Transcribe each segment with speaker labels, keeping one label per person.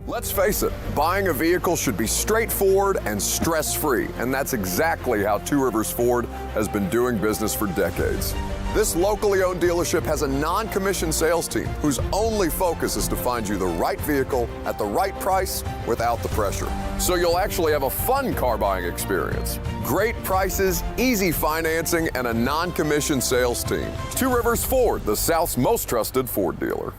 Speaker 1: Let's face it, buying a vehicle should be straightforward and stress-free, and that's exactly how Two Rivers Ford has been doing business for decades. This locally owned dealership has a non-commissioned sales team whose only focus is to find you the right vehicle at the right price without the pressure. So you'll actually have a fun car buying experience. Great prices, easy financing, and a non-commissioned sales team. Two Rivers Ford, the South's most trusted Ford dealer.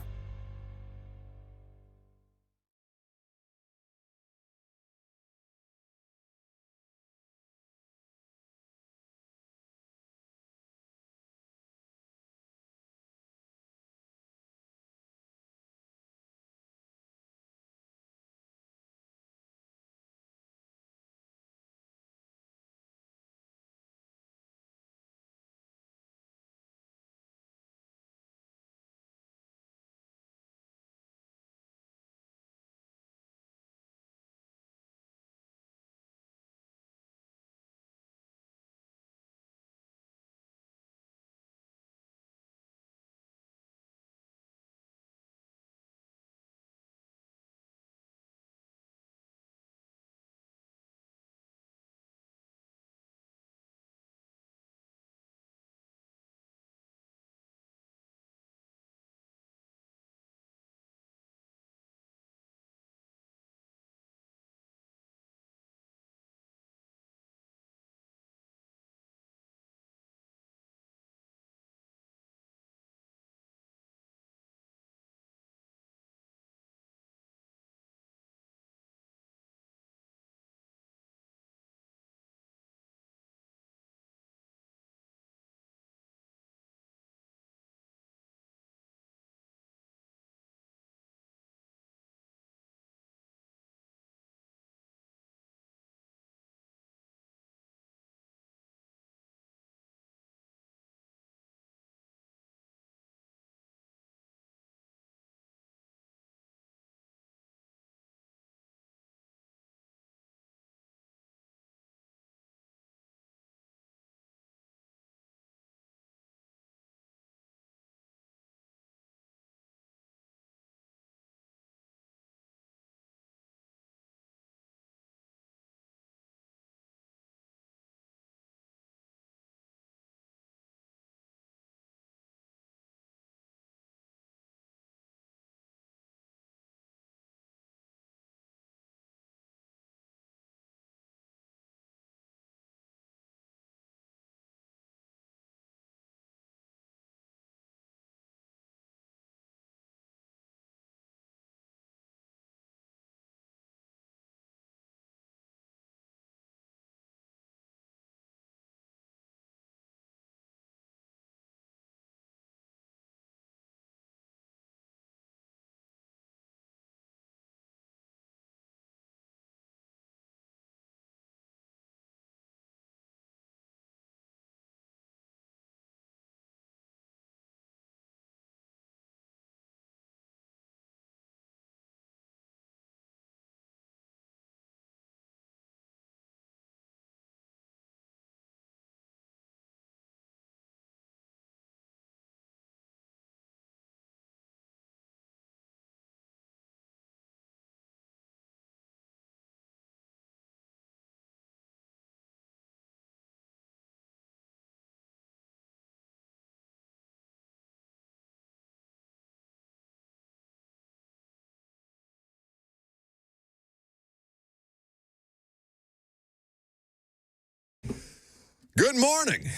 Speaker 1: Good morning.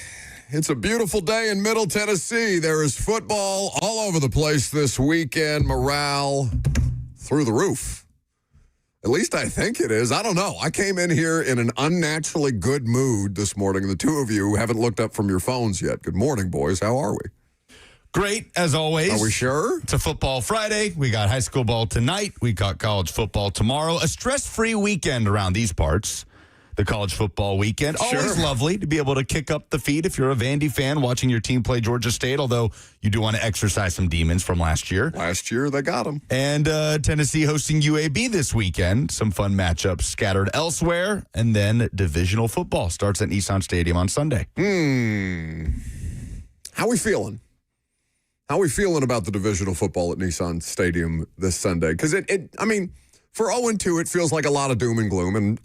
Speaker 1: It's a beautiful day in Middle Tennessee. There is football all over the place this weekend. Morale through the roof. At least I think it is. I don't know. I came in here in an unnaturally good mood this morning. The two of you haven't looked up from your phones yet. Good morning, boys. How are we?
Speaker 2: Great, as always.
Speaker 1: Are we sure?
Speaker 2: It's a football Friday. We got high school ball tonight. We got college football tomorrow. A stress-free weekend around these parts. The college football weekend.
Speaker 1: Sure.
Speaker 2: Always lovely to be able to kick up the feet if you're a Vandy fan watching your team play Georgia State, although you do want to exercise some demons from last year.
Speaker 1: Last year, they got them.
Speaker 2: And Tennessee hosting UAB this weekend. Some fun matchups scattered elsewhere. And then divisional football starts at Nissan Stadium on Sunday.
Speaker 1: How we feeling? How we feeling about the divisional football at Nissan Stadium this Sunday? Because, for 0-2, it feels like a lot of doom and gloom, and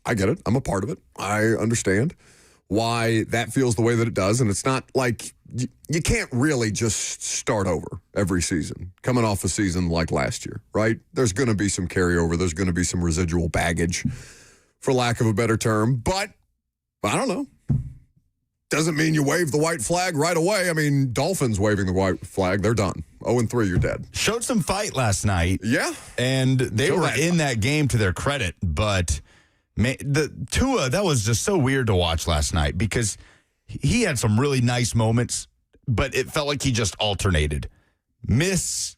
Speaker 1: I get it. I'm a part of it. I understand why that feels the way that it does, and it's not like you can't really just start over every season, coming off a season like last year, right? There's going to be some carryover. There's going to be some residual baggage, for lack of a better term, but I don't know. Doesn't mean you wave the white flag right away. I mean, Dolphins waving the white flag, they're done. 0-3, you're dead.
Speaker 2: Showed some fight last night.
Speaker 1: Yeah.
Speaker 2: And they were in that game to their credit, but the Tua, that was just so weird to watch last night because he had some really nice moments, but it felt like he just alternated. Miss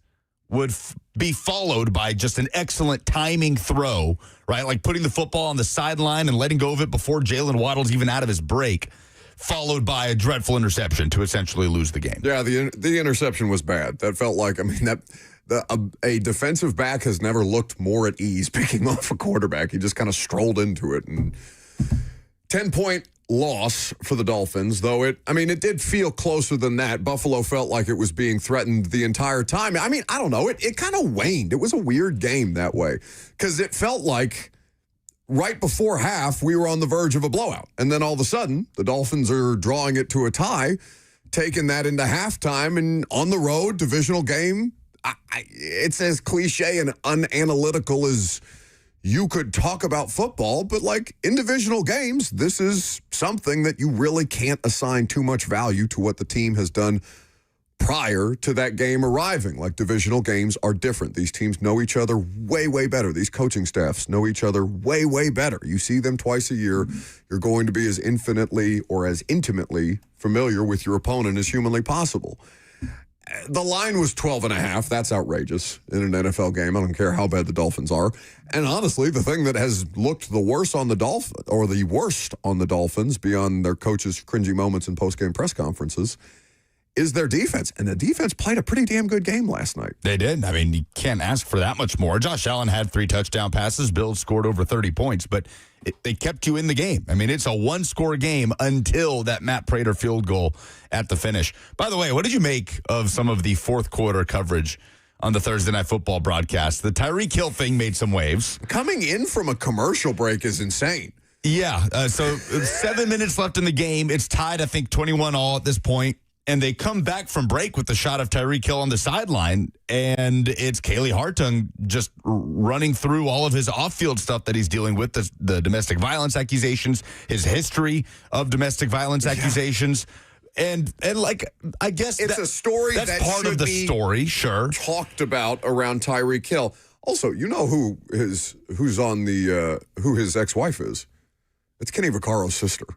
Speaker 2: would be followed by just an excellent timing throw, right? Like putting the football on the sideline and letting go of it before Jalen Waddle's even out of his break, followed by a dreadful interception to essentially lose the game.
Speaker 1: Yeah, the interception was bad. That felt like, I mean, a defensive back has never looked more at ease picking off a quarterback. He just kind of strolled into it. And 10-point loss for the Dolphins, though it did feel closer than that. Buffalo felt like it was being threatened the entire time. I mean, I don't know. It kind of waned. It was a weird game that way because it felt like right before half, we were on the verge of a blowout. And then all of a sudden, the Dolphins are drawing it to a tie, taking that into halftime, and on the road, divisional game. It's as cliche and unanalytical as you could talk about football, but like in divisional games, this is something that you really can't assign too much value to what the team has done prior to that game arriving. Like divisional games are different. These teams know each other way, way better. These coaching staffs know each other way, way better. You see them twice a year. You're going to be as infinitely or as intimately familiar with your opponent as humanly possible. The line was 12.5. That's outrageous in an NFL game. I don't care how bad the Dolphins are. And honestly, the thing that has looked the worst on the Dolphins beyond their coaches' cringy moments in post-game press conferences is their defense. And the defense played a pretty damn good game last night.
Speaker 2: They did. I mean, you can't ask for that much more. Josh Allen had 3 touchdown passes. Bills scored over 30 points, but they kept you in the game. I mean, it's a one-score game until that Matt Prater field goal at the finish. By the way, what did you make of some of the fourth quarter coverage on the Thursday Night Football broadcast? The Tyreek Hill thing made some waves.
Speaker 1: Coming in from a commercial break is insane.
Speaker 2: Yeah, so 7 minutes left in the game. It's tied, I think, 21-all at this point. And they come back from break with the shot of Tyreek Hill on the sideline, and it's Kaylee Hartung just running through all of his off-field stuff that he's dealing with, the domestic violence accusations, his history of domestic violence accusations. And like, I guess
Speaker 1: it's a story
Speaker 2: that's part of the story, sure.
Speaker 1: Talked about around Tyreek Hill. Also, you know who his ex-wife is? It's Kenny Vaccaro's sister.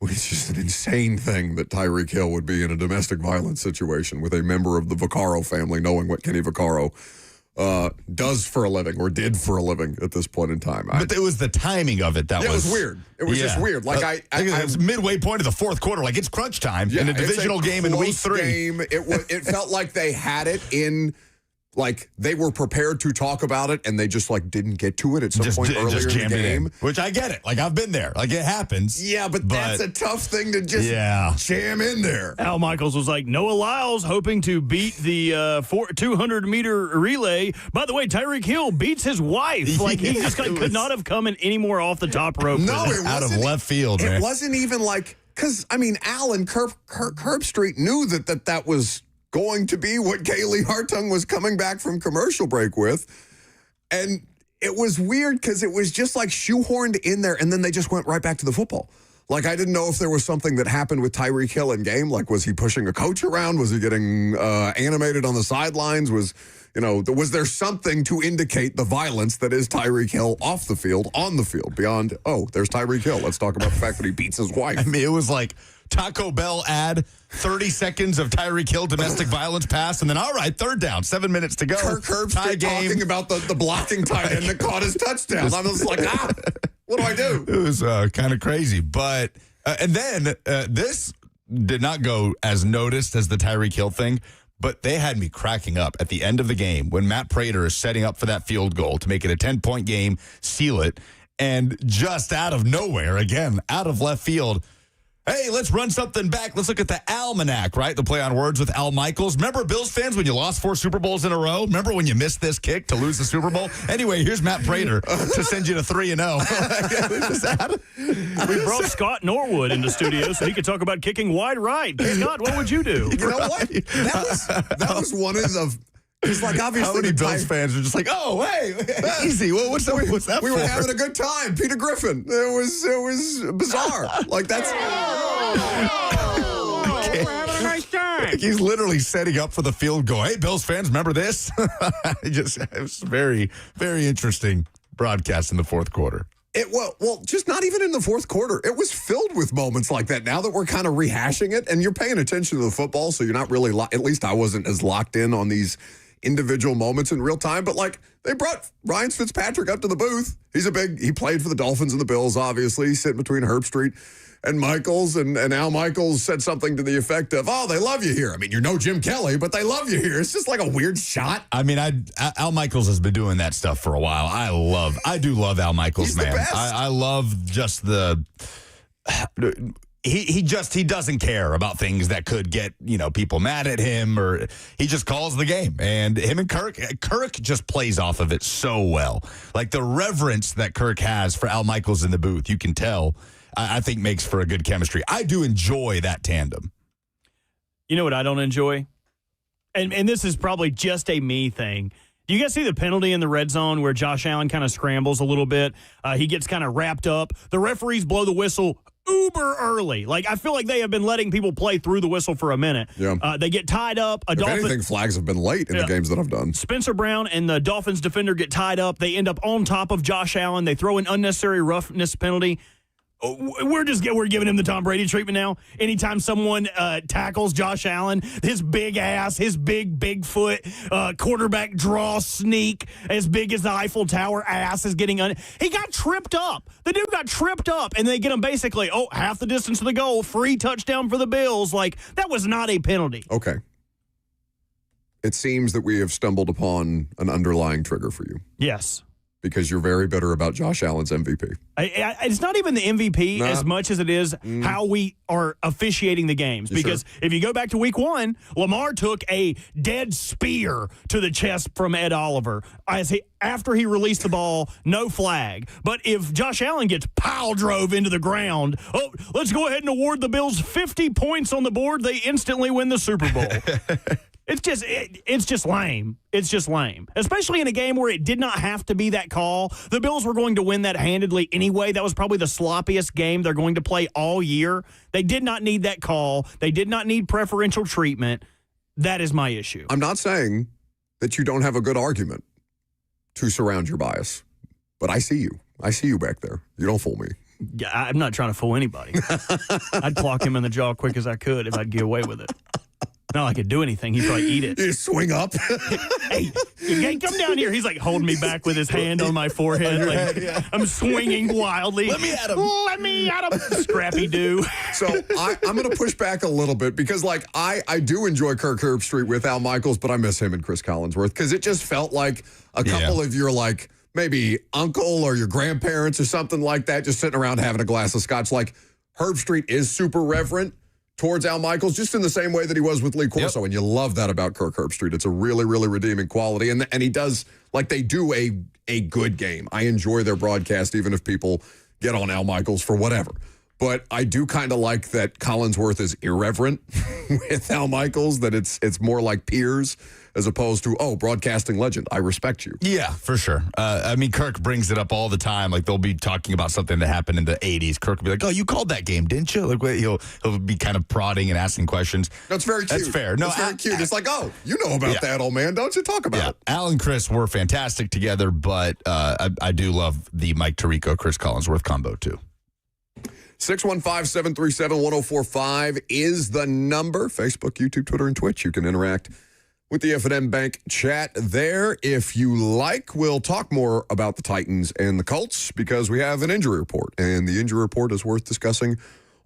Speaker 1: It's just an insane thing that Tyreek Hill would be in a domestic violence situation with a member of the Vaccaro family, knowing what Kenny Vaccaro does for a living or did for a living at this point in time.
Speaker 2: But it was the timing of it that was
Speaker 1: weird. It was just weird. Like
Speaker 2: it was midway point of the fourth quarter. Like it's crunch time in a divisional game in week 3.
Speaker 1: Game. It felt like they had it in. Like, they were prepared to talk about it, and they just, like, didn't get to it at some point earlier in the game.
Speaker 2: Which I get it. Like, I've been there. Like, it happens.
Speaker 1: Yeah, but that's a tough thing to just jam in there.
Speaker 3: Al Michaels was like, Noah Lyles hoping to beat the 200-meter relay. By the way, Tyreek Hill beats his wife. Like, he just could not have come in any more off the top rope.
Speaker 1: No, it wasn't.
Speaker 2: Out of left field, man.
Speaker 1: It wasn't even like, because, I mean, Al and Curb Street knew that was going to be what Kaylee Hartung was coming back from commercial break with. And it was weird because it was just like shoehorned in there, and then they just went right back to the football. Like, I didn't know if there was something that happened with Tyreek Hill in game. Like, was he pushing a coach around? Was he getting animated on the sidelines? Was there something to indicate the violence that is Tyreek Hill off the field, on the field, beyond, there's Tyreek Hill. Let's talk about the fact that he beats his wife.
Speaker 2: I mean, it was like Taco Bell ad, 30 seconds of Tyreek Hill domestic violence pass, and then, all right, third down, 7 minutes to go.
Speaker 1: Curb Street talking about the blocking tight end that caught his touchdown. I was like, what do I do?
Speaker 2: It was kind of crazy. But, and then this did not go as noticed as the Tyreek Hill thing, but they had me cracking up at the end of the game when Matt Prater is setting up for that field goal to make it a 10-point game, seal it, and just out of nowhere, again, out of left field, Hey, let's run something back. Let's look at the almanac, right? The play on words with Al Michaels. Remember, Bills fans, when you lost 4 Super Bowls in a row? Remember when you missed this kick to lose the Super Bowl? Anyway, here's Matt Prater to send you to 3-0.
Speaker 3: We brought Scott Norwood into studio so he could talk about kicking wide right. Hey, Scott, what would you do?
Speaker 4: You know what? That was one of the. It's like obviously
Speaker 2: how many Bills fans are just like, oh, hey, easy. What's that
Speaker 4: we
Speaker 2: for?
Speaker 4: were having a good time. Peter Griffin. It was bizarre. Like that's.
Speaker 3: We're having a nice time.
Speaker 2: He's literally setting up for the field goal. Hey, Bills fans, remember this? It was very, very interesting broadcast in the fourth quarter.
Speaker 4: Well, just not even in the fourth quarter. It was filled with moments like that. Now that we're kind of rehashing it, and you're paying attention to the football, so you're not really. At least I wasn't as locked in on these individual moments in real time. But like they brought Ryan Fitzpatrick up to the booth. He played for the Dolphins and the Bills. Obviously, he's sitting between Herbstreit and Michaels, and Al Michaels said something to the effect of, "Oh, they love you here. I mean, you're no Jim Kelly, but they love you here." It's just like a weird shot.
Speaker 2: I mean, Al Michaels has been doing that stuff for a while. I do love Al Michaels,
Speaker 4: He's
Speaker 2: man.
Speaker 4: the best.
Speaker 2: I love just the. He doesn't care about things that could get people mad at him, or he just calls the game. And him and Kirk just plays off of it so well. Like the reverence that Kirk has for Al Michaels in the booth, you can tell. I think makes for a good chemistry. I do enjoy that tandem.
Speaker 3: You know what I don't enjoy? And this is probably just a me thing. Do you guys see the penalty in the red zone where Josh Allen kind of scrambles a little bit? He gets kind of wrapped up. The referees blow the whistle uber early. Like, I feel like they have been letting people play through the whistle for a minute.
Speaker 4: Yeah.
Speaker 3: They get tied up.
Speaker 4: If anything, flags have been late in the games that I've done.
Speaker 3: Spencer Brown and the Dolphins defender get tied up. They end up on top of Josh Allen. They throw an unnecessary roughness penalty. We're giving him the Tom Brady treatment now. Anytime someone tackles Josh Allen, his big ass, his Bigfoot quarterback draw sneak as big as the Eiffel Tower ass is getting he got tripped up. The dude got tripped up, and they get him basically half the distance to the goal, free touchdown for the Bills. Like, that was not a penalty.
Speaker 4: Okay. It seems that we have stumbled upon an underlying trigger for you.
Speaker 3: Yes.
Speaker 4: Because you're very bitter about Josh Allen's MVP.
Speaker 3: It's not even the MVP as much as it is how we are officiating the games. Because if you go back to week 1, Lamar took a dead spear to the chest from Ed Oliver. After he released the ball, no flag. But if Josh Allen gets pile drove into the ground, let's go ahead and award the Bills 50 points on the board. They instantly win the Super Bowl. It's just lame. It's just lame. Especially in a game where it did not have to be that call. The Bills were going to win that handedly anyway. That was probably the sloppiest game they're going to play all year. They did not need that call. They did not need preferential treatment. That is my issue.
Speaker 4: I'm not saying that you don't have a good argument to surround your bias, but I see you. I see you back there. You don't fool me.
Speaker 3: Yeah, I'm not trying to fool anybody. I'd clock him in the jaw quick as I could if I'd get away with it. Not like I could do anything. He'd probably eat it.
Speaker 4: You swing up.
Speaker 3: Hey, you can't come down here. He's like holding me back with his hand on my forehead. Like, I'm swinging wildly.
Speaker 2: Let me at him.
Speaker 3: Let me at him. Scrappy Doo.
Speaker 4: So I'm going to push back a little bit because, like, I do enjoy Kirk Herbstreit with Al Michaels, but I miss him and Chris Collinsworth because it just felt like a couple of your, like, maybe uncle or your grandparents or something like that just sitting around having a glass of scotch. Like, Herbstreit is super reverent towards Al Michaels, just in the same way that he was with Lee Corso. And you love that about Kirk Herbstreit. It's a really, really redeeming quality. And he does, like, they do a good game. I enjoy their broadcast, even if people get on Al Michaels for whatever. But I do kind of like that Collinsworth is irreverent with Al Michaels, that it's more like peers as opposed to, broadcasting legend. I respect you.
Speaker 2: Yeah, for sure. I mean, Kirk brings it up all the time. Like, they'll be talking about something that happened in the 80s. Kirk will be like, "Oh, you called that game, didn't you?" Like, he'll be kind of prodding and asking questions.
Speaker 4: That's very cute.
Speaker 2: That's fair. No,
Speaker 4: that's very cute. It's like, you know about that, old man. Don't you talk about it?
Speaker 2: Al and Chris were fantastic together, but I do love the Mike Tirico, Chris Collinsworth combo, too.
Speaker 4: 615-737-1045 is the number. Facebook, YouTube, Twitter, and Twitch. You can interact with the F&M Bank chat there. If you like, we'll talk more about the Titans and the Colts because we have an injury report, and the injury report is worth discussing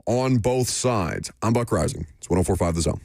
Speaker 4: on both sides. I'm Buck Rising. It's 104.5 The Zone.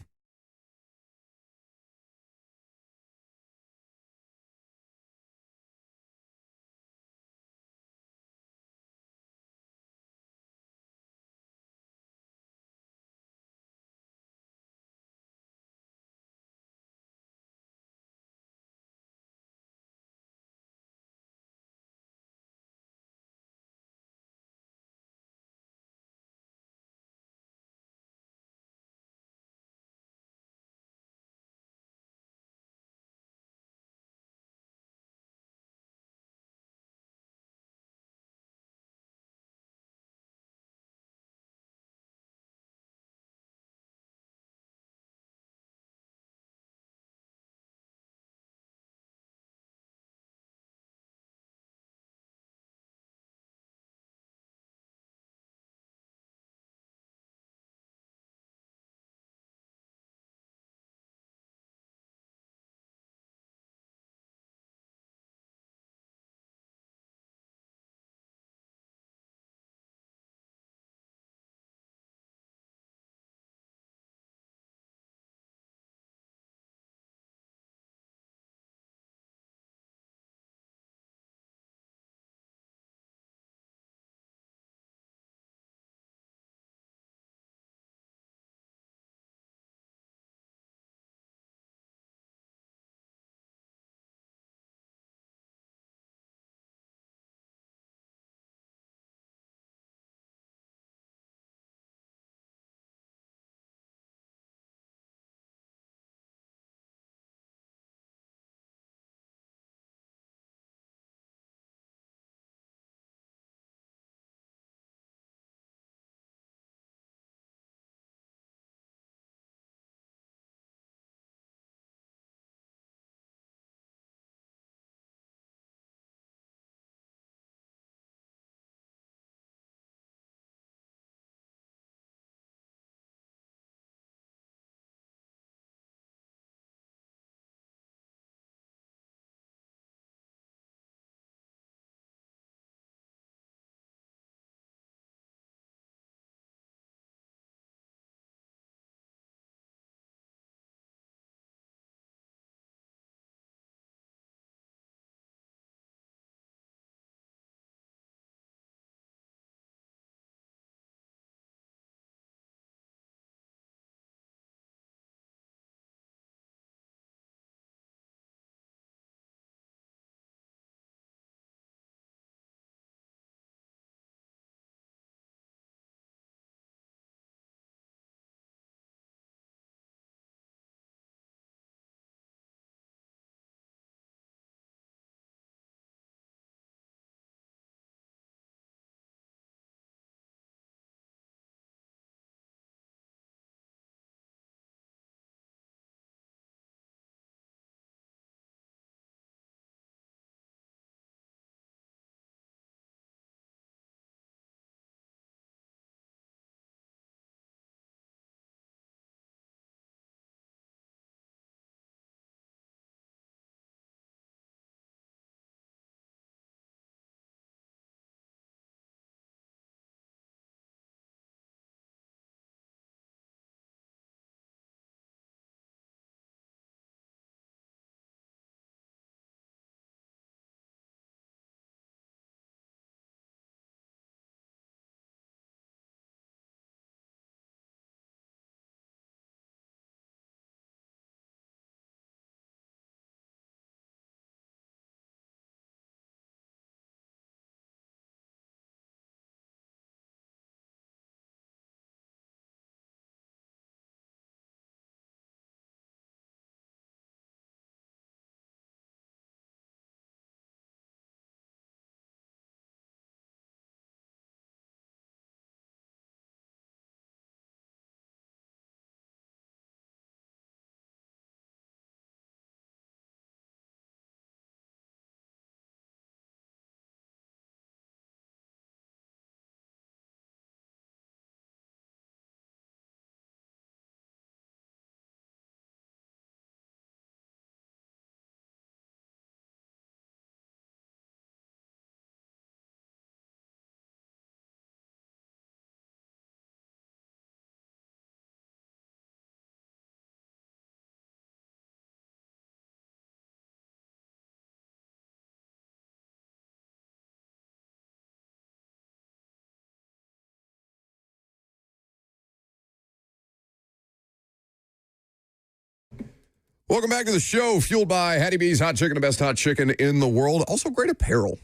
Speaker 4: Welcome back to the show, fueled by Hattie B's Hot Chicken, the best hot chicken in the world. Also great apparel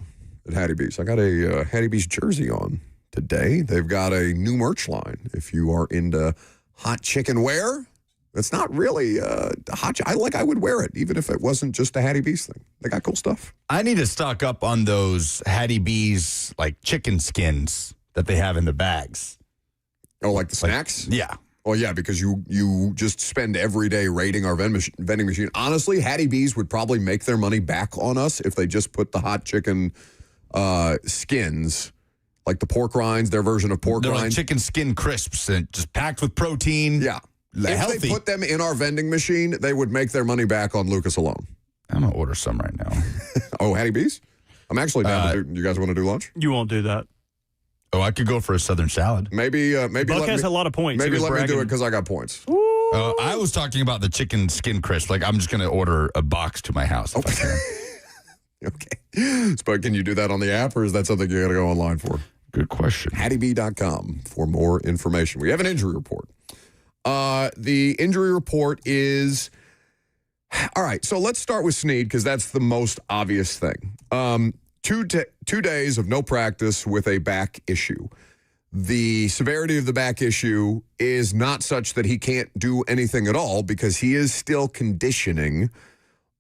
Speaker 4: at Hattie B's. I got a Hattie B's jersey on today. They've got a new merch line. If you are into hot chicken wear, it's not really hot. I would wear it, even if it wasn't just a Hattie B's thing. They got cool stuff.
Speaker 2: I need to stock up on those Hattie B's like chicken skins that they have in the bags.
Speaker 4: Oh, like the snacks?
Speaker 2: Yeah.
Speaker 4: Well, yeah, because you just spend every day raiding our vending machine. Honestly, Hattie B's would probably make their money back on us if they just put the hot chicken skins, like the pork rinds, their version of pork
Speaker 2: They're
Speaker 4: rinds.
Speaker 2: like chicken skin crisps and just packed with protein.
Speaker 4: Yeah.
Speaker 2: Healthy.
Speaker 4: If they put them in our vending machine, they would make their money back on Lucas alone.
Speaker 2: I'm going to order some right now.
Speaker 4: Oh, Hattie B's? I'm actually down to do. You guys want to do lunch?
Speaker 3: You won't do that.
Speaker 2: Oh, I could go for a Southern salad.
Speaker 4: Maybe
Speaker 3: Buck has a lot of points.
Speaker 4: Maybe let me do it because I got points.
Speaker 2: I was talking about the chicken skin crisp. Like, I'm just going to order a box to my house if I can.
Speaker 4: Okay. But can you do that on the app, or is that something you got to go online for?
Speaker 2: Good question.
Speaker 4: HattieB.com for more information. We have an injury report. The injury report is... All right, so let's start with Snead because that's the most obvious thing. 2 days of no practice with a back issue. The severity of the back issue is not such that he can't do anything at all because he is still conditioning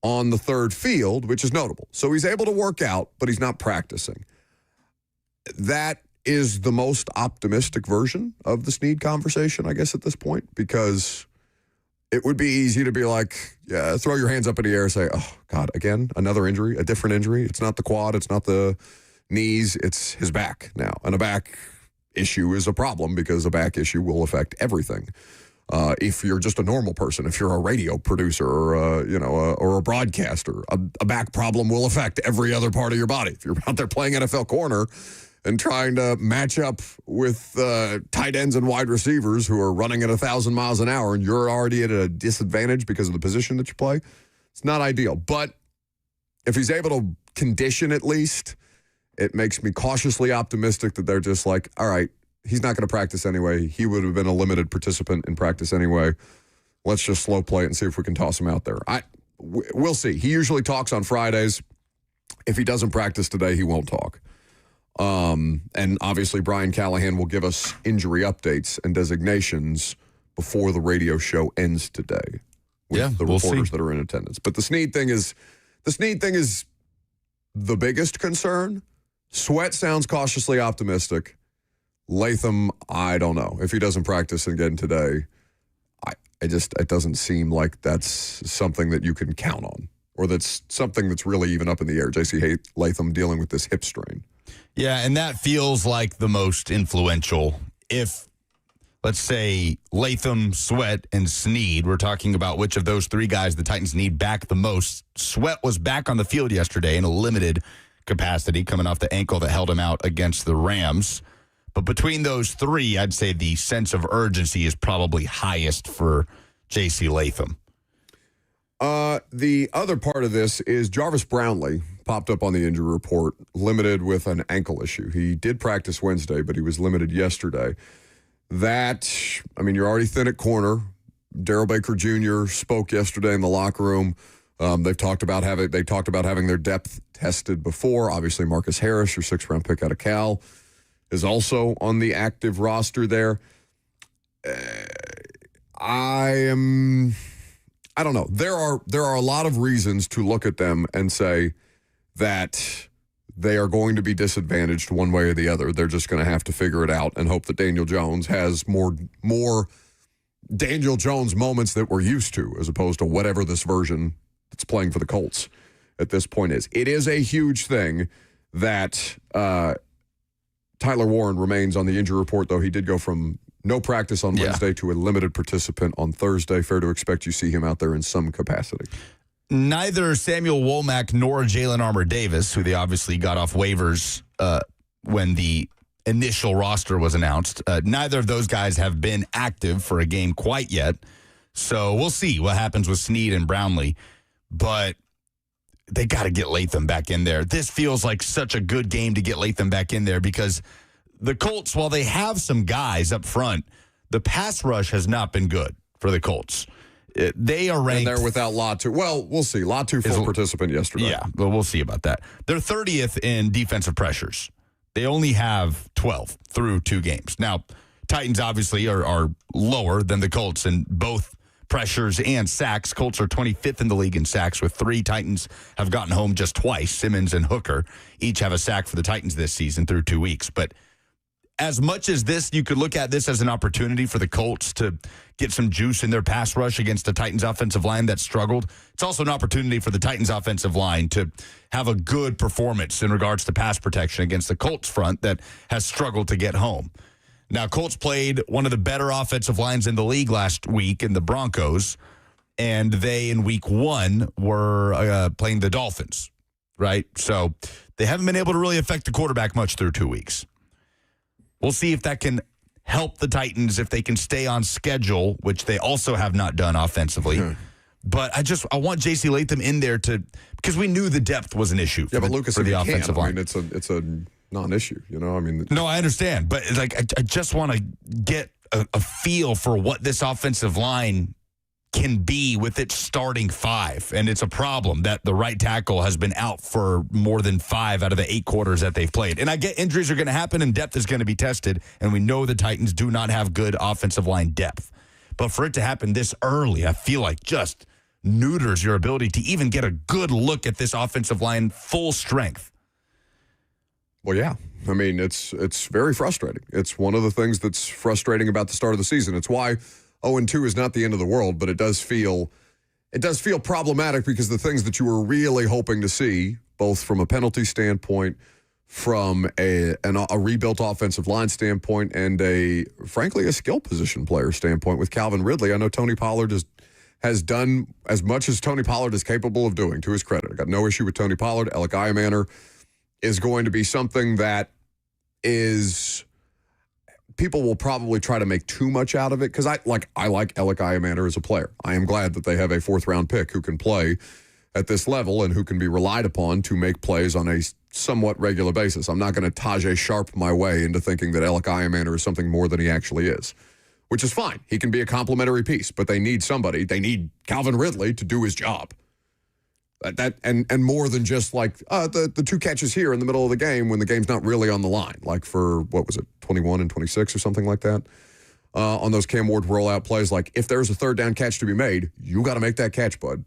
Speaker 4: on the third field, which is notable. So he's able to work out, but he's not practicing. That is the most optimistic version of the Snead conversation, I guess, at this point, because it would be easy to be like, yeah, throw your hands up in the air and say, oh, God, again, another injury, a different injury. It's not the quad, it's not the knees, it's his back now. And a back issue is a problem because a back issue will affect everything. If you're just a normal person, if you're a radio producer or a broadcaster, a back problem will affect every other part of your body. If you're out there playing NFL corner and trying to match up with tight ends and wide receivers who are running at 1,000 miles an hour and you're already at a disadvantage because of the position that you play, it's not ideal. But if he's able to condition at least, it makes me cautiously optimistic that they're just like, all right, he's not going to practice anyway. He would have been a limited participant in practice anyway. Let's just slow play it and see if we can toss him out there. We'll see. He usually talks on Fridays. If he doesn't practice today, he won't talk. And obviously Brian Callahan will give us injury updates and designations before the radio show ends today with the reporters that are in attendance. But the Snead thing is the biggest concern. Sweat sounds cautiously optimistic. Latham, I don't know. If he doesn't practice again today, it doesn't seem like that's something that you can count on, or that's something that's really even up in the air. J.C. Latham dealing with this hip strain.
Speaker 2: Yeah, and that feels like the most influential. If, let's say, Latham, Sweat, and Snead, we're talking about which of those three guys the Titans need back the most. Sweat was back on the field yesterday in a limited capacity, coming off the ankle that held him out against the Rams. But between those three, I'd say the sense of urgency is probably highest for J.C. Latham.
Speaker 4: The other part of this is Jarvis Brownlee popped up on the injury report, limited with an ankle issue. He did practice Wednesday, but he was limited yesterday. You're already thin at corner. Darrell Baker Jr. spoke yesterday in the locker room. They talked about having their depth tested before. Obviously, Marcus Harris, your 6th-round pick out of Cal, is also on the active roster there. I don't know. There are a lot of reasons to look at them and say that they are going to be disadvantaged one way or the other. They're just going to have to figure it out and hope that Daniel Jones has more Daniel Jones moments that we're used to, as opposed to whatever this version that's playing for the Colts at this point is. It is a huge thing that Tyler Warren remains on the injury report, though. He did go from no practice on Wednesday to a limited participant on Thursday. Fair to expect you see him out there in some capacity.
Speaker 2: Neither Samuel Womack nor Jalen Armour-Davis, who they obviously got off waivers when the initial roster was announced, neither of those guys have been active for a game quite yet. So we'll see what happens with Snead and Brownlee. But they got to get Latham back in there. This feels like such a good game to get Latham back in there because the Colts, while they have some guys up front, the pass rush has not been good for the Colts. They are ranked.
Speaker 4: And they're without Latu. Well, we'll see. Latu full participant yesterday.
Speaker 2: Yeah, but we'll see about that. They're 30th in defensive pressures. They only have 12 through 2 games. Now, Titans obviously are lower than the Colts in both pressures and sacks. Colts are 25th in the league in sacks with 3. Titans have gotten home just twice. Simmons and Hooker each have a sack for the Titans this season through 2 weeks. But as much as this, you could look at this as an opportunity for the Colts to get some juice in their pass rush against the Titans offensive line that struggled. It's also an opportunity for the Titans offensive line to have a good performance in regards to pass protection against the Colts front that has struggled to get home. Now, Colts played one of the better offensive lines in the league last week in the Broncos, and they, in week 1, were playing the Dolphins, right? So they haven't been able to really affect the quarterback much through 2 weeks. We'll see if that can help the Titans, if they can stay on schedule, which they also have not done offensively. But I want J.C. Latham in there because we knew the depth was an issue for the offensive line.
Speaker 4: I mean, it's a non-issue, you know? I mean,
Speaker 2: no, I understand. But I just want to get a feel for what this offensive line can be with its starting 5. And it's a problem that the right tackle has been out for more than 5 out of the 8 quarters that they've played. And I get injuries are going to happen and depth is going to be tested. And we know the Titans do not have good offensive line depth. But for it to happen this early, I feel like just neuters your ability to even get a good look at this offensive line full strength.
Speaker 4: Well, yeah. I mean, it's very frustrating. It's one of the things that's frustrating about the start of the season. It's why 0-2 is not the end of the world, but it does feel problematic because the things that you were really hoping to see, both from a penalty standpoint, from a rebuilt offensive line standpoint, and frankly a skill position player standpoint with Calvin Ridley. I know Tony Pollard has done as much as Tony Pollard is capable of doing, to his credit. I got no issue with Tony Pollard. Alec Iamaner is going to be something that is... people will probably try to make too much out of it because I like Alec Iamaner as a player. I am glad that they have a 4th-round pick who can play at this level and who can be relied upon to make plays on a somewhat regular basis. I'm not going to Tajay Sharp my way into thinking that Alec Iamaner is something more than he actually is, which is fine. He can be a complementary piece, but they need somebody. They need Calvin Ridley to do his job. And more than just like the 2 catches here in the middle of the game when the game's not really on the line, like for, what was it, 21 and 26 or something like that, on those Cam Ward rollout plays. Like, if there's a 3rd down catch to be made, you got to make that catch, bud.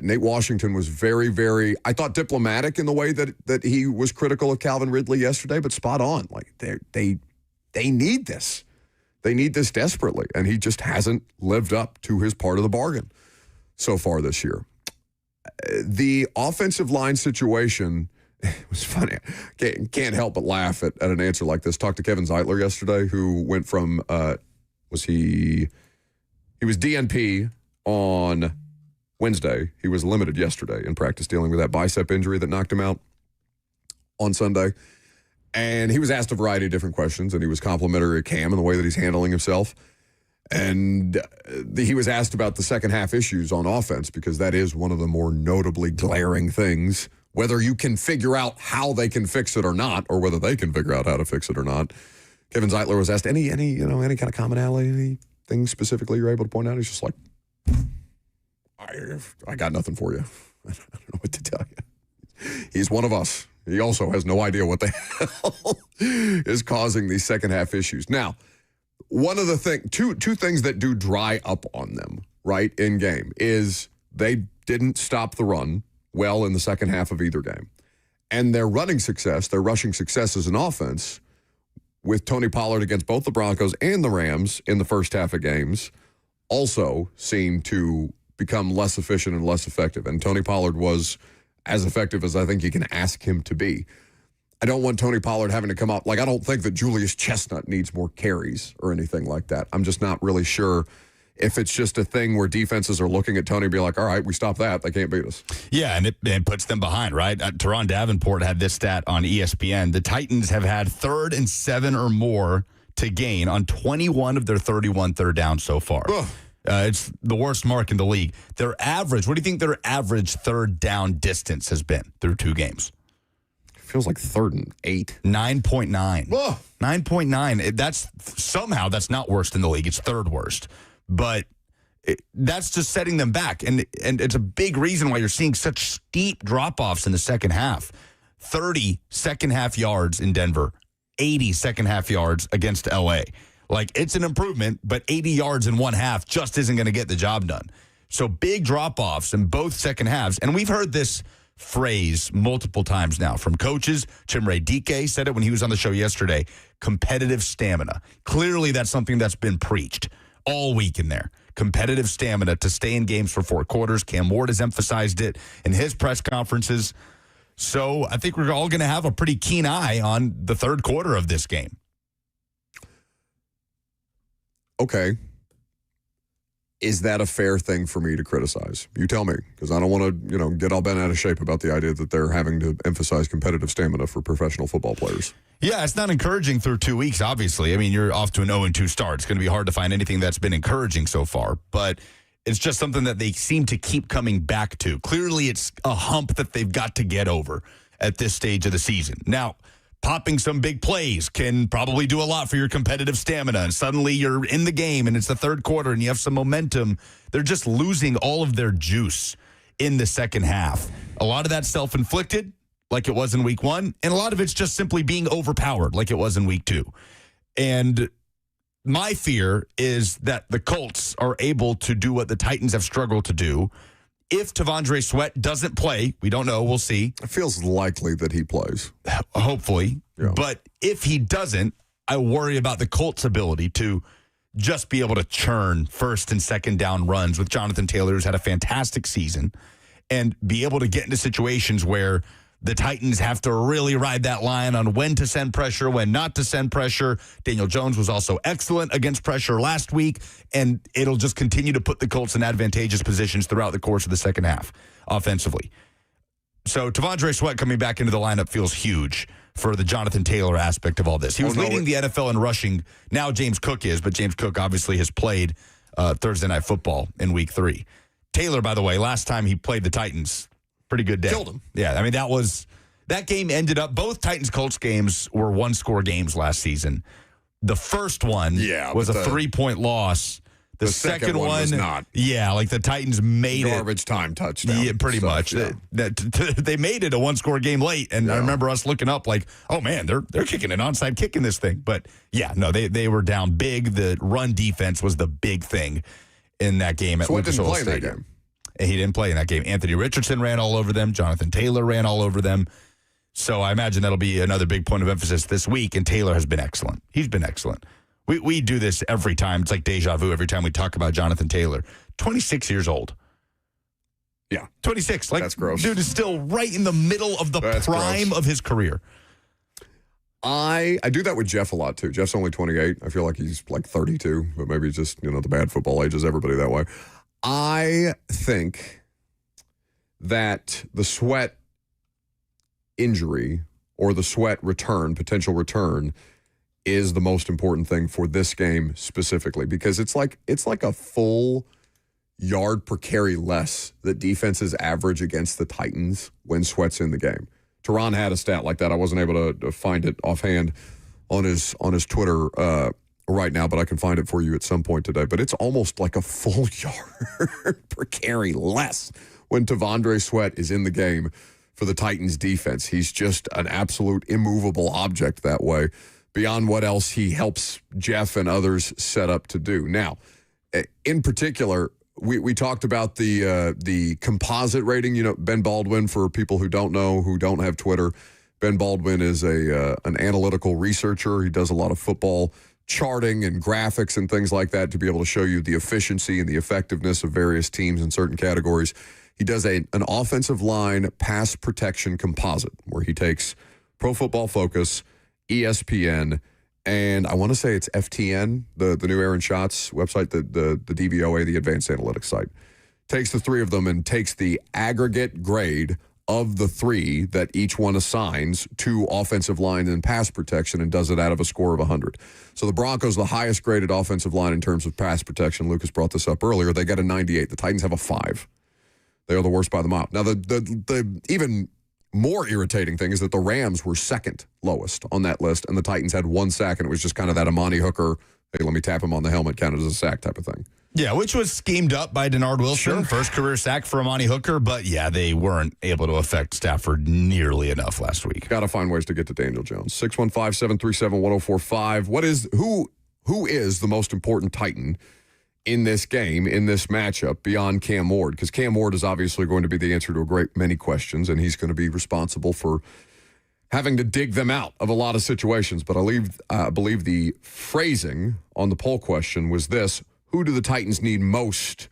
Speaker 4: Nate Washington was very, very, I thought, diplomatic in the way that he was critical of Calvin Ridley yesterday, but spot on. Like, they need this. They need this desperately, and he just hasn't lived up to his part of the bargain so far this year. The offensive line situation, it was funny. Can't help but laugh at an answer like this. Talked to Kevin Zeitler yesterday, who went from, he was DNP on Wednesday. He was limited yesterday in practice dealing with that bicep injury that knocked him out on Sunday. And he was asked a variety of different questions, and he was complimentary of Cam and the way that he's handling himself. And he was asked about the second half issues on offense because that is one of the more notably glaring things, whether you can figure out how they can fix it or not, or whether they can figure out how to fix it or not. Kevin Zeitler was asked any kind of commonality, anything specifically you're able to point out. He's just like, I got nothing for you. I don't know what to tell you. He's one of us. He also has no idea what the hell is causing these second half issues. Now, one of the two things that do dry up on them, right, in game is they didn't stop the run well in the second half of either game. And their running success, their rushing success as an offense with Tony Pollard against both the Broncos and the Rams in the first half of games also seemed to become less efficient and less effective. And Tony Pollard was as effective as I think you can ask him to be. I don't want Tony Pollard having to come up. Like, I don't think that Julius Chestnut needs more carries or anything like that. I'm just not really sure if it's just a thing where defenses are looking at Tony and be like, all right, we stop that. They can't beat us.
Speaker 2: Yeah, and it puts them behind, right? Teron Davenport had this stat on ESPN. The Titans have had 3rd and 7 or more to gain on 21 of their 31 third downs so far. It's the worst mark in the league. Their average, what do you think their average third down distance has been through 2 games?
Speaker 4: Feels like 3rd and 8.
Speaker 2: 9.9. 9.9. That's not worst in the league. It's 3rd worst. But That's just setting them back. And it's a big reason why you're seeing such steep drop-offs in the second half. 30 second-half yards in Denver, 80 second-half yards against L.A. Like, it's an improvement, but 80 yards in one half just isn't going to get the job done. So big drop-offs in both second halves. And we've heard this phrase multiple times now from coaches. Chimere Dike said it when he was on the show yesterday. Competitive stamina. Clearly, that's something that's been preached all week in there. Competitive stamina to stay in games for 4 quarters. Cam Ward has emphasized it in his press conferences. So I think we're all going to have a pretty keen eye on the third quarter of this game.
Speaker 4: Okay. Is that a fair thing for me to criticize? You tell me, because I don't want to, get all bent out of shape about the idea that they're having to emphasize competitive stamina for professional football players.
Speaker 2: Yeah, it's not encouraging through 2 weeks, obviously. I mean, you're off to an 0-2 start. It's going to be hard to find anything that's been encouraging so far, but it's just something that they seem to keep coming back to. Clearly, it's a hump that they've got to get over at this stage of the season. Now, popping some big plays can probably do a lot for your competitive stamina, and suddenly you're in the game, and it's the third quarter, and you have some momentum. They're just losing all of their juice in the second half. A lot of that's self-inflicted, like it was in week 1, and a lot of it's just simply being overpowered, like it was in week 2. And my fear is that the Colts are able to do what the Titans have struggled to do. If T'Vondre Sweat doesn't play, we don't know, we'll see.
Speaker 4: It feels likely that he plays.
Speaker 2: Hopefully. Yeah. But if he doesn't, I worry about the Colts' ability to just be able to churn first and second down runs with Jonathan Taylor, who's had a fantastic season, and be able to get into situations where the Titans have to really ride that line on when to send pressure, when not to send pressure. Daniel Jones was also excellent against pressure last week, and it'll just continue to put the Colts in advantageous positions throughout the course of the second half offensively. So T'Vondre Sweat coming back into the lineup feels huge for the Jonathan Taylor aspect of all this. He was leading the NFL in rushing. Now James Cook is, but James Cook obviously has played Thursday Night Football in week 3. Taylor, by the way, last time he played the Titans, pretty good day.
Speaker 4: Killed him.
Speaker 2: Yeah, I mean, that game ended up, both Titans-Colts games were one-score games last season. The first one was a 3-point loss. The second one
Speaker 4: was not.
Speaker 2: Yeah, like the Titans made
Speaker 4: garbage time touchdown.
Speaker 2: Yeah, pretty much. Yeah. They made it a one-score game late, and I remember us looking up like, oh, man, they're kicking an onside kick in this thing. But, yeah, no, they were down big. The run defense was the big thing in that game at Lucas Oil Stadium. That game. He didn't play in that game. Anthony Richardson ran all over them. Jonathan Taylor ran all over them. So I imagine that'll be another big point of emphasis this week, and Taylor has been excellent. He's been excellent. We do this every time. It's like deja vu every time we talk about Jonathan Taylor. 26 years old.
Speaker 4: Yeah.
Speaker 2: 26. Like,
Speaker 4: that's gross.
Speaker 2: Dude is still right in the middle of the prime of his career.
Speaker 4: I do that with Jeff a lot, too. Jeff's only 28. I feel like he's like 32, but maybe it's just, the bad football ages everybody that way. I think that the Sweat injury or the Sweat return, potential return, is the most important thing for this game specifically, because it's like a full yard per carry less that defenses average against the Titans when Sweat's in the game. Teron had a stat like that. I wasn't able to find it offhand on his Twitter right now, but I can find it for you at some point today. But it's almost like a full yard per carry less when T'Vondre Sweat is in the game for the Titans defense. He's just an absolute immovable object that way, beyond what else he helps Jeff and others set up to do. Now, in particular, we talked about the composite rating. Ben Baldwin, for people who don't know, who don't have Twitter, Ben Baldwin is an analytical researcher. He does a lot of football charting and graphics and things like that to be able to show you the efficiency and the effectiveness of various teams in certain categories. He does an offensive line pass protection composite where he takes Pro Football Focus, ESPN, and I want to say it's FTN, the new Aaron Schatz website, the DVOA, the Advanced Analytics site. Takes the three of them and takes the aggregate grade of the three that each one assigns to offensive line and pass protection and does it out of a score of 100. So the Broncos, the highest graded offensive line in terms of pass protection. Lucas brought this up earlier. They got a 98. The Titans have a 5. They are the worst by the mile. Now, the even more irritating thing is that the Rams were second lowest on that list, and the Titans had 1 sack, and it was just kind of that Amani Hooker, hey, let me tap him on the helmet, counted as a sack type of thing.
Speaker 2: Yeah, which was schemed up by Denard Wilson.
Speaker 4: Sure.
Speaker 2: First career sack for Amani Hooker. But, yeah, they weren't able to affect Stafford nearly enough last week.
Speaker 4: Got to find ways to get to Daniel Jones. 615-737-1045. Who is the most important Titan in this game, in this matchup, beyond Cam Ward? Because Cam Ward is obviously going to be the answer to a great many questions, and he's going to be responsible for having to dig them out of a lot of situations. But I believe the phrasing on the poll question was this: who do the Titans need most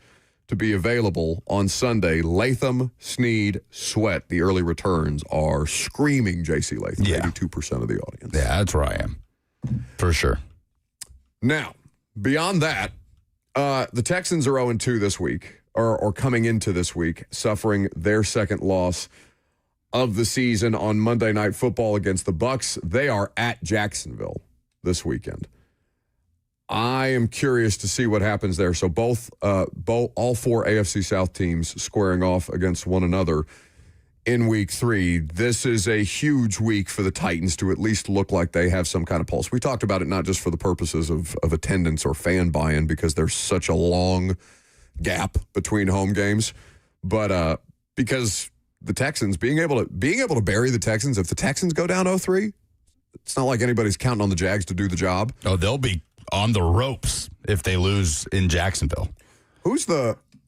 Speaker 4: to be available on Sunday? Latham, Snead, Sweat. The early returns are screaming J.C. Latham, 82% of the audience.
Speaker 2: Yeah, that's where I am, for sure.
Speaker 4: Now, beyond that, the Texans are 0-2 this week, or coming into this week, suffering their second loss of the season on Monday Night Football against the Bucs. They are at Jacksonville this weekend. I am curious to see what happens there. So all four AFC South teams squaring off against one another in week 3. This is a huge week for the Titans to at least look like they have some kind of pulse. We talked about it not just for the purposes of attendance or fan buy-in, because there's such a long gap between home games, but because the Texans being able to bury the Texans, if the Texans go down 0-3, it's not like anybody's counting on the Jags to do the job.
Speaker 2: Oh, they'll be on the ropes if they lose in Jacksonville.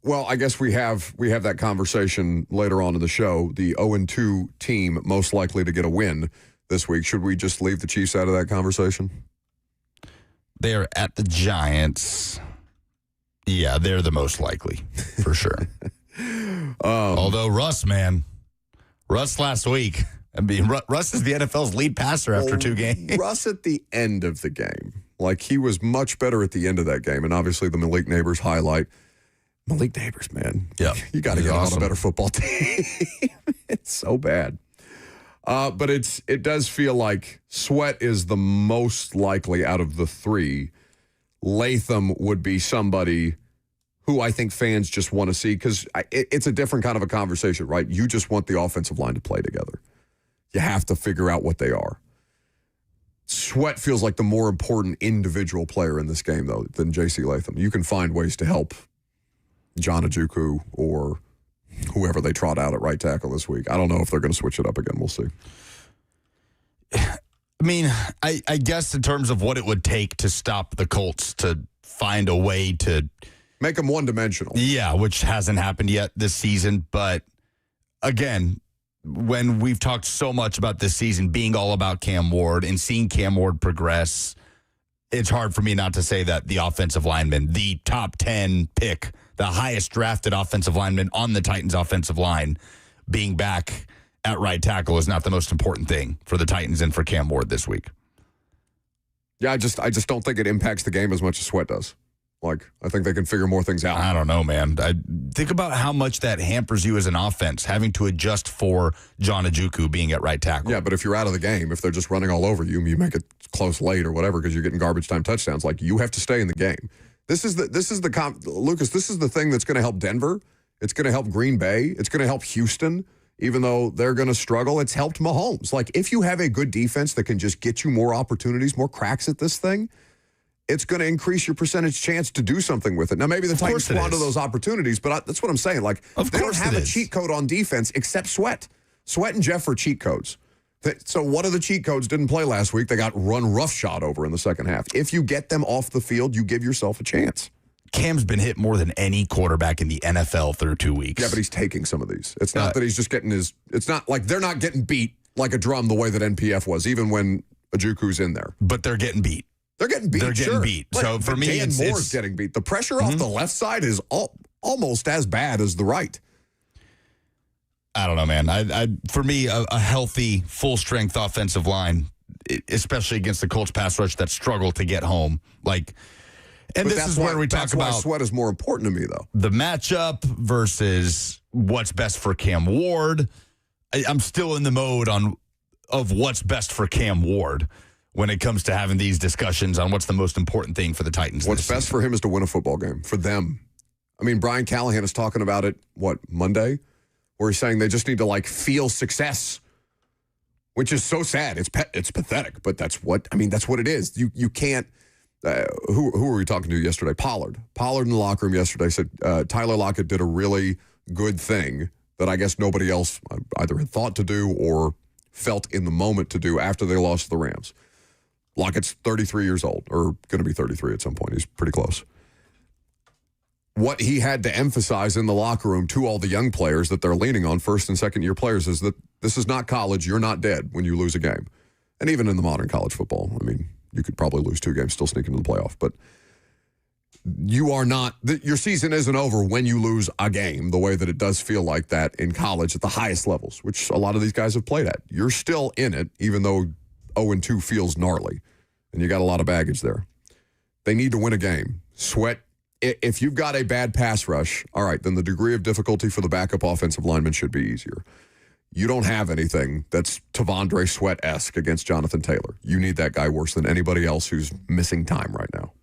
Speaker 4: Well, I guess we have that conversation later on in the show. The 0-2 team most likely to get a win this week. Should we just leave the Chiefs out of that conversation?
Speaker 2: They are at the Giants. Yeah, they're the most likely, for sure. Although Russ last week, I mean, Russ is the NFL's lead passer after 2 games.
Speaker 4: Russ at the end of the game. Like, he was much better at the end of that game. And obviously the Malik Neighbors highlight. Malik Neighbors, man.
Speaker 2: Yeah.
Speaker 4: You got to get on a better football team. It's so bad. But it does feel like Sweat is the most likely out of the 3. Latham would be somebody who I think fans just want to see, because it's a different kind of a conversation, right? You just want the offensive line to play together. You have to figure out what they are. Sweat feels like the more important individual player in this game, though, than J.C. Latham. You can find ways to help John Ojukwu or whoever they trot out at right tackle this week. I don't know if they're going to switch it up again. We'll see.
Speaker 2: I mean, I guess in terms of what it would take to stop the Colts to find a way to
Speaker 4: make them one-dimensional.
Speaker 2: Yeah, which hasn't happened yet this season. But again, when we've talked so much about this season being all about Cam Ward and seeing Cam Ward progress, it's hard for me not to say that the offensive lineman, the top 10 pick, the highest drafted offensive lineman on the Titans offensive line, being back at right tackle is not the most important thing for the Titans and for Cam Ward this week.
Speaker 4: Yeah, I just don't think it impacts the game as much as Sweat does. Like, I think they can figure more things out.
Speaker 2: I don't know, man. Think about how much that hampers you as an offense, having to adjust for John Ojukwu being at right tackle.
Speaker 4: Yeah, but if you're out of the game, if they're just running all over you, you make it close late or whatever because you're getting garbage time touchdowns, like, you have to stay in the game. Lucas, this is the thing that's going to help Denver. It's going to help Green Bay. It's going to help Houston, even though they're going to struggle. It's helped Mahomes. Like, if you have a good defense that can just get you more opportunities, more cracks at this thing, it's going to increase your percentage chance to do something with it. Now, maybe the Titans squander those opportunities, but that's what I'm saying. Like, they don't have a cheat code on defense except Sweat. Sweat and Jeff are cheat codes. So one of the cheat codes didn't play last week. They got run roughshod over in the second half. If you get them off the field, you give yourself a chance.
Speaker 2: Cam's been hit more than any quarterback in the NFL through 2 weeks.
Speaker 4: Yeah, but he's taking some of these. It's not that he's just getting his... It's not like they're not getting beat like a drum the way that NPF was, even when Ojukwu's in there.
Speaker 2: But they're getting beat.
Speaker 4: They're getting beat.
Speaker 2: They're getting beat.
Speaker 4: Like,
Speaker 2: so for me,
Speaker 4: Dan Moore's getting beat. The pressure off the left side is almost as bad as the right.
Speaker 2: I don't know, man. For me, a healthy, full-strength offensive line, especially against the Colts pass rush that struggle to get home. Like, and this is where we talk about
Speaker 4: Sweat is more important to me, though.
Speaker 2: The matchup versus what's best for Cam Ward. I'm still in the mode of what's best for Cam Ward when it comes to having these discussions on what's the most important thing for the Titans.
Speaker 4: What's best for him is to win a football game, for them. I mean, Brian Callahan is talking about it, Monday? Where he's saying they just need to, like, feel success, which is so sad. It's pathetic, but that's what it is. You can't, who were we talking to yesterday? Pollard. Pollard in the locker room yesterday said Tyler Lockett did a really good thing that I guess nobody else either had thought to do or felt in the moment to do after they lost to the Rams. Lockett's 33 years old, or going to be 33 at some point. He's pretty close. What he had to emphasize in the locker room to all the young players that they're leaning on, first and second year players, is that this is not college. You're not dead when you lose a game. And even in the modern college football, I mean, you could probably lose 2 games, still sneak into the playoff. But you are not, your season isn't over when you lose a game, the way that it does feel like that in college at the highest levels, which a lot of these guys have played at. You're still in it, even though 0-2 feels gnarly. And you got a lot of baggage there. They need to win a game. Sweat. If you've got a bad pass rush, all right, then the degree of difficulty for the backup offensive lineman should be easier. You don't have anything that's Tavondre Sweat-esque against Jonathan Taylor. You need that guy worse than anybody else who's missing time right now.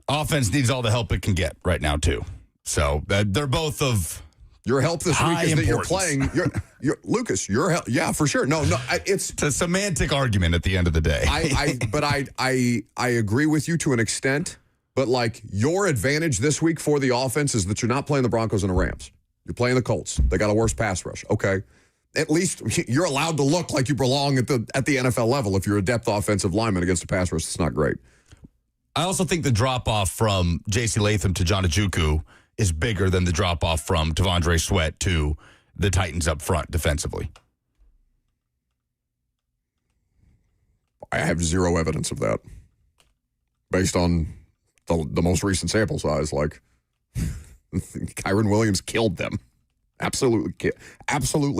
Speaker 2: Offense needs all the help it can get right now, too. So they're both of
Speaker 4: your help this week is that you're playing. Lucas, your help. Yeah, for sure. No, it's
Speaker 2: a semantic argument at the end of the day.
Speaker 4: I agree with you to an extent. But, like, your advantage this week for the offense is that you're not playing the Broncos and the Rams. You're playing the Colts. They got a worse pass rush. Okay. At least you're allowed to look like you belong at the NFL level if you're a depth offensive lineman against a pass rush that's not great.
Speaker 2: I also think the drop-off from J.C. Latham to John Ojukwu is bigger than the drop-off from Tavondre Sweat to the Titans up front defensively.
Speaker 4: I have zero evidence of that based on the most recent sample size. Like, Kyron Williams killed them. Absolutely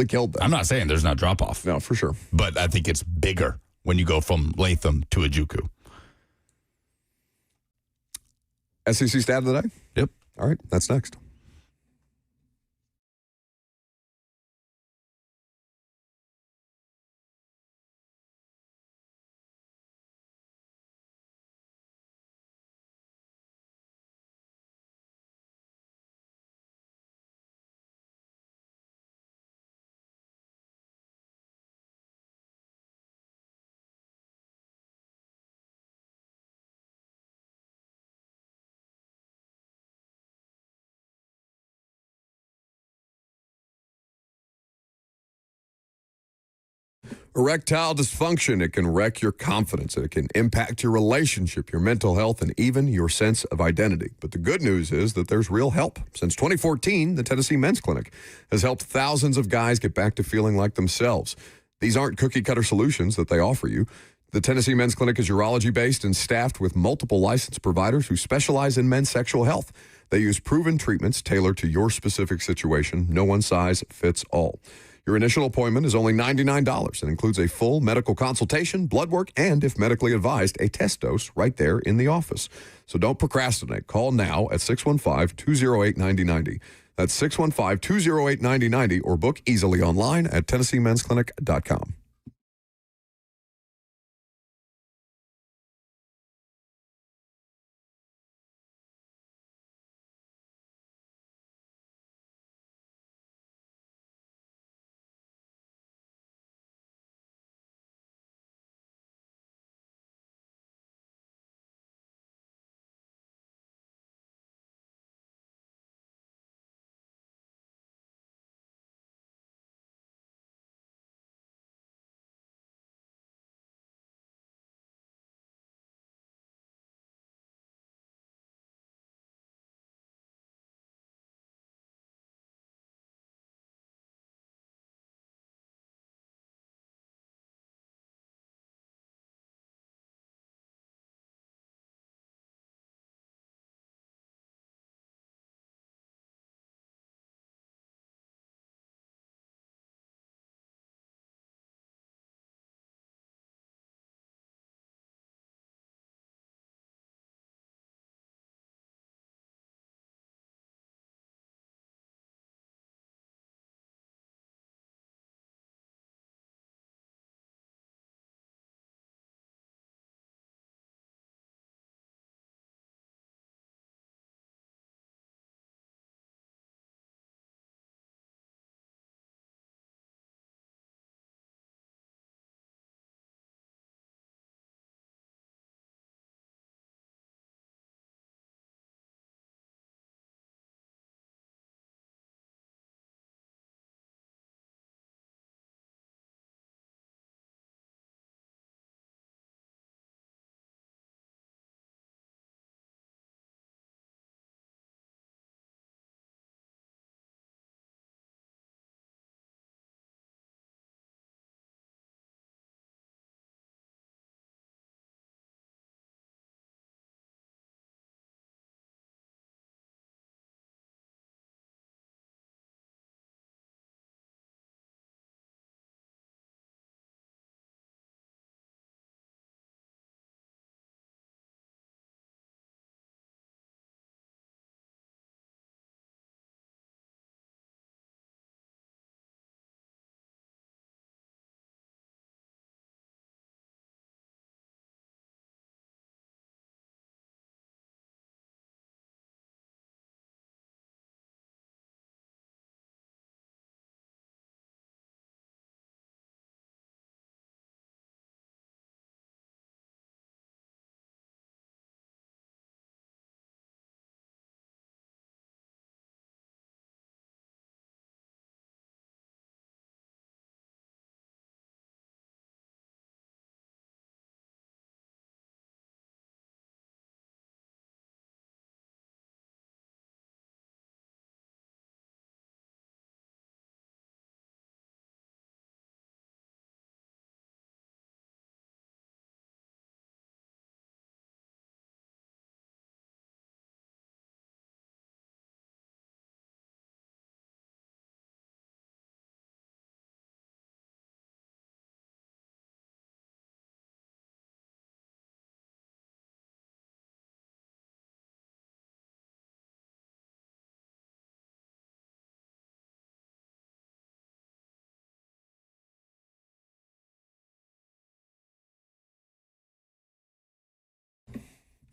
Speaker 4: killed them.
Speaker 2: I'm not saying there's not drop-off.
Speaker 4: No, for sure.
Speaker 2: But I think it's bigger when you go from Latham to Ojukwu.
Speaker 4: SEC stat of the day?
Speaker 2: Yep.
Speaker 4: All right, that's next. Erectile dysfunction, it can wreck your confidence. It can impact your relationship, your mental health, and even your sense of identity. But the good news is that there's real help. Since 2014, the Tennessee Men's Clinic has helped thousands of guys get back to feeling like themselves. These aren't cookie-cutter solutions that they offer you. The Tennessee Men's Clinic is urology-based and staffed with multiple licensed providers who specialize in men's sexual health. They use proven treatments tailored to your specific situation. No one size fits all. Your initial appointment is only $99 and includes a full medical consultation, blood work, and, if medically advised, a test dose right there in the office. So don't procrastinate. Call now at 615-208-9090. That's 615-208-9090 or book easily online at TennesseeMen'sClinic.com.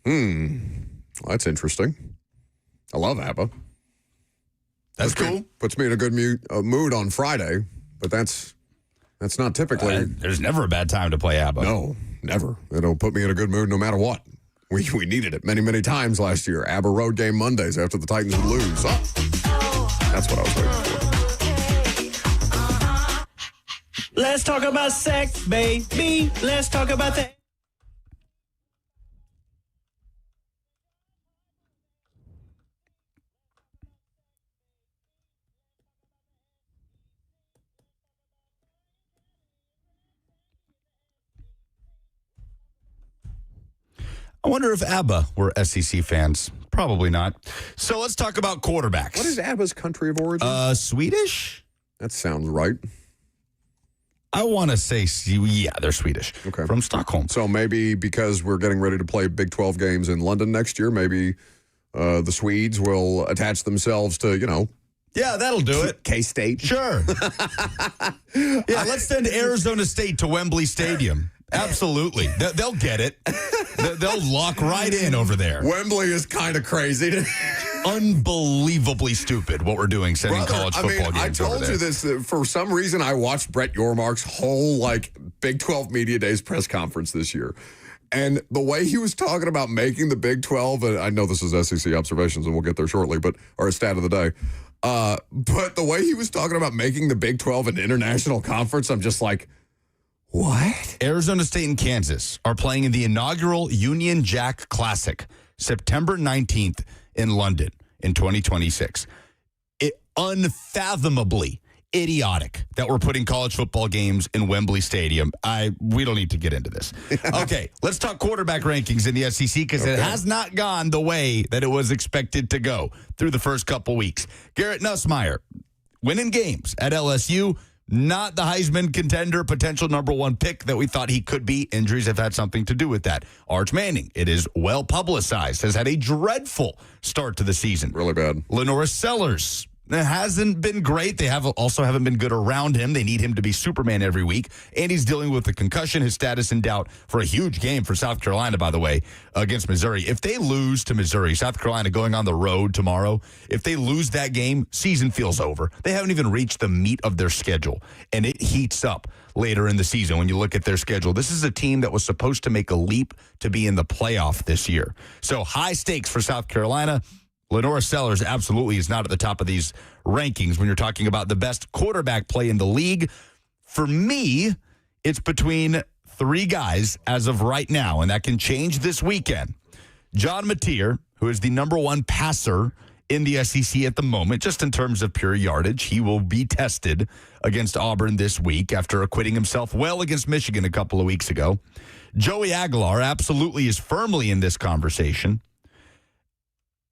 Speaker 4: Well, that's interesting. I love ABBA.
Speaker 2: That's cool.
Speaker 4: Puts me in a good mood on Friday, but that's not typically.
Speaker 2: There's never a bad time to play ABBA.
Speaker 4: No, never. It'll put me in a good mood no matter what. We needed it many, many times last year. ABBA road game Mondays after the Titans would lose. That's what I was waiting for.
Speaker 3: Let's talk about sex, baby. Let's talk about that.
Speaker 2: I wonder if ABBA were SEC fans. Probably not. So let's talk about quarterbacks.
Speaker 4: What is ABBA's country of origin?
Speaker 2: Swedish?
Speaker 4: That sounds right.
Speaker 2: I want to say, yeah, they're Swedish.
Speaker 4: Okay.
Speaker 2: From Stockholm.
Speaker 4: So maybe because we're getting ready to play Big 12 games in London next year, maybe the Swedes will attach themselves to,
Speaker 2: Yeah, that'll do it.
Speaker 4: K-State.
Speaker 2: Sure. Yeah, let's send Arizona State to Wembley Stadium. Absolutely. They'll get it. They'll lock right in over there.
Speaker 4: Wembley is kind of crazy.
Speaker 2: Unbelievably stupid what we're doing sending college football games
Speaker 4: I
Speaker 2: over
Speaker 4: told
Speaker 2: there.
Speaker 4: you this. For some reason, I watched Brett Yormark's whole Big 12 Media Days press conference this year. And the way he was talking about making the Big 12, and I know this is SEC observations and we'll get there shortly, or a stat of the day. But the way he was talking about making the Big 12 an international conference, I'm just like, what?
Speaker 2: Arizona State and Kansas are playing in the inaugural Union Jack Classic, September 19th in London in 2026. Unfathomably idiotic that we're putting college football games in Wembley Stadium. We don't need to get into this. Okay, let's talk quarterback rankings in the SEC because it has not gone the way that it was expected to go through the first couple weeks. Garrett Nussmeier winning games at LSU. Not the Heisman contender, potential number one pick that we thought he could be. Injuries have had something to do with that. Arch Manning, it is well publicized, has had a dreadful start to the season.
Speaker 4: Really bad.
Speaker 2: Lenora Sellers hasn't been great. They haven't been good around him. They need him to be Superman every week. And he's dealing with a concussion, his status in doubt for a huge game for South Carolina, by the way, against Missouri. If they lose to Missouri, South Carolina going on the road tomorrow, if they lose that game, season feels over. They haven't even reached the meat of their schedule, and it heats up later in the season when you look at their schedule. This is a team that was supposed to make a leap to be in the playoff this year. So high stakes for South Carolina. Lenora Sellers absolutely is not at the top of these rankings when you're talking about the best quarterback play in the league. For me, it's between three guys as of right now, and that can change this weekend. John Mateer, who is the number one passer in the SEC at the moment, just in terms of pure yardage. He will be tested against Auburn this week after acquitting himself well against Michigan a couple of weeks ago. Joey Aguilar absolutely is firmly in this conversation.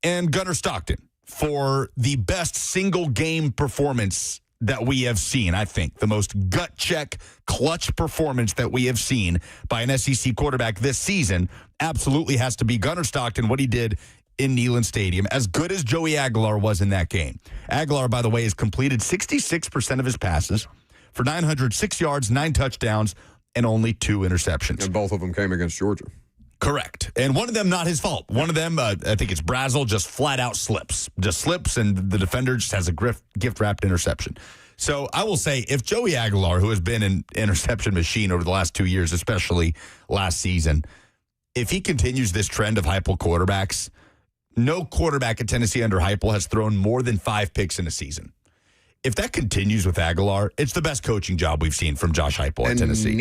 Speaker 2: And Gunnar Stockton for the best single game performance that we have seen. I think the most gut check, clutch performance that we have seen by an SEC quarterback this season absolutely has to be Gunnar Stockton, what he did in Neyland Stadium, as good as Joey Aguilar was in that game. Aguilar, by the way, has completed 66% of his passes for 906 yards, 9 touchdowns, and only 2 interceptions.
Speaker 4: And both of them came against Georgia.
Speaker 2: Correct. And one of them, not his fault. One of them, I think it's Brazel, just flat out slips. Just slips, and the defender just has a gift-wrapped interception. So I will say, if Joey Aguilar, who has been an interception machine over the last 2 years, especially last season, if he continues this trend of Heupel quarterbacks, no quarterback at Tennessee under Heupel has thrown more than 5 picks in a season. If that continues with Aguilar, it's the best coaching job we've seen from Josh Heupel at Tennessee.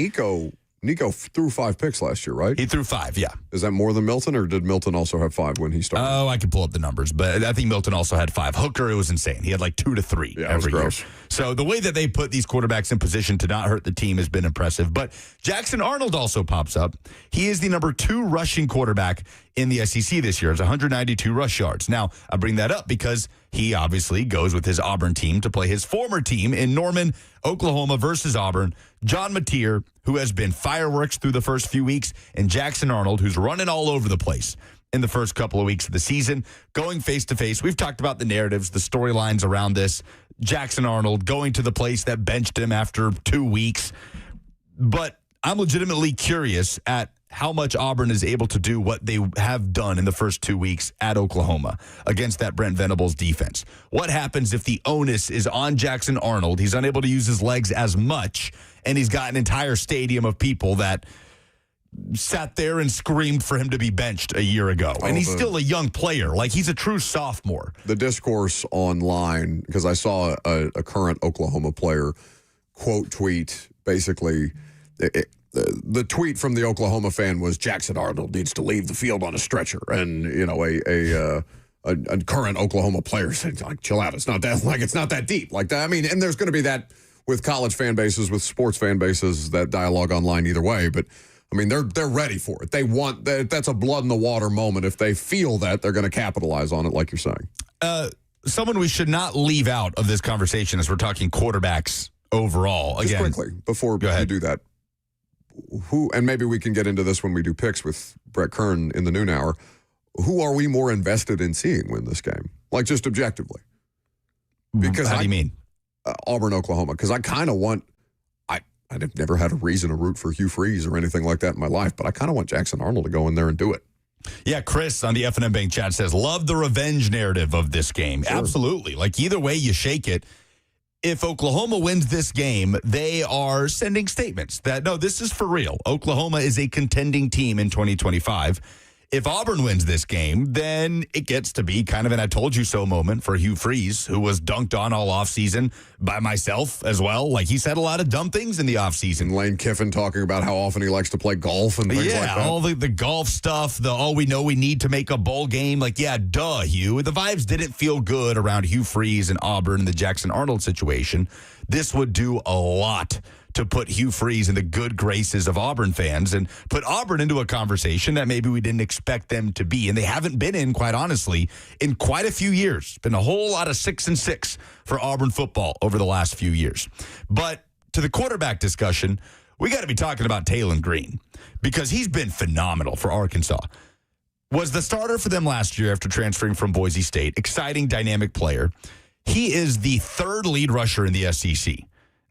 Speaker 4: Nico threw 5 picks last year, right?
Speaker 2: He threw 5, yeah.
Speaker 4: Is that more than Milton, or did Milton also have 5 when he started?
Speaker 2: Oh, I can pull up the numbers, but I think Milton also had 5. Hooker, it was insane. He had like 2 to 3 every year. So the way that they put these quarterbacks in position to not hurt the team has been impressive. But Jackson Arnold also pops up. He is the number 2 rushing quarterback in the SEC this year. It's 192 rush yards. Now, I bring that up because he obviously goes with his Auburn team to play his former team in Norman, Oklahoma versus Auburn. John Mateer, who has been fireworks through the first few weeks, and Jackson Arnold, who's running all over the place in the first couple of weeks of the season, going face-to-face. We've talked about the narratives, the storylines around this. Jackson Arnold going to the place that benched him after 2 weeks. But I'm legitimately curious at how much Auburn is able to do what they have done in the first 2 weeks at Oklahoma against that Brent Venables defense. What happens if the onus is on Jackson Arnold? He's unable to use his legs as much, and he's got an entire stadium of people that sat there and screamed for him to be benched a year ago. And he's still a young player. Like, he's a true sophomore.
Speaker 4: The discourse online, because I saw a current Oklahoma player quote tweet, basically, the tweet from the Oklahoma fan was Jackson Arnold needs to leave the field on a stretcher. And, you know, a current Oklahoma player said, like, chill out. It's not that deep like that. I mean, and there's going to be that with college fan bases, with sports fan bases, that dialogue online either way. But I mean, they're ready for it. They want that. That's a blood in the water moment. If they feel that, they're going to capitalize on it, like you're saying.
Speaker 2: Someone we should not leave out of this conversation as we're talking quarterbacks overall.
Speaker 4: Just
Speaker 2: Again,
Speaker 4: quickly, before you do that, who, and maybe we can get into this when we do picks with Brett Kern in the noon hour, who are we more invested in seeing win this game? Like, just objectively. Because
Speaker 2: how do you mean?
Speaker 4: Auburn, Oklahoma. Because I kind of want, I've never had a reason to root for Hugh Freeze or anything like that in my life, but I kind of want Jackson Arnold to go in there and do it.
Speaker 2: Yeah, Chris on the F&M Bank chat says, love the revenge narrative of this game. Sure. Absolutely. Like, either way you shake it, if Oklahoma wins this game, they are sending statements that, no, this is for real. Oklahoma is a contending team in 2025. If Auburn wins this game, then it gets to be kind of an I told you so moment for Hugh Freeze, who was dunked on all offseason by myself as well. Like, he said a lot of dumb things in the offseason.
Speaker 4: And Lane Kiffin talking about how often he likes to play golf and things like that. Yeah,
Speaker 2: all the golf stuff, we know we need to make a bowl game. Like, yeah, duh, Hugh. The vibes didn't feel good around Hugh Freeze and Auburn and the Jackson Arnold situation. This would do a lot to put Hugh Freeze in the good graces of Auburn fans and put Auburn into a conversation that maybe we didn't expect them to be. And they haven't been in, quite honestly, in quite a few years. Been a whole lot of 6-6 for Auburn football over the last few years. But to the quarterback discussion, we got to be talking about Taylon Green because he's been phenomenal for Arkansas. Was the starter for them last year after transferring from Boise State. Exciting, dynamic player. He is the third lead rusher in the SEC.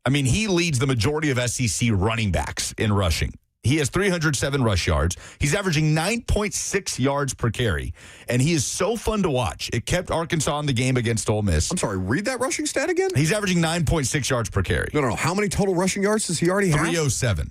Speaker 2: I mean, he leads the majority of SEC running backs in rushing. He has 307 rush yards. He's averaging 9.6 yards per carry, and he is so fun to watch. It kept Arkansas in the game against Ole Miss.
Speaker 4: I'm sorry, read that rushing stat again?
Speaker 2: He's averaging 9.6 yards per carry.
Speaker 4: No. How many total rushing yards does he already have?
Speaker 2: 307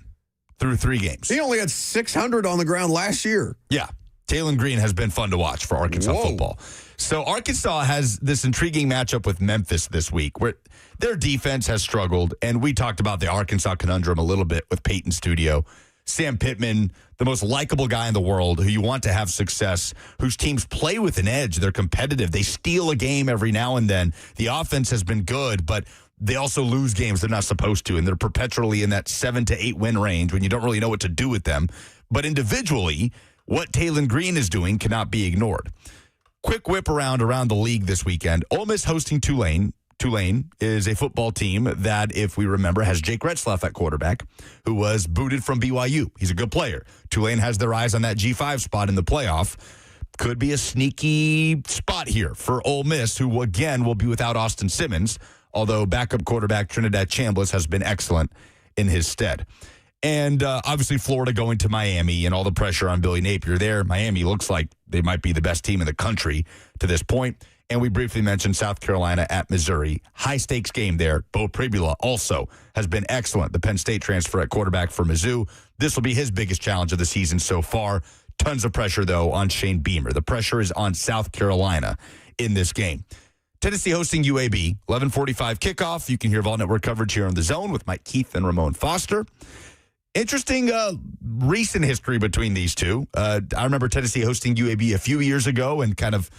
Speaker 2: through 3 games.
Speaker 4: He only had 600 on the ground last year.
Speaker 2: Yeah. Taylon Green has been fun to watch for Arkansas football. So Arkansas has this intriguing matchup with Memphis this week where their defense has struggled, and we talked about the Arkansas conundrum a little bit with Peyton Studio. Sam Pittman, the most likable guy in the world who you want to have success, whose teams play with an edge. They're competitive. They steal a game every now and then. The offense has been good, but they also lose games they're not supposed to, and they're perpetually in that 7 to 8 win range when you don't really know what to do with them. But individually, what Taylon Green is doing cannot be ignored. Quick whip around the league this weekend. Ole Miss hosting Tulane. Tulane is a football team that, if we remember, has Jake Retzlaff at quarterback, who was booted from BYU. He's a good player. Tulane has their eyes on that G5 spot in the playoff. Could be a sneaky spot here for Ole Miss, who, again, will be without Austin Simmons, although backup quarterback Trinidad Chambliss has been excellent in his stead. And obviously Florida going to Miami and all the pressure on Billy Napier there. Miami looks like they might be the best team in the country to this point. And we briefly mentioned South Carolina at Missouri. High-stakes game there. Bo Pribula also has been excellent. The Penn State transfer at quarterback for Mizzou. This will be his biggest challenge of the season so far. Tons of pressure, though, on Shane Beamer. The pressure is on South Carolina in this game. Tennessee hosting UAB. 11:45 kickoff. You can hear Vol Network coverage here on The Zone with Mike Keith and Ramon Foster. Interesting recent history between these two. I remember Tennessee hosting UAB a few years ago and kind of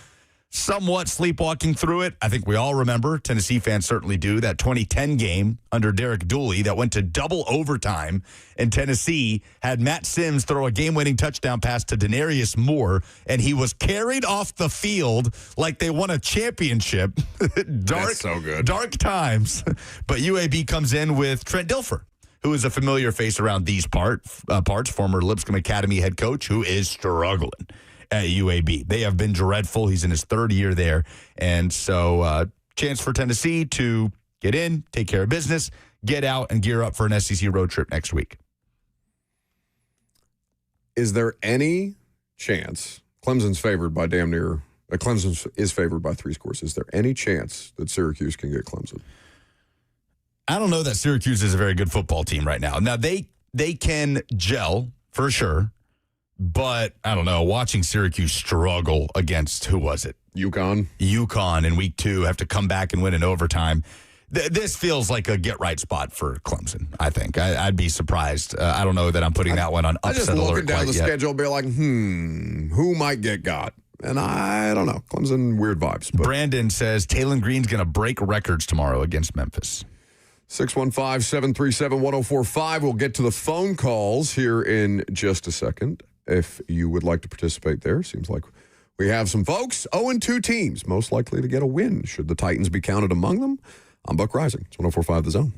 Speaker 2: somewhat sleepwalking through it. I think we all remember, Tennessee fans certainly do, that 2010 game under Derek Dooley that went to double overtime, and Tennessee had Matt Sims throw a game-winning touchdown pass to Denarius Moore, and he was carried off the field like they won a championship.
Speaker 4: That's so good.
Speaker 2: Dark times. But UAB comes in with Trent Dilfer, who is a familiar face around these parts, former Lipscomb Academy head coach, who is struggling at UAB. They have been dreadful. He's in his third year there. And so chance for Tennessee to get in, take care of business, get out, and gear up for an SEC road trip next week.
Speaker 4: is there any chance Clemson's favored by damn near? Clemson is favored by 3 scores. Is there any chance that Syracuse can get Clemson?
Speaker 2: I don't know that Syracuse is a very good football team right now. Now, they can gel for sure, but I don't know. Watching Syracuse struggle against, who was it? UConn in week 2, have to come back and win in overtime. This feels like a get-right spot for Clemson, I think. I'd be surprised. I don't know that I'm putting that one on upset alert.
Speaker 4: I just looking down the schedule, be like, who might get got? And I don't know. Clemson, weird vibes. But.
Speaker 2: Brandon says Taylon Green's going to break records tomorrow against Memphis.
Speaker 4: 615-737-1045. We'll get to the phone calls here in just a second. If you would like to participate there, seems like we have some folks. 0-2 teams, most likely to get a win. Should the Titans be counted among them? I'm Buck Rising. It's 104.5 The Zone.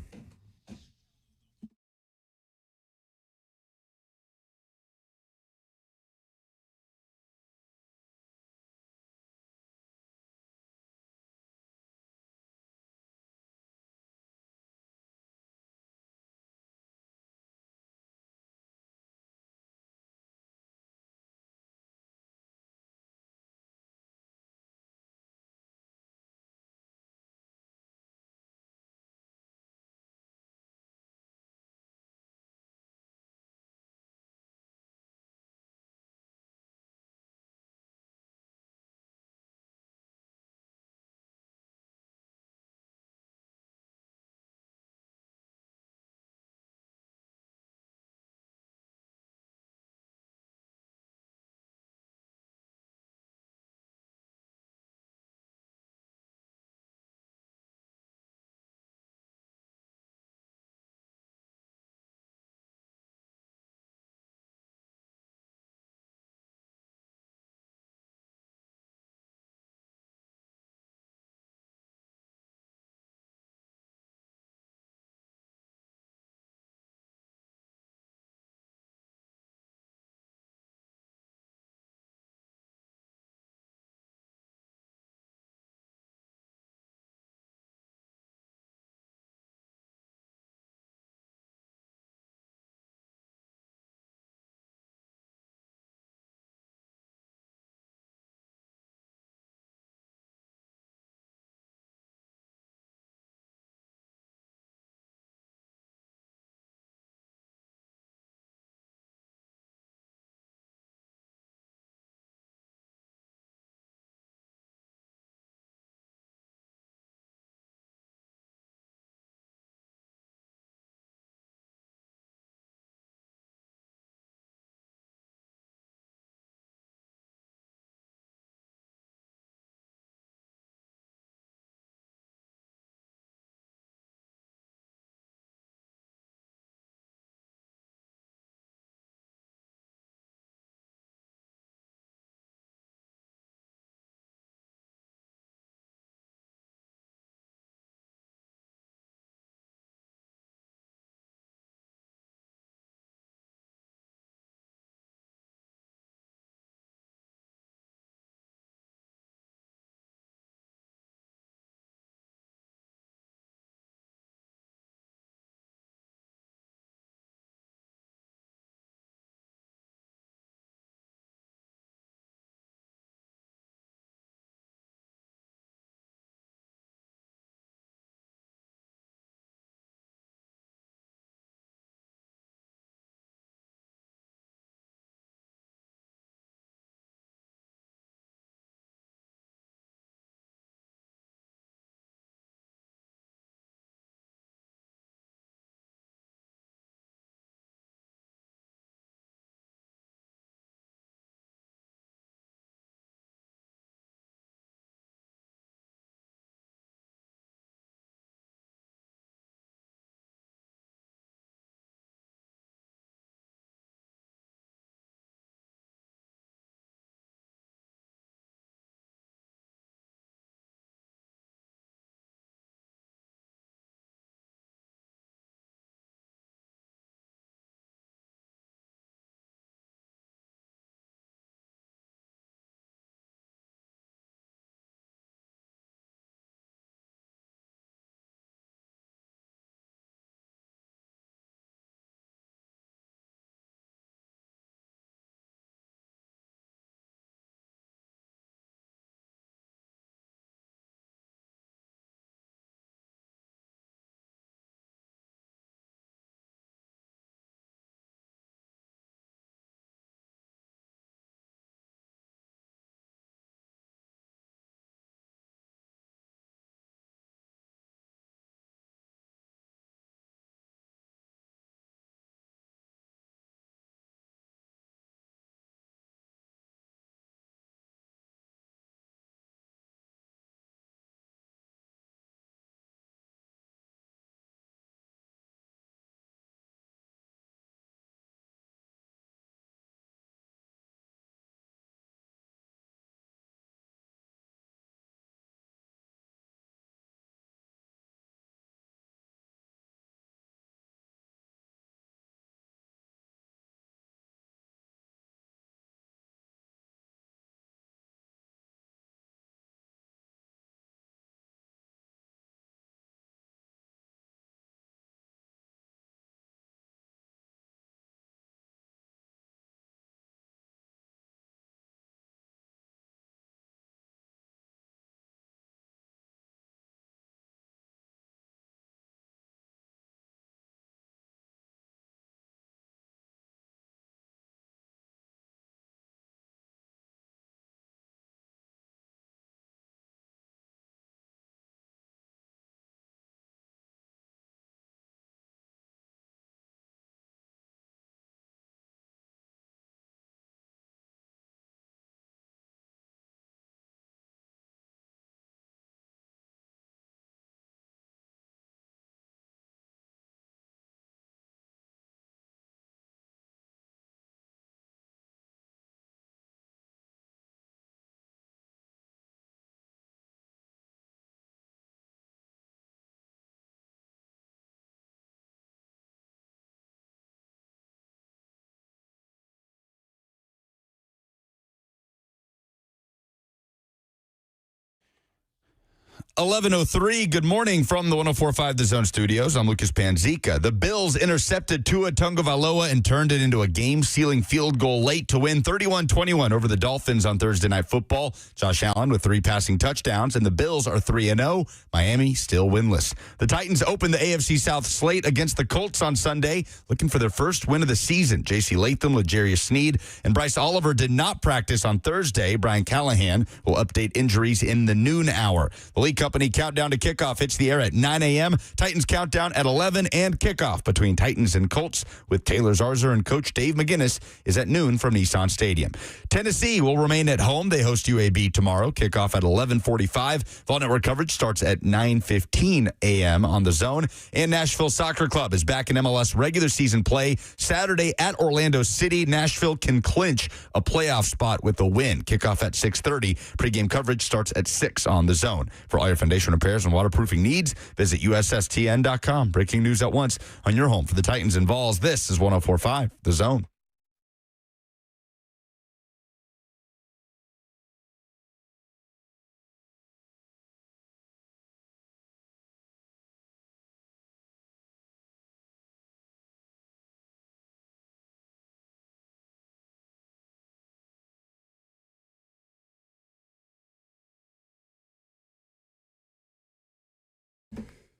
Speaker 2: 11:03. Good morning from the 104.5 The Zone Studios. I'm Lucas Panzica. The Bills intercepted Tua Tagovailoa and turned it into a game-sealing field goal late to win 31-21 over the Dolphins on Thursday Night Football. Josh Allen with 3 passing touchdowns, and the Bills are 3-0. Miami still winless. The Titans opened the AFC South slate against the Colts on Sunday, looking for their first win of the season. J.C. Latham, L'Jarius Sneed, and Bryce Oliver did not practice on Thursday. Brian Callahan will update injuries in the noon hour. The League Company countdown to kickoff hits the air at 9 a.m. Titans countdown at 11, and kickoff between Titans and Colts with Taylor Zarzour and Coach Dave McGinnis is at noon from Nissan Stadium. Tennessee will remain at home. They host UAB tomorrow. Kickoff at 11:45. Fall Network coverage starts at 9:15 a.m. on The Zone. And Nashville Soccer Club is back in MLS regular season play Saturday at Orlando City. Nashville can clinch a playoff spot with a win. Kickoff at 6:30. Pregame coverage starts at 6 on The Zone. For all your foundation repairs and waterproofing needs, visit USSTN.com. Breaking news at once on your home for the Titans and Vols. This is 104.5 The Zone.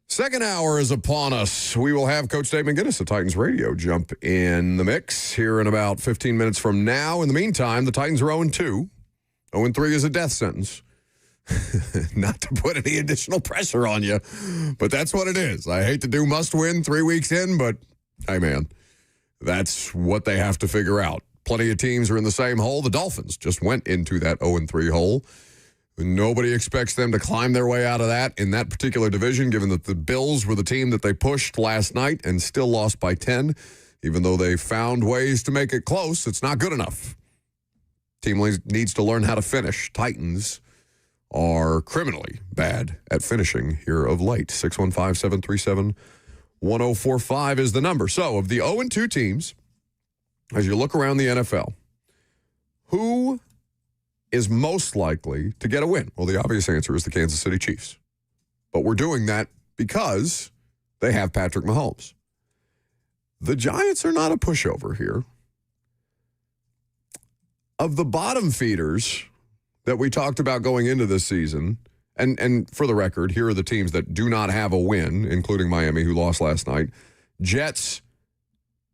Speaker 4: Second hour is upon us. We will have Coach Dave McGinnis of Titans Radio jump in the mix here in about 15 minutes from now. In the meantime, the Titans are 0-2. 0-3 is a death sentence. Not to put any additional pressure on you, but that's what it is. I hate to do must win 3 weeks in, but hey, man, that's what they have to figure out. Plenty of teams are in the same hole. The Dolphins just went into that 0-3 hole. Nobody expects them to climb their way out of that in that particular division, given that the Bills were the team that they pushed last night and still lost by 10. Even though they found ways to make it close, it's not good enough. Team needs to learn how to finish. Titans are criminally bad at finishing here of late. 615-737-1045 is the number. So, of the 0-2 teams, as you look around the NFL, who is most likely to get a win? Well, the obvious answer is the Kansas City Chiefs. But we're doing that because they have Patrick Mahomes. The Giants are not a pushover here. Of the bottom feeders that we talked about going into this season, and for the record, here are the teams that do not have a win, including Miami, who lost last night: Jets,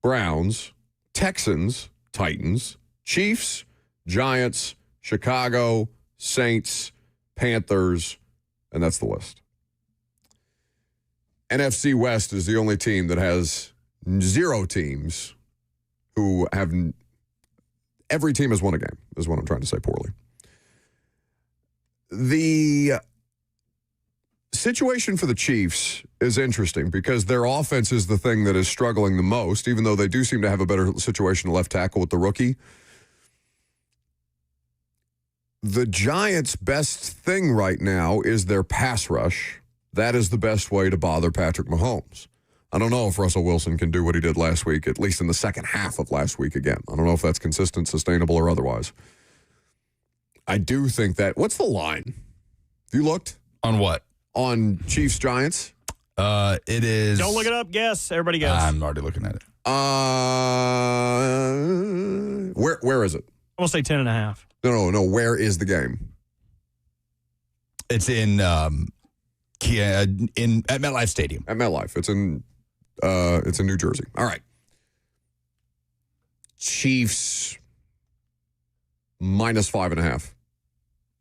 Speaker 4: Browns, Texans, Titans, Chiefs, Giants, Chicago, Saints, Panthers, and that's the list. NFC West is the only team that has 0 teams who have... Every team has won a game, is what I'm trying to say poorly. The situation for the Chiefs is interesting because their offense is the thing that is struggling the most, even though they do seem to have a better situation at left tackle with the rookie. The Giants' best thing right now is their pass rush. That is the best way to bother Patrick Mahomes. I don't know if Russell Wilson can do what he did last week, at least in the second half of last week again. I don't know if that's consistent, sustainable, or otherwise. I do think that... What's the line? Have you looked?
Speaker 2: On what?
Speaker 4: On Chiefs-Giants?
Speaker 2: It is...
Speaker 3: Don't look it up. Guess. Everybody guess.
Speaker 2: I'm already looking at it.
Speaker 4: Where is it?
Speaker 3: I'm going to say 10.5.
Speaker 4: No. Where is the game?
Speaker 2: It's in at MetLife Stadium.
Speaker 4: At MetLife. It's in New Jersey. All right. Chiefs -5.5.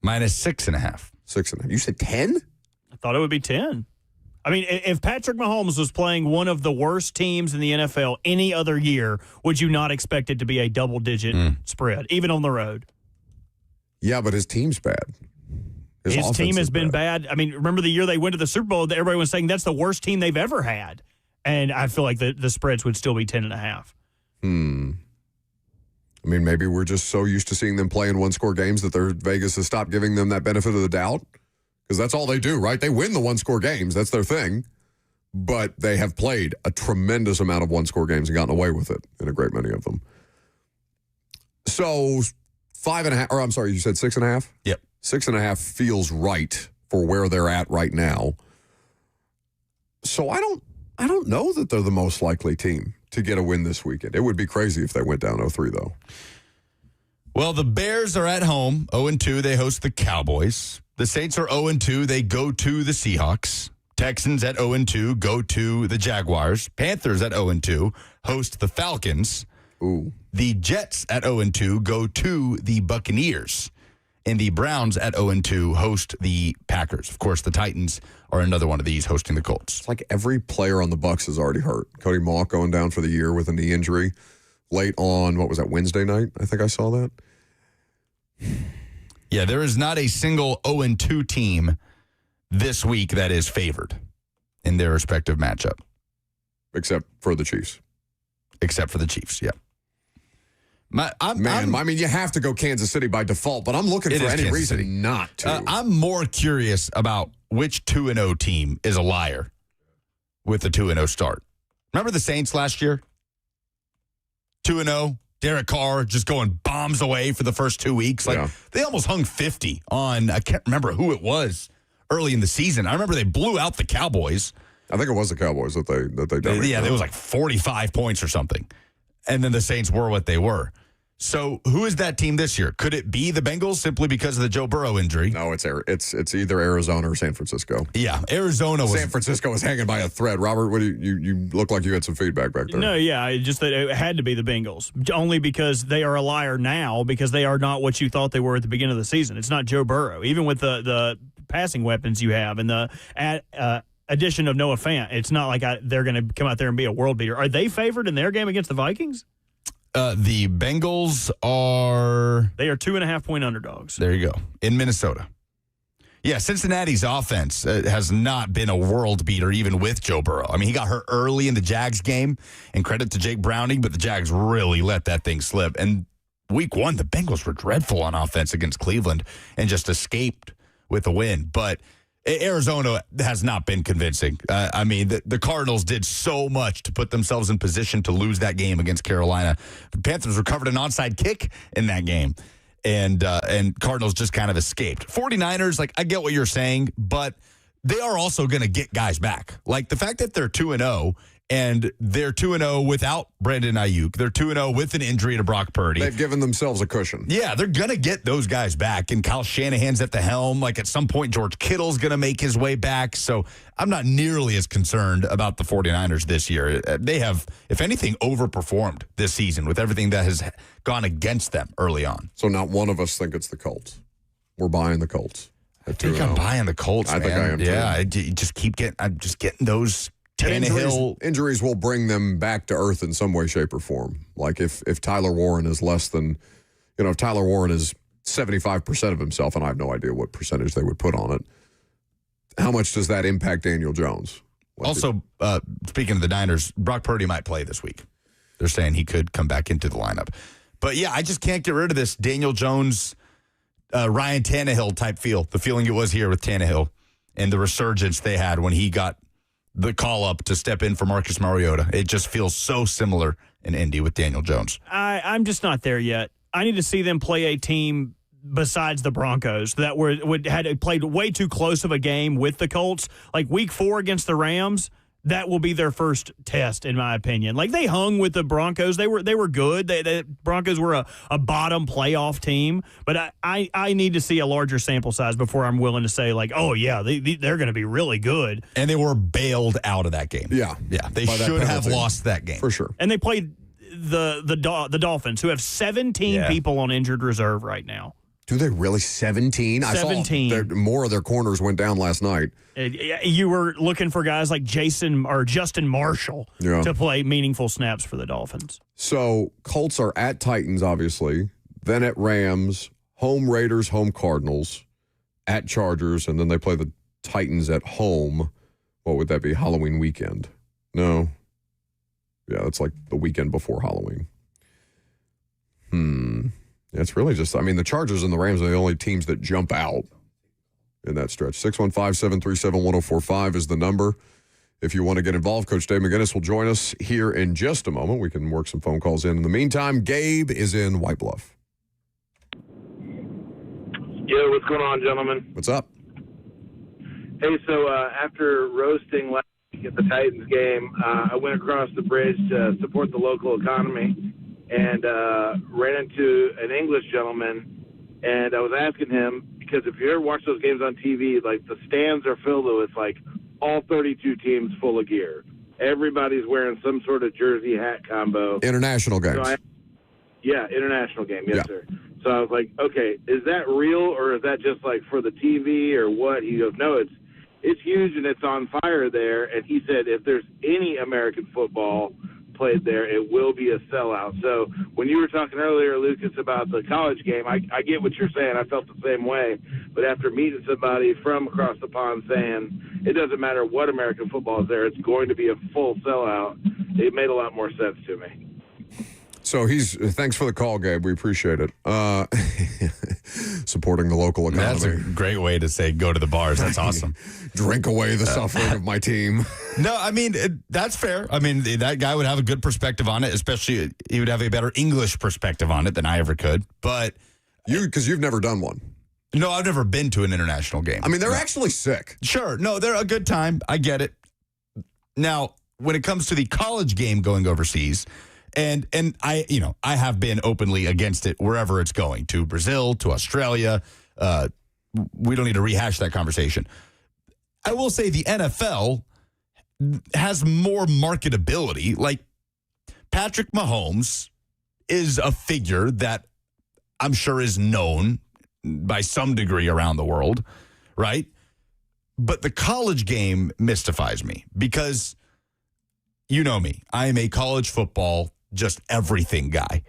Speaker 2: -6.5.
Speaker 4: 6.5. You said 10?
Speaker 3: I thought it would be 10. I mean, if Patrick Mahomes was playing one of the worst teams in the NFL any other year, would you not expect it to be a double-digit spread, even on the road?
Speaker 4: Yeah, but his team's bad.
Speaker 3: His team has been bad. I mean, remember the year they went to the Super Bowl, everybody was saying that's the worst team they've ever had. And I feel like the spreads would still be 10.5.
Speaker 4: I mean, maybe we're just so used to seeing them play in one-score games that Vegas has stopped giving them that benefit of the doubt. Because that's all they do, right? They win the one-score games. That's their thing. But they have played a tremendous amount of one-score games and gotten away with it in a great many of them. So 5.5, or I'm sorry, you said 6.5?
Speaker 2: Yep.
Speaker 4: 6.5 feels right for where they're at right now. So I don't know that they're the most likely team to get a win this weekend. It would be crazy if they went down 0-3, though.
Speaker 2: Well, the Bears are at home, 0-2. They host the Cowboys. The Saints are 0-2. They go to the Seahawks. Texans at 0-2 go to the Jaguars. Panthers at 0-2 host the Falcons.
Speaker 4: Ooh.
Speaker 2: The Jets at 0-2 go to the Buccaneers. And the Browns at 0-2 host the Packers. Of course, the Titans are another one of these hosting the Colts.
Speaker 4: It's like every player on the Bucs is already hurt. Cody Mauch going down for the year with a knee injury late on, what was that, Wednesday night? I think I saw that.
Speaker 2: Yeah, there is not a single 0-2 team this week that is favored in their respective matchup.
Speaker 4: Except for the Chiefs.
Speaker 2: Except for the Chiefs, yeah.
Speaker 4: I mean, you have to go Kansas City by default, but I'm looking for any reason not to.
Speaker 2: I'm more curious about which 2-0 team is a liar with the 2-0 start. Remember the Saints last year? 2-0, Derek Carr just going bombs away for the first 2 weeks. They almost hung 50 on, I can't remember who it was early in the season. I remember they blew out the Cowboys.
Speaker 4: I think it was the Cowboys that they did.
Speaker 2: Yeah, it was like 45 points or something. And then the Saints were what they were. So who is that team this year? Could it be the Bengals simply because of the Joe Burrow injury?
Speaker 4: No, it's either Arizona or San Francisco.
Speaker 2: Yeah, San
Speaker 4: Francisco was hanging by a thread. Robert, what do you look like you had some feedback back there?
Speaker 3: No, yeah, just that it had to be the Bengals. Only because they are a liar now because they are not what you thought they were at the beginning of the season. It's not Joe Burrow. Even with the passing weapons you have and the addition of Noah Fant, it's not like they're going to come out there and be a world beater. Are they favored in their game against the Vikings?
Speaker 2: The Bengals are...
Speaker 3: They are 2.5-point underdogs.
Speaker 2: There you go. In Minnesota. Yeah, Cincinnati's offense has not been a world beater even with Joe Burrow. I mean, he got hurt early in the Jags game, and credit to Jake Browning, but the Jags really let that thing slip. And week 1, the Bengals were dreadful on offense against Cleveland and just escaped with a win. But Arizona has not been convincing. I mean, the Cardinals did so much to put themselves in position to lose that game against Carolina. The Panthers recovered an onside kick in that game, and Cardinals just kind of escaped. 49ers, I get what you're saying, but they are also going to get guys back. Like the fact that they're 2-0, and they're 2-0 without Brandon Ayuk. They're 2-0 with an injury to Brock Purdy.
Speaker 4: They've given themselves a cushion.
Speaker 2: Yeah, they're going to get those guys back. And Kyle Shanahan's at the helm. At some point, George Kittle's going to make his way back. So I'm not nearly as concerned about the 49ers this year. They have, if anything, overperformed this season with everything that has gone against them early on.
Speaker 4: So not one of us think it's the Colts. We're buying the Colts.
Speaker 2: I think I'm buying the Colts, man.
Speaker 4: I think I am, too.
Speaker 2: Yeah, I'm just getting those...
Speaker 4: Injuries will bring them back to earth in some way, shape, or form. Like if Tyler Warren is less than, if Tyler Warren is 75% of himself, and I have no idea what percentage they would put on it, how much does that impact Daniel Jones?
Speaker 2: Also, speaking of the Niners, Brock Purdy might play this week. They're saying he could come back into the lineup. But yeah, I just can't get rid of this Daniel Jones, Ryan Tannehill type feel. The feeling it was here with Tannehill and the resurgence they had when he got the call up to step in for Marcus Mariota. It just feels so similar in Indy with Daniel Jones.
Speaker 3: I'm just not there yet. I need to see them play a team besides the Broncos that had played way too close of a game with the Colts. Like week 4 against the Rams, that will be their first test, in my opinion. They hung with the Broncos. They were good. The Broncos were a bottom playoff team. But I need to see a larger sample size before I'm willing to say, oh, yeah, they're going to be really good.
Speaker 2: And they were bailed out of that game.
Speaker 4: Yeah.
Speaker 2: Yeah, they should have lost that game.
Speaker 4: For sure.
Speaker 3: And they played the Dolphins, who have 17 people on injured reserve right now.
Speaker 4: Do they really? 17?
Speaker 3: 17.
Speaker 4: I saw more of their corners went down last night.
Speaker 3: You were looking for guys like Justin Marshall to play meaningful snaps for the Dolphins.
Speaker 4: So Colts are at Titans, obviously, then at Rams, home Raiders, home Cardinals, at Chargers, and then they play the Titans at home. What would that be? Halloween weekend? No. Yeah, that's like the weekend before Halloween. It's really just, the Chargers and the Rams are the only teams that jump out in that stretch. 615-737-1045 is the number. If you want to get involved, Coach Dave McGinnis will join us here in just a moment. We can work some phone calls in. In the meantime, Gabe is in White Bluff.
Speaker 5: Yeah, what's going on, gentlemen?
Speaker 4: What's up?
Speaker 5: Hey, so after roasting last week at the Titans game, I went across the bridge to support the local economy and ran into an English gentleman, and I was asking him, because if you ever watch those games on TV, like the stands are filled with like all 32 teams full of gear. Everybody's wearing some sort of jersey hat combo.
Speaker 4: International games.
Speaker 5: So international game, yes, sir. So I was like, okay, is that real or is that just like for the TV or what? He goes, no, it's huge and it's on fire there. And he said if there's any American football played there, it will be a sellout. So when you were talking earlier, Lucas, about the college game, I get what you're saying. I felt the same way. But after meeting somebody from across the pond saying it doesn't matter what American football is there, it's going to be a full sellout, it made a lot more sense to me.
Speaker 4: So thanks for the call, Gabe. We appreciate it. Supporting the local economy.
Speaker 2: That's a great way to say go to the bars. That's awesome.
Speaker 4: Drink away the suffering of my team.
Speaker 2: No, I mean, that's fair. I mean, that guy would have a good perspective on it, especially he would have a better English perspective on it than I ever could. But
Speaker 4: because you've never done one.
Speaker 2: No, I've never been to an international game.
Speaker 4: I mean, they're actually sick.
Speaker 2: Sure. No, they're a good time. I get it. Now, when it comes to the college game going overseas, and I have been openly against it wherever it's going, to Brazil, to Australia. We don't need to rehash that conversation. I will say the NFL has more marketability. Like, Patrick Mahomes is a figure that I'm sure is known by some degree around the world, right? But the college game mystifies me because, you know me, I am a college football, just everything guy.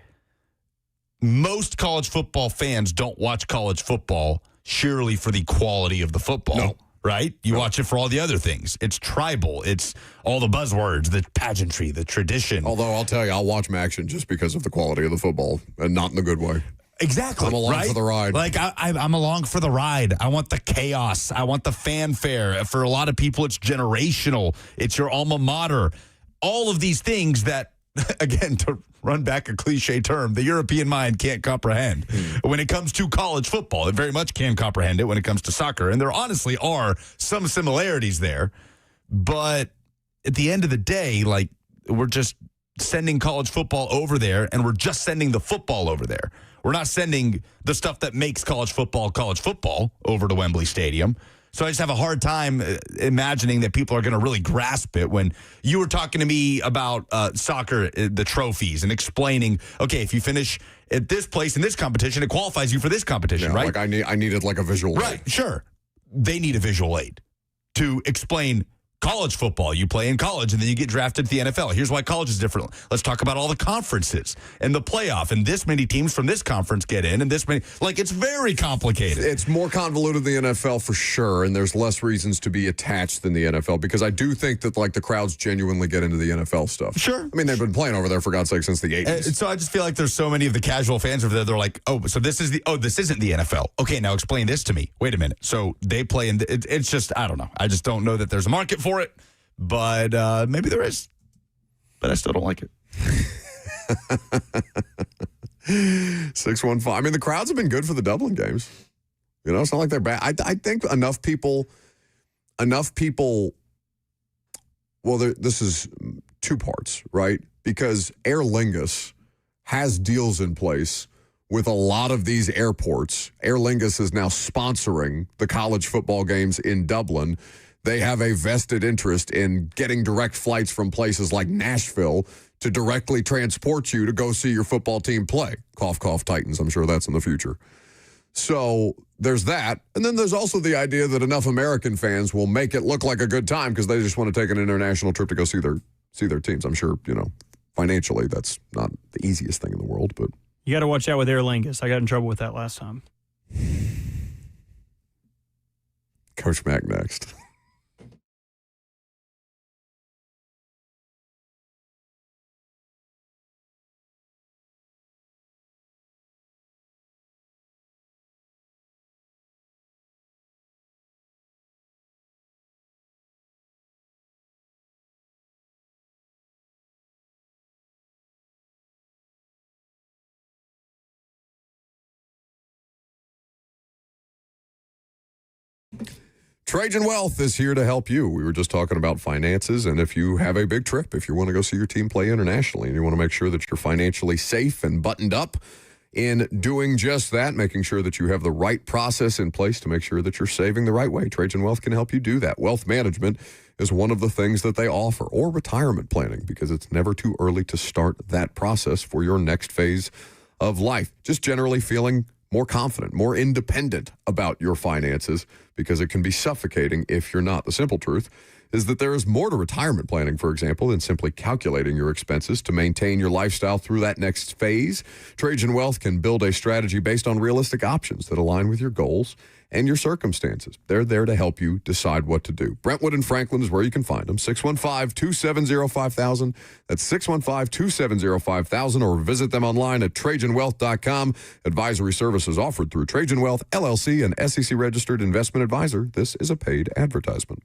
Speaker 2: Most college football fans don't watch college football surely for the quality of the football.
Speaker 4: No.
Speaker 2: Right? You watch it for all the other things. It's tribal. It's all the buzzwords, the pageantry, the tradition.
Speaker 4: Although I'll tell you, I'll watch action just because of the quality of the football and not in the good way.
Speaker 2: Exactly.
Speaker 4: I'm along for the ride.
Speaker 2: Like, I'm along for the ride. I want the chaos. I want the fanfare. For a lot of people, it's generational. It's your alma mater. All of these things that, again, to run back a cliche term, the European mind can't comprehend. When it comes to college football, it very much can comprehend it when it comes to soccer. And there honestly are some similarities there. But at the end of the day, like, we're just sending college football over there, and we're just sending the football over there. We're not sending the stuff that makes college football over to Wembley Stadium. So I just have a hard time imagining that people are going to really grasp it. When you were talking to me about soccer, the trophies, and explaining, okay, if you finish at this place in this competition, it qualifies you for this competition, right?
Speaker 4: Like I needed like a visual aid.
Speaker 2: Right, sure. They need a visual aid to explain college football. You play in college and then you get drafted to the NFL. Here's why college is different. Let's talk about all the conferences and the playoff, and this many teams from this conference get in, and this many. Like, it's very complicated.
Speaker 4: It's more convoluted than the NFL for sure, and there's less reasons to be attached than the NFL, because I do think that like the crowds genuinely get into the NFL stuff.
Speaker 2: Sure.
Speaker 4: I mean, they've been playing over there for God's sake since the 80s.
Speaker 2: And so I just feel like there's so many of the casual fans over there. They're like, oh, so this isn't the NFL. Okay, now explain this to me. Wait a minute. So they play in. It's just, I don't know. I just don't know that there's a market for it. But maybe there is. But I still don't like it.
Speaker 4: 615. I mean, the crowds have been good for the Dublin games. You know, it's not like they're bad. I think enough people. Well, this is two parts, right? Because Aer Lingus has deals in place with a lot of these airports. Aer Lingus is now sponsoring the college football games in Dublin. They have a vested interest in getting direct flights from places like Nashville to directly transport you to go see your football team play. Cough, cough, Titans. I'm sure that's in the future. So there's that. And then there's also the idea that enough American fans will make it look like a good time because they just want to take an international trip to go see their teams. I'm sure, financially that's not the easiest thing in the world, but
Speaker 3: you got to watch out with Aer Lingus. I got in trouble with that last time.
Speaker 4: Coach Mack next.
Speaker 1: Trajan Wealth is here to help you. We were just talking about finances, and if you have a big trip, if you want to go see your team play internationally, and you want to make sure that you're financially safe and buttoned up in doing just that, making sure that you have the right process in place to make sure that you're saving the right way, Trajan Wealth can help you do that. Wealth management is one of the things that they offer, or retirement planning, because it's never too early to start that process for your next phase of life. Just generally feeling more confident, more independent about your finances, because it can be suffocating if you're not. The simple truth is that there is more to retirement planning, for example, than simply calculating your expenses to maintain your lifestyle through that next phase. Trajan Wealth can build a strategy based on realistic options that align with your goals and your circumstances. They're there to help you decide what to do. Brentwood and Franklin is where you can find them. 615-270-5000. That's 615-270-5000, or visit them online at TrajanWealth.com. Advisory services offered through Trajan Wealth, LLC, an SEC-registered investment advisor. This is a paid advertisement.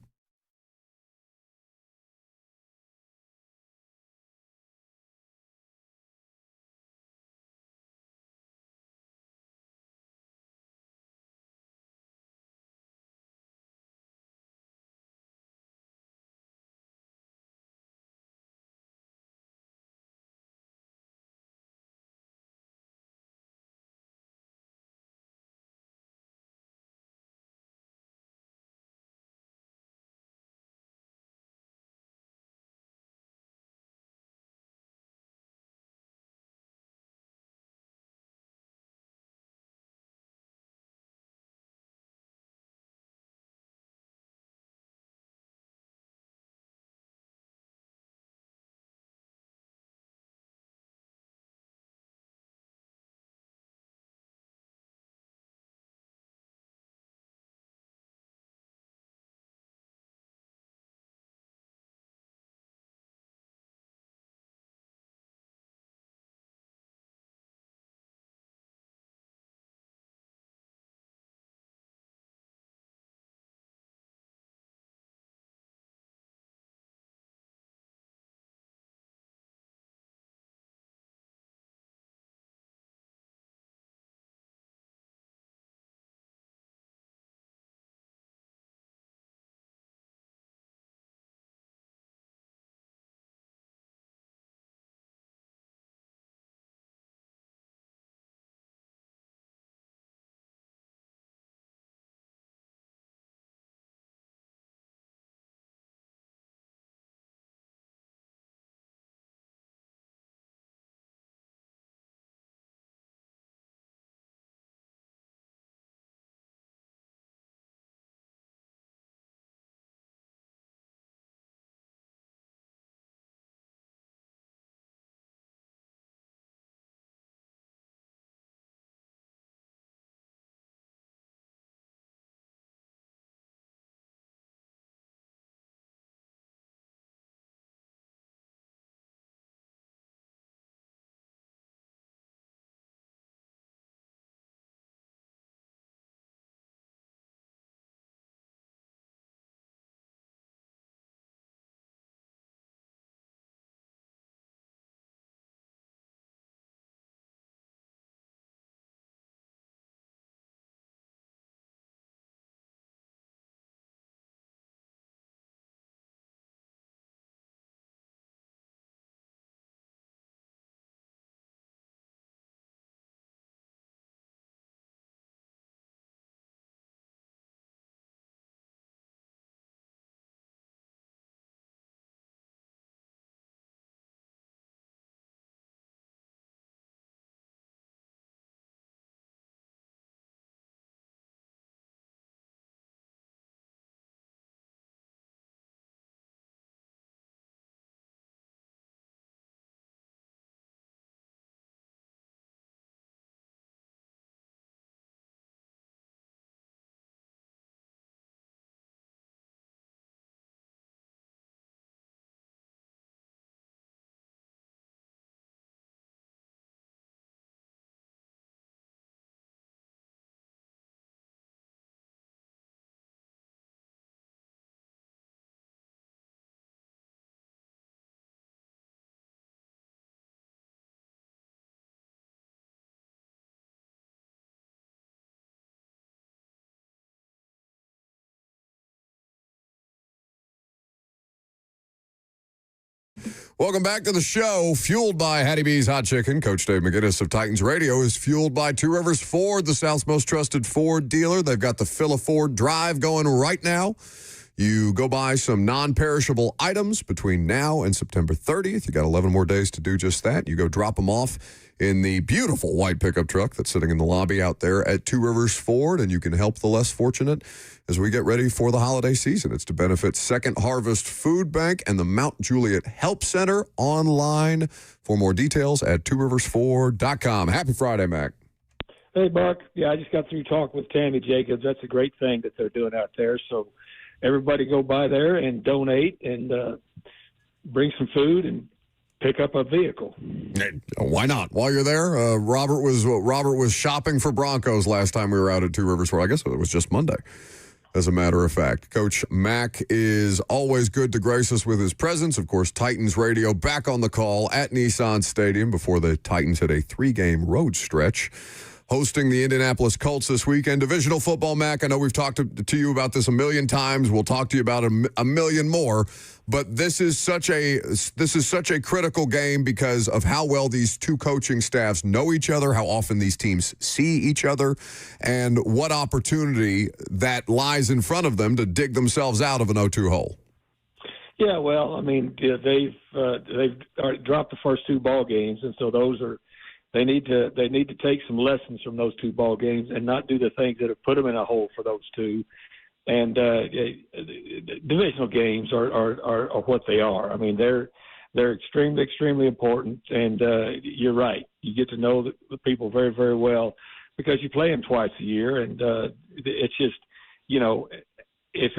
Speaker 4: Welcome back to the show, fueled by Hattie B's Hot Chicken. Coach Dave McGinnis of Titans Radio is fueled by Two Rivers Ford, the South's most trusted Ford dealer. They've got the Fill a Ford Drive going right now. You go buy some non-perishable items between now and September 30th. You got 11 more days to do just that. You go drop them off in the beautiful white pickup truck that's sitting in the lobby out there at Two Rivers Ford, and you can help the less fortunate as we get ready for the holiday season. It's to benefit Second Harvest Food Bank and the Mount Juliet Help Center. Online for more details at tworiversford.com. Happy Friday, Mac.
Speaker 6: Hey, Buck. Yeah, I just got through talking with Tammy Jacobs. That's a great thing that they're doing out there. So everybody go by there and donate and bring some food and pick up a vehicle.
Speaker 4: Why not? While you're there, Robert was shopping for Broncos last time we were out at Two Rivers Ford. I guess it was just Monday, as a matter of fact. Coach Mack is always good to grace us with his presence. Of course, Titans Radio back on the call at Nissan Stadium before the Titans hit a 3-game road stretch, hosting the Indianapolis Colts this weekend. Divisional football, Mac. I know we've talked to you about this a million times. We'll talk to you about a million more. But this is such a critical game because of how well these two coaching staffs know each other, how often these teams see each other, and what opportunity that lies in front of them to dig themselves out of an 0-2 hole.
Speaker 6: Yeah, well, I mean, they've dropped the first 2 ball games, and so they need to take some lessons from those 2 ball games and not do the things that have put them in a hole for those 2. And divisional games are what they are. I mean, they're extremely, extremely important. And you're right. You get to know the people very, very well because you play them twice a year. And it's just, you know, if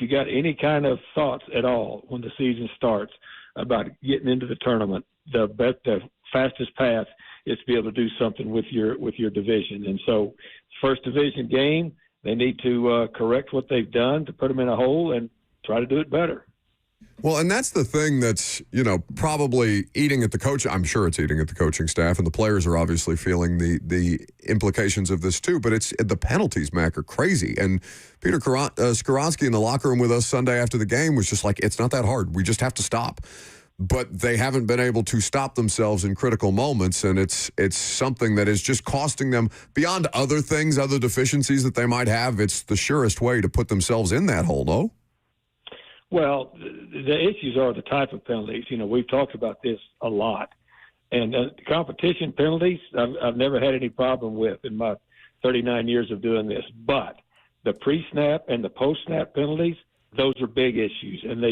Speaker 6: you got any kind of thoughts at all when the season starts about getting into the tournament, the fastest path is to be able to do something with your division. And so, first division game, they need to correct what they've done to put them in a hole and try to do it better.
Speaker 4: Well, and that's the thing that's, you know, probably eating at the coach. I'm sure it's eating at the coaching staff, and the players are obviously feeling the implications of this too. But it's the penalties, Mac, are crazy. And Peter Skoronski in the locker room with us Sunday after the game was just like, it's not that hard. We just have to stop. But they haven't been able to stop themselves in critical moments, and it's something that is just costing them beyond other things, other deficiencies that they might have. It's the surest way to put themselves in that hole, no?
Speaker 6: Well, the issues are the type of penalties. You know, we've talked about this a lot. And competition penalties, I've never had any problem with in my 39 years of doing this. But the pre-snap and the post-snap penalties, those are big issues, and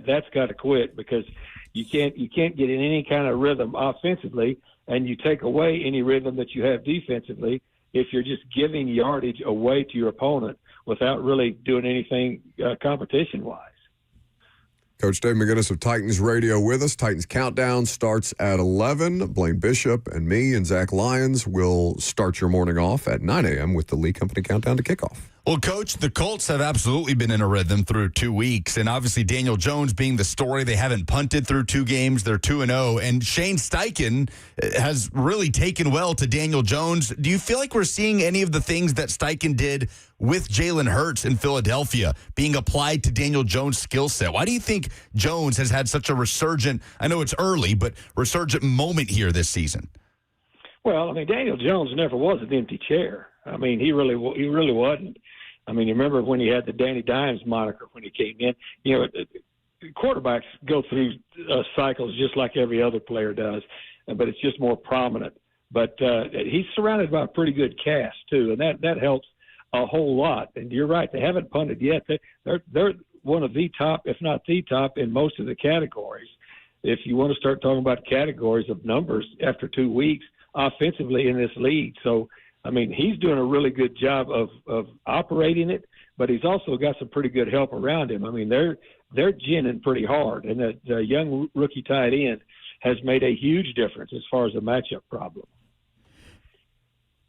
Speaker 6: that's got to quit because you can't get in any kind of rhythm offensively, and you take away any rhythm that you have defensively if you're just giving yardage away to your opponent without really doing anything competition-wise.
Speaker 4: Coach Dave McGinnis of Titans Radio with us. Titans Countdown starts at 11. Blaine Bishop and me and Zach Lyons will start your morning off at 9 a.m. with the Lee Company Countdown to kickoff.
Speaker 2: Well, Coach, the Colts have absolutely been in a rhythm through 2 weeks, and obviously Daniel Jones being the story. They haven't punted through 2 games. They're 2-0, and Shane Steichen has really taken well to Daniel Jones. Do you feel like we're seeing any of the things that Steichen did with Jalen Hurts in Philadelphia being applied to Daniel Jones' skill set? Why do you think Jones has had such a resurgent, I know it's early, but resurgent moment here this season?
Speaker 6: Well, I mean, Daniel Jones never was an empty chair. I mean, he really wasn't. I mean, you remember when he had the Danny Dimes moniker when he came in? You know, quarterbacks go through cycles just like every other player does, but it's just more prominent. But he's surrounded by a pretty good cast, too, and that helps a whole lot. And you're right, they haven't punted yet. They're one of the top, if not the top, in most of the categories. If you want to start talking about categories of numbers after 2 weeks offensively in this league. So, I mean, he's doing a really good job of operating it, but he's also got some pretty good help around him. I mean, they're ginning pretty hard, and the young rookie tight end has made a huge difference as far as a matchup problem.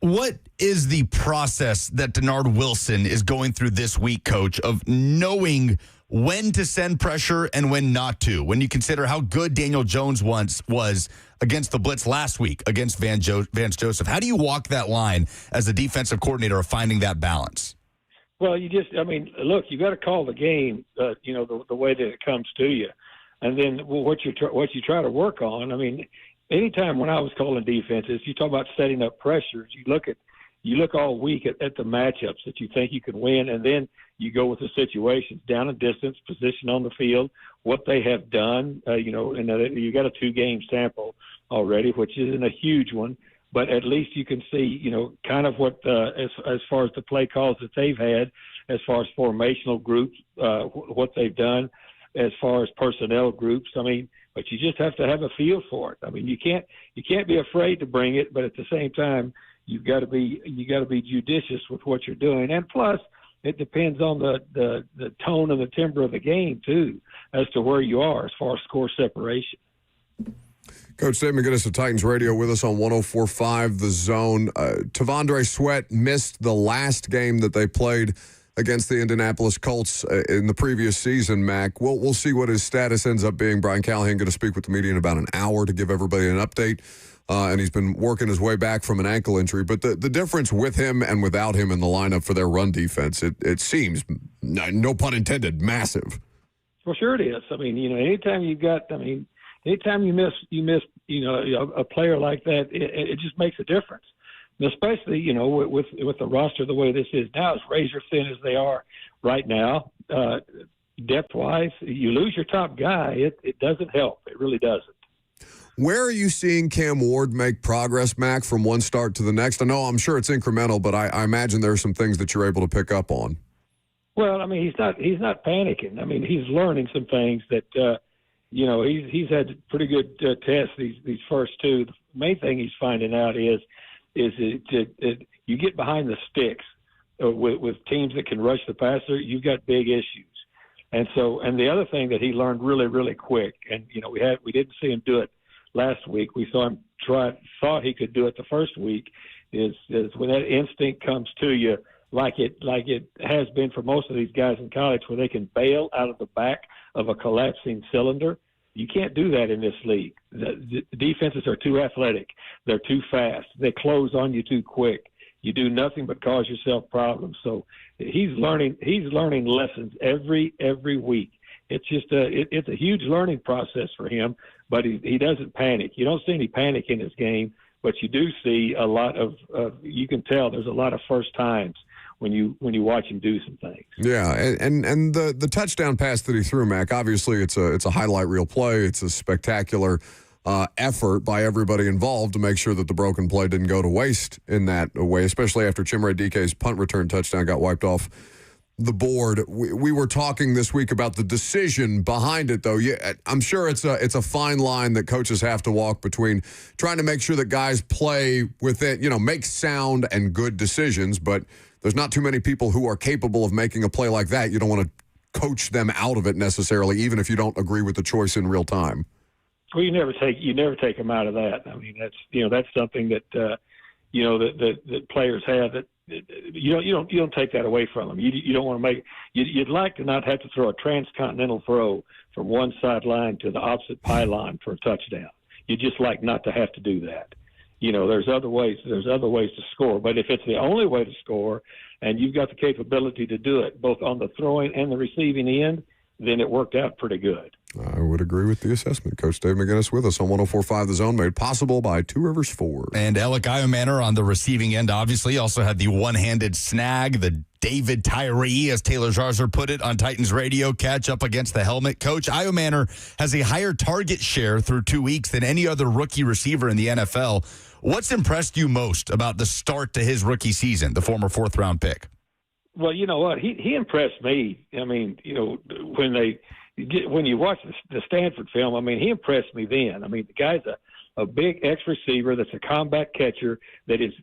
Speaker 2: What is the process that Denard Wilson is going through this week, Coach, of knowing when to send pressure and when not to, when you consider how good Daniel Jones once was against the blitz last week against Vance Joseph? How do you walk that line as a defensive coordinator of finding that balance?
Speaker 6: Well, look, you got to call the game, the way that it comes to you. And then what you try to work on. I mean, anytime when I was calling defenses, you talk about setting up pressures. You look all week at the matchups that you think you can win, and then you go with the situations, down and distance, position on the field, what they have done. And you got a 2-game sample already, which isn't a huge one, but at least you can see, kind of what as far as the play calls that they've had, as far as formational groups, what they've done, as far as personnel groups. I mean, but you just have to have a feel for it. I mean, you can't be afraid to bring it, but at the same time, you got to be judicious with what you're doing. And plus, it depends on the tone and the timbre of the game too, as to where you are as far as score separation.
Speaker 4: Coach Dave McGinnis of Titans Radio with us on 104.5 The Zone. Tavondre Sweat missed the last game that they played against the Indianapolis Colts in the previous season, Mac. We'll see what his status ends up being. Brian Callahan going to speak with the media in about an hour to give everybody an update. And he's been working his way back from an ankle injury. But the difference with him and without him in the lineup for their run defense, it seems, no pun intended, massive.
Speaker 6: Well, sure it is. I mean, anytime anytime you miss, a player like that, it just makes a difference. And especially, with the roster the way this is now, as razor thin as they are right now, depth-wise, you lose your top guy, it doesn't help. It really doesn't.
Speaker 4: Where are you seeing Cam Ward make progress, Mac, from one start to the next? I'm sure it's incremental, but I imagine there are some things that you're able to pick up on.
Speaker 6: Well, I mean, he's not panicking. I mean, he's learning some things that, he's had pretty good tests these first two. The main thing he's finding out is you get behind the sticks with teams that can rush the passer, you've got big issues. And the other thing that he learned really, really quick, and we didn't see him do it last week. We saw him thought he could do it the first week. Is when that instinct comes to you, like it has been for most of these guys in college, where they can bail out of the back of a collapsing cylinder. You can't do that in this league. The defenses are too athletic. They're too fast. They close on you too quick. You do nothing but cause yourself problems. So he's learning lessons every week. It's just it's a huge learning process for him, but he doesn't panic. You don't see any panic in his game, but you do see a lot of you can tell there's a lot of first times when you watch him do some things.
Speaker 4: Yeah, and the touchdown pass that he threw, Mac, obviously it's a highlight reel play. It's a spectacular effort by everybody involved to make sure that the broken play didn't go to waste in that way, especially after Chimere Dike's punt return touchdown got wiped off the board. We were talking this week about the decision behind it, though. Yeah, I'm sure it's a fine line that coaches have to walk between trying to make sure that guys play within, make sound and good decisions, but there's not too many people who are capable of making a play like that. You don't want to coach them out of it necessarily, even if you don't agree with the choice in real time.
Speaker 6: Well, you never take them out of that. I mean, that's something that that players have that you don't take that away from them. You don't want to make you'd like to not have to throw a transcontinental throw from one sideline to the opposite pylon for a touchdown. You just like not to have to do that. There's other ways to score, but if it's the only way to score and you've got the capability to do it both on the throwing and the receiving end, then it worked out pretty good.
Speaker 4: I would agree with the assessment. Coach Dave McGinnis with us on 104.5 The Zone, made possible by Two Rivers Ford.
Speaker 2: And Alec Iomanner on the receiving end, obviously, also had the one-handed snag, the David Tyree, as Taylor Jarzer put it on Titans Radio, catch up against the helmet. Coach, Iomanner has a higher target share through 2 weeks than any other rookie receiver in the NFL. What's impressed you most about the start to his rookie season, the former fourth-round pick?
Speaker 6: Well, you know what? He impressed me. I mean, when you watch the Stanford film, I mean, he impressed me then. I mean, the guy's a big X receiver that's a combat catcher that's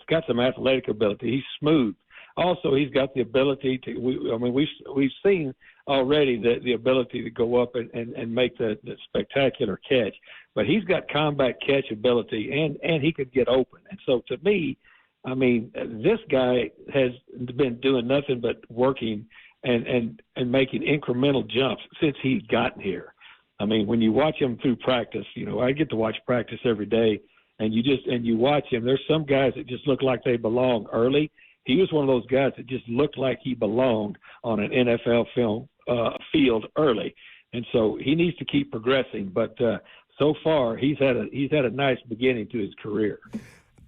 Speaker 6: got some athletic ability. He's smooth. Also, he's got the ability to. We've seen already the ability to go up and make the spectacular catch. But he's got combat catch ability, and he could get open. And so, to me, I mean, this guy has been doing nothing but working and making incremental jumps since he's gotten here. I mean, when you watch him through practice, I get to watch practice every day, and you watch him. There's some guys that just look like they belong early. He was one of those guys that just looked like he belonged on an NFL field early. And so he needs to keep progressing. But so far, he's had a nice beginning to his career.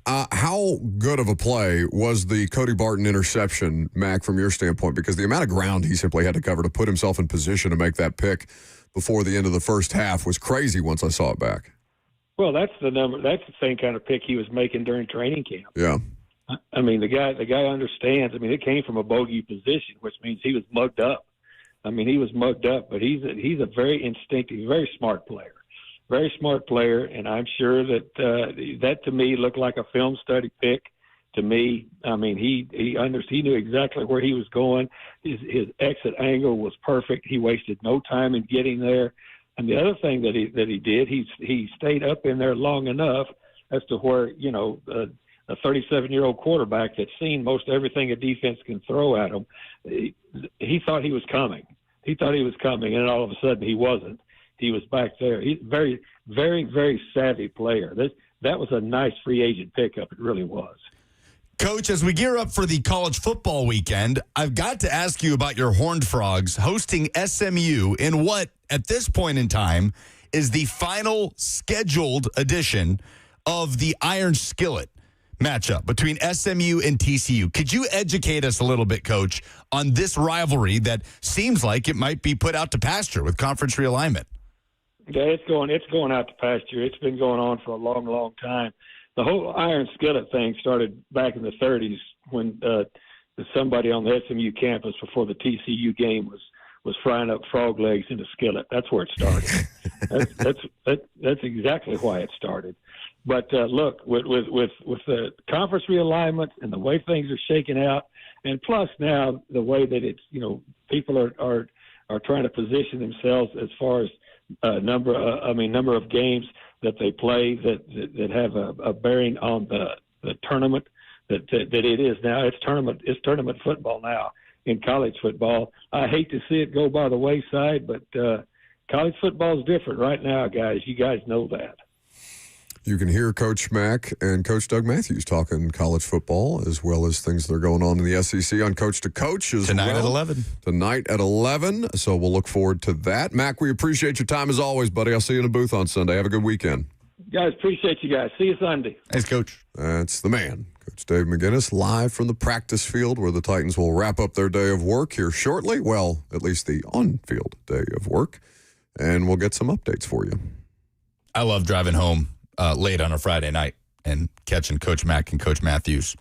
Speaker 4: How good of a play was the Cody Barton interception, Mac, from your standpoint? Because the amount of ground he simply had to cover to put himself in position to make that pick before the end of the first half was crazy once I saw it back.
Speaker 6: Well, that's the same kind of pick he was making during training camp.
Speaker 4: Yeah.
Speaker 6: I mean, the guy understands. I mean, it came from a bogey position, which means he was mugged up. I mean, he was mugged up, but he's a very instinctive, very smart player. Very smart player, and I'm sure that that to me looked like a film study pick. To me, I mean, he knew exactly where he was going. His exit angle was perfect. He wasted no time in getting there. And the other thing that he did, he stayed up in there long enough as to where a 37-year-old quarterback that's seen most everything a defense can throw at him, he thought he was coming. He thought he was coming, and all of a sudden he wasn't. He was back there. He's a very, very, very savvy player. That was a nice free agent pickup. It really was.
Speaker 2: Coach, as we gear up for the college football weekend, I've got to ask you about your Horned Frogs hosting SMU in what, at this point in time, is the final scheduled edition of the Iron Skillet matchup between SMU and TCU. Could you educate us a little bit, Coach, on this rivalry that seems like it might be put out to pasture with conference realignment?
Speaker 6: Yeah, it's going out to pasture. It's been going on for a long, long time. The whole Iron Skillet thing started back in the 30s when somebody on the SMU campus before the TCU game was frying up frog legs in a skillet. That's where it started. That's exactly why it started. But look, with the conference realignment and the way things are shaking out, and plus now the way that it's people are trying to position themselves as far as number of games that they play that have a bearing on the tournament that it is now. It's tournament football now in college football. I hate to see it go by the wayside, but college football is different right now, guys. You guys know that.
Speaker 4: You can hear Coach Mack and Coach Doug Matthews talking college football as well as things that are going on in the SEC on Coach to Coach as
Speaker 2: Tonight
Speaker 4: well.
Speaker 2: at 11.
Speaker 4: Tonight at 11. So we'll look forward to that. Mac, we appreciate your time as always, buddy. I'll see you in the booth on Sunday. Have a good weekend.
Speaker 6: Guys, appreciate you guys. See you Sunday.
Speaker 2: Thanks, Coach.
Speaker 4: That's the man, Coach Dave McGinnis, live from the practice field where the Titans will wrap up their day of work here shortly. Well, at least the on-field day of work. And we'll get some updates for you.
Speaker 2: I love driving home late on a Friday night and catching Coach Mack and Coach Matthews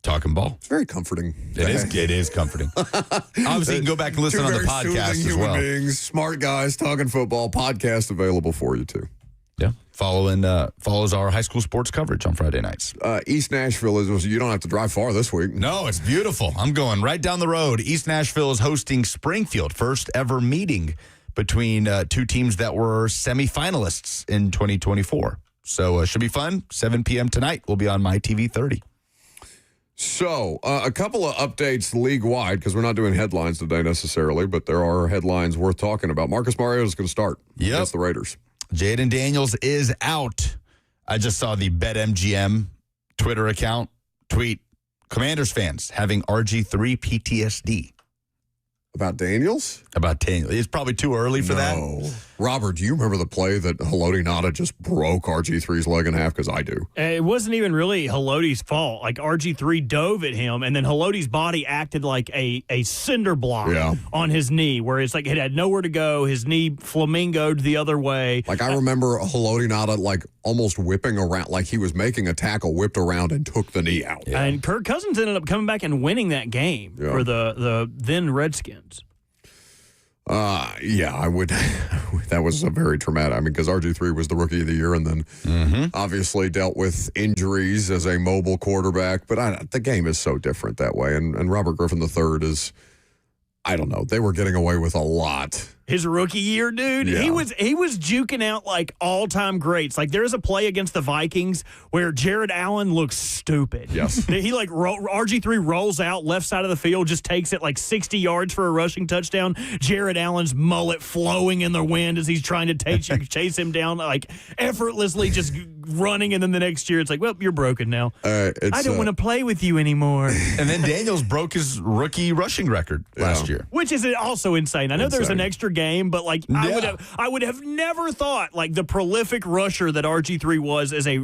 Speaker 2: talking ball.
Speaker 4: It's very comforting.
Speaker 2: It is comforting. Obviously, you can go back and listen on the podcast as well.
Speaker 4: Human beings, smart guys talking football. Podcast available for you too.
Speaker 2: Yeah, follows our high school sports coverage on Friday nights.
Speaker 4: East Nashville is. You don't have to drive far this week.
Speaker 2: No, it's beautiful. I'm going right down the road. East Nashville is hosting Springfield, first ever meeting between two teams that were semifinalists in 2024. So should be fun. 7 p.m. tonight. We'll be on My TV 30.
Speaker 4: So a couple of updates league-wide, because we're not doing headlines today necessarily, but there are headlines worth talking about. Marcus Mariota is going to start against the Raiders.
Speaker 2: Jaden Daniels is out. I just saw the BetMGM Twitter account tweet, Commanders fans having RG3 PTSD.
Speaker 4: About Daniels?
Speaker 2: About Daniels. It's probably too early for that.
Speaker 4: Robert, do you remember the play that Haloti Ngata just broke RG3's leg in half? Because I do.
Speaker 3: It wasn't even really Halotti's fault. Like, RG3 dove at him, and then Halotti's body acted like a cinder block on his knee, where it's like it had nowhere to go. His knee flamingoed the other way.
Speaker 4: Like, I remember Haloti Ngata, like, almost whipping around, like he was making a tackle, whipped around, and took the knee out.
Speaker 3: Yeah. And Kirk Cousins ended up coming back and winning that game for the then Redskins.
Speaker 4: I would. That was a very traumatic. I mean, because RG3 was the rookie of the year, and then obviously dealt with injuries as a mobile quarterback. But the game is so different that way. And Robert Griffin III is, I don't know. They were getting away with a lot.
Speaker 3: His rookie year, dude, he was juking out like all-time greats. Like, there's a play against the Vikings where Jared Allen looks stupid.
Speaker 4: Yes.
Speaker 3: He RG3 rolls out left side of the field, just takes it like 60 yards for a rushing touchdown. Jared Allen's mullet flowing in the wind as he's trying to chase him down, like effortlessly just running. And then the next year it's like, well, you're broken now. I don't want to play with you anymore.
Speaker 2: And then Daniels broke his rookie rushing record last year.
Speaker 3: Which is also insane. I know there's an extra game game, but like I would have never thought like the prolific rusher that RG3 was as a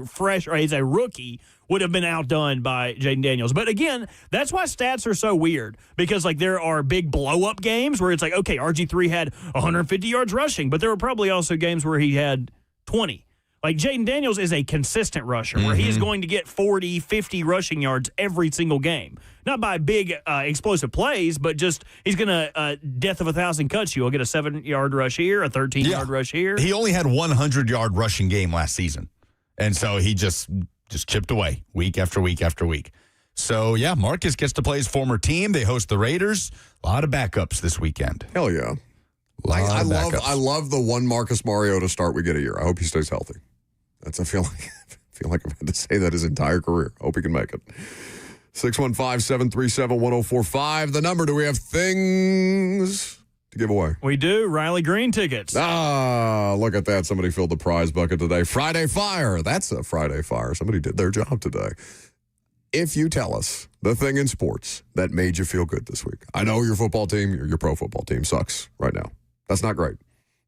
Speaker 3: rookie would have been outdone by Jaden Daniels. But again, that's why stats are so weird, because like there are big blow-up games where it's like, okay, RG3 had 150 yards rushing, but there were probably also games where he had 20. Like Jaden Daniels is a consistent rusher where he is going to get 40, 50 rushing yards every single game. Not by big explosive plays, but just he's going to death of 1,000 cuts you. He'll get a 7-yard rush here, a 13-yard rush here.
Speaker 2: He only had 100-yard rushing game last season. And so he just chipped away week after week after week. So, yeah, Marcus gets to play his former team. They host the Raiders. A lot of backups this weekend.
Speaker 4: Hell yeah. I love the one Marcus Mariota start we get a year. I hope he stays healthy. I feel like I've had to say that his entire career. Hope he can make it. 615-737-1045. The number. Do we have things to give away?
Speaker 3: We do. Riley Green tickets.
Speaker 4: Look at that. Somebody filled the prize bucket today. Friday Fire. That's a Friday Fire. Somebody did their job today. If you tell us the thing in sports that made you feel good this week. I know your football team, your pro football team sucks right now. That's not great.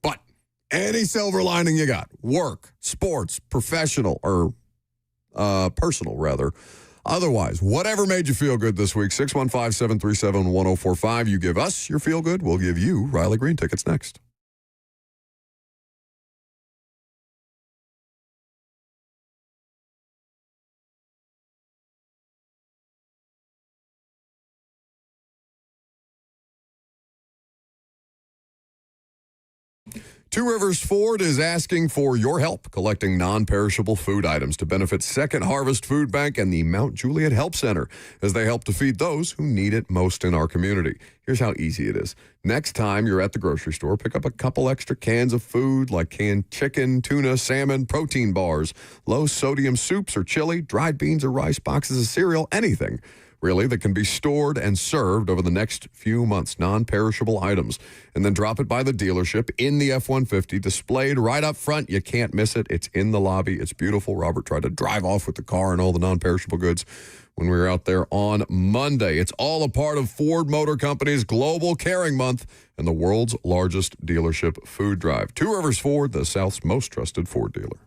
Speaker 4: But any silver lining you got, work, sports, professional, or personal, rather. Otherwise, whatever made you feel good this week, 615-737-1045. You give us your feel good, we'll give you Riley Green tickets next. Two Rivers Ford is asking for your help collecting non-perishable food items to benefit Second Harvest Food Bank and the Mount Juliet Help Center as they help to feed those who need it most in our community. Here's how easy it is. Next time you're at the grocery store, pick up a couple extra cans of food like canned chicken, tuna, salmon, protein bars, low-sodium soups or chili, dried beans or rice, boxes of cereal, anything really, that can be stored and served over the next few months, non-perishable items, and then drop it by the dealership in the F-150, displayed right up front. You can't miss it. It's in the lobby. It's beautiful. Robert tried to drive off with the car and all the non-perishable goods when we were out there on Monday. It's all a part of Ford Motor Company's Global Caring Month and the world's largest dealership food drive. Two Rivers Ford, the South's most trusted Ford dealer.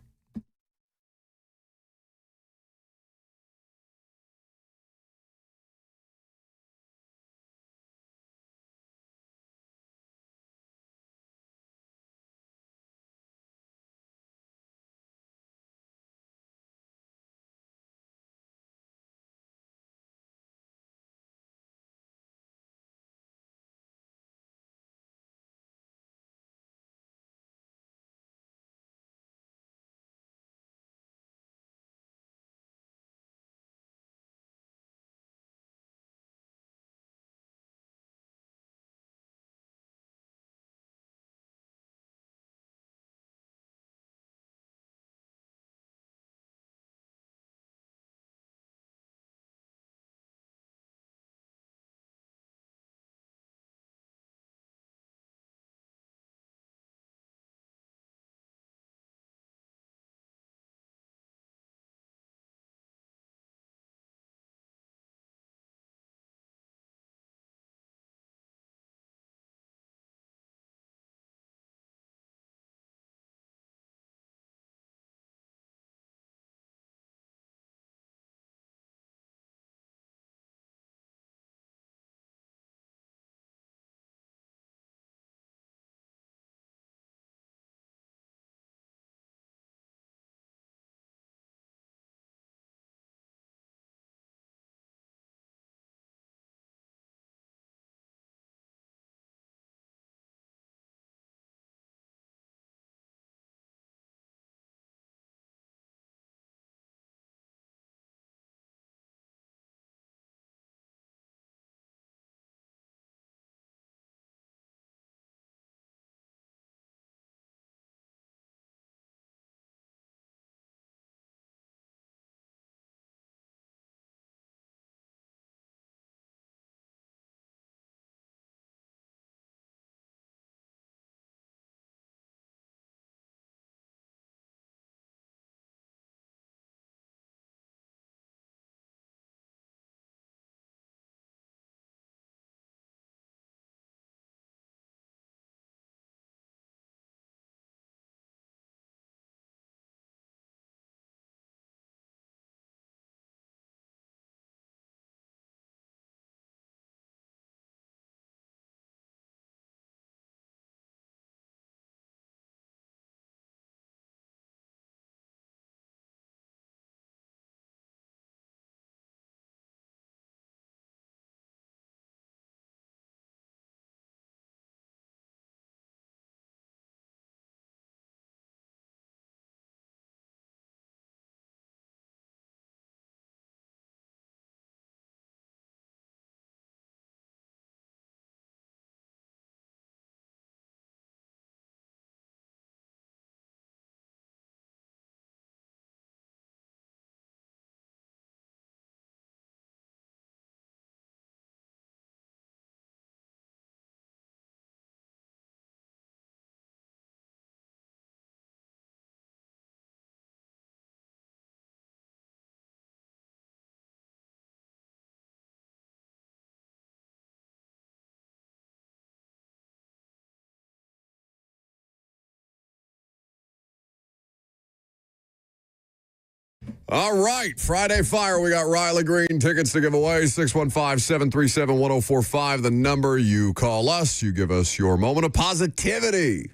Speaker 4: All right, Friday Fire. We got Riley Green tickets to give away. 615-737-1045. The number you call us. You give us your moment of positivity.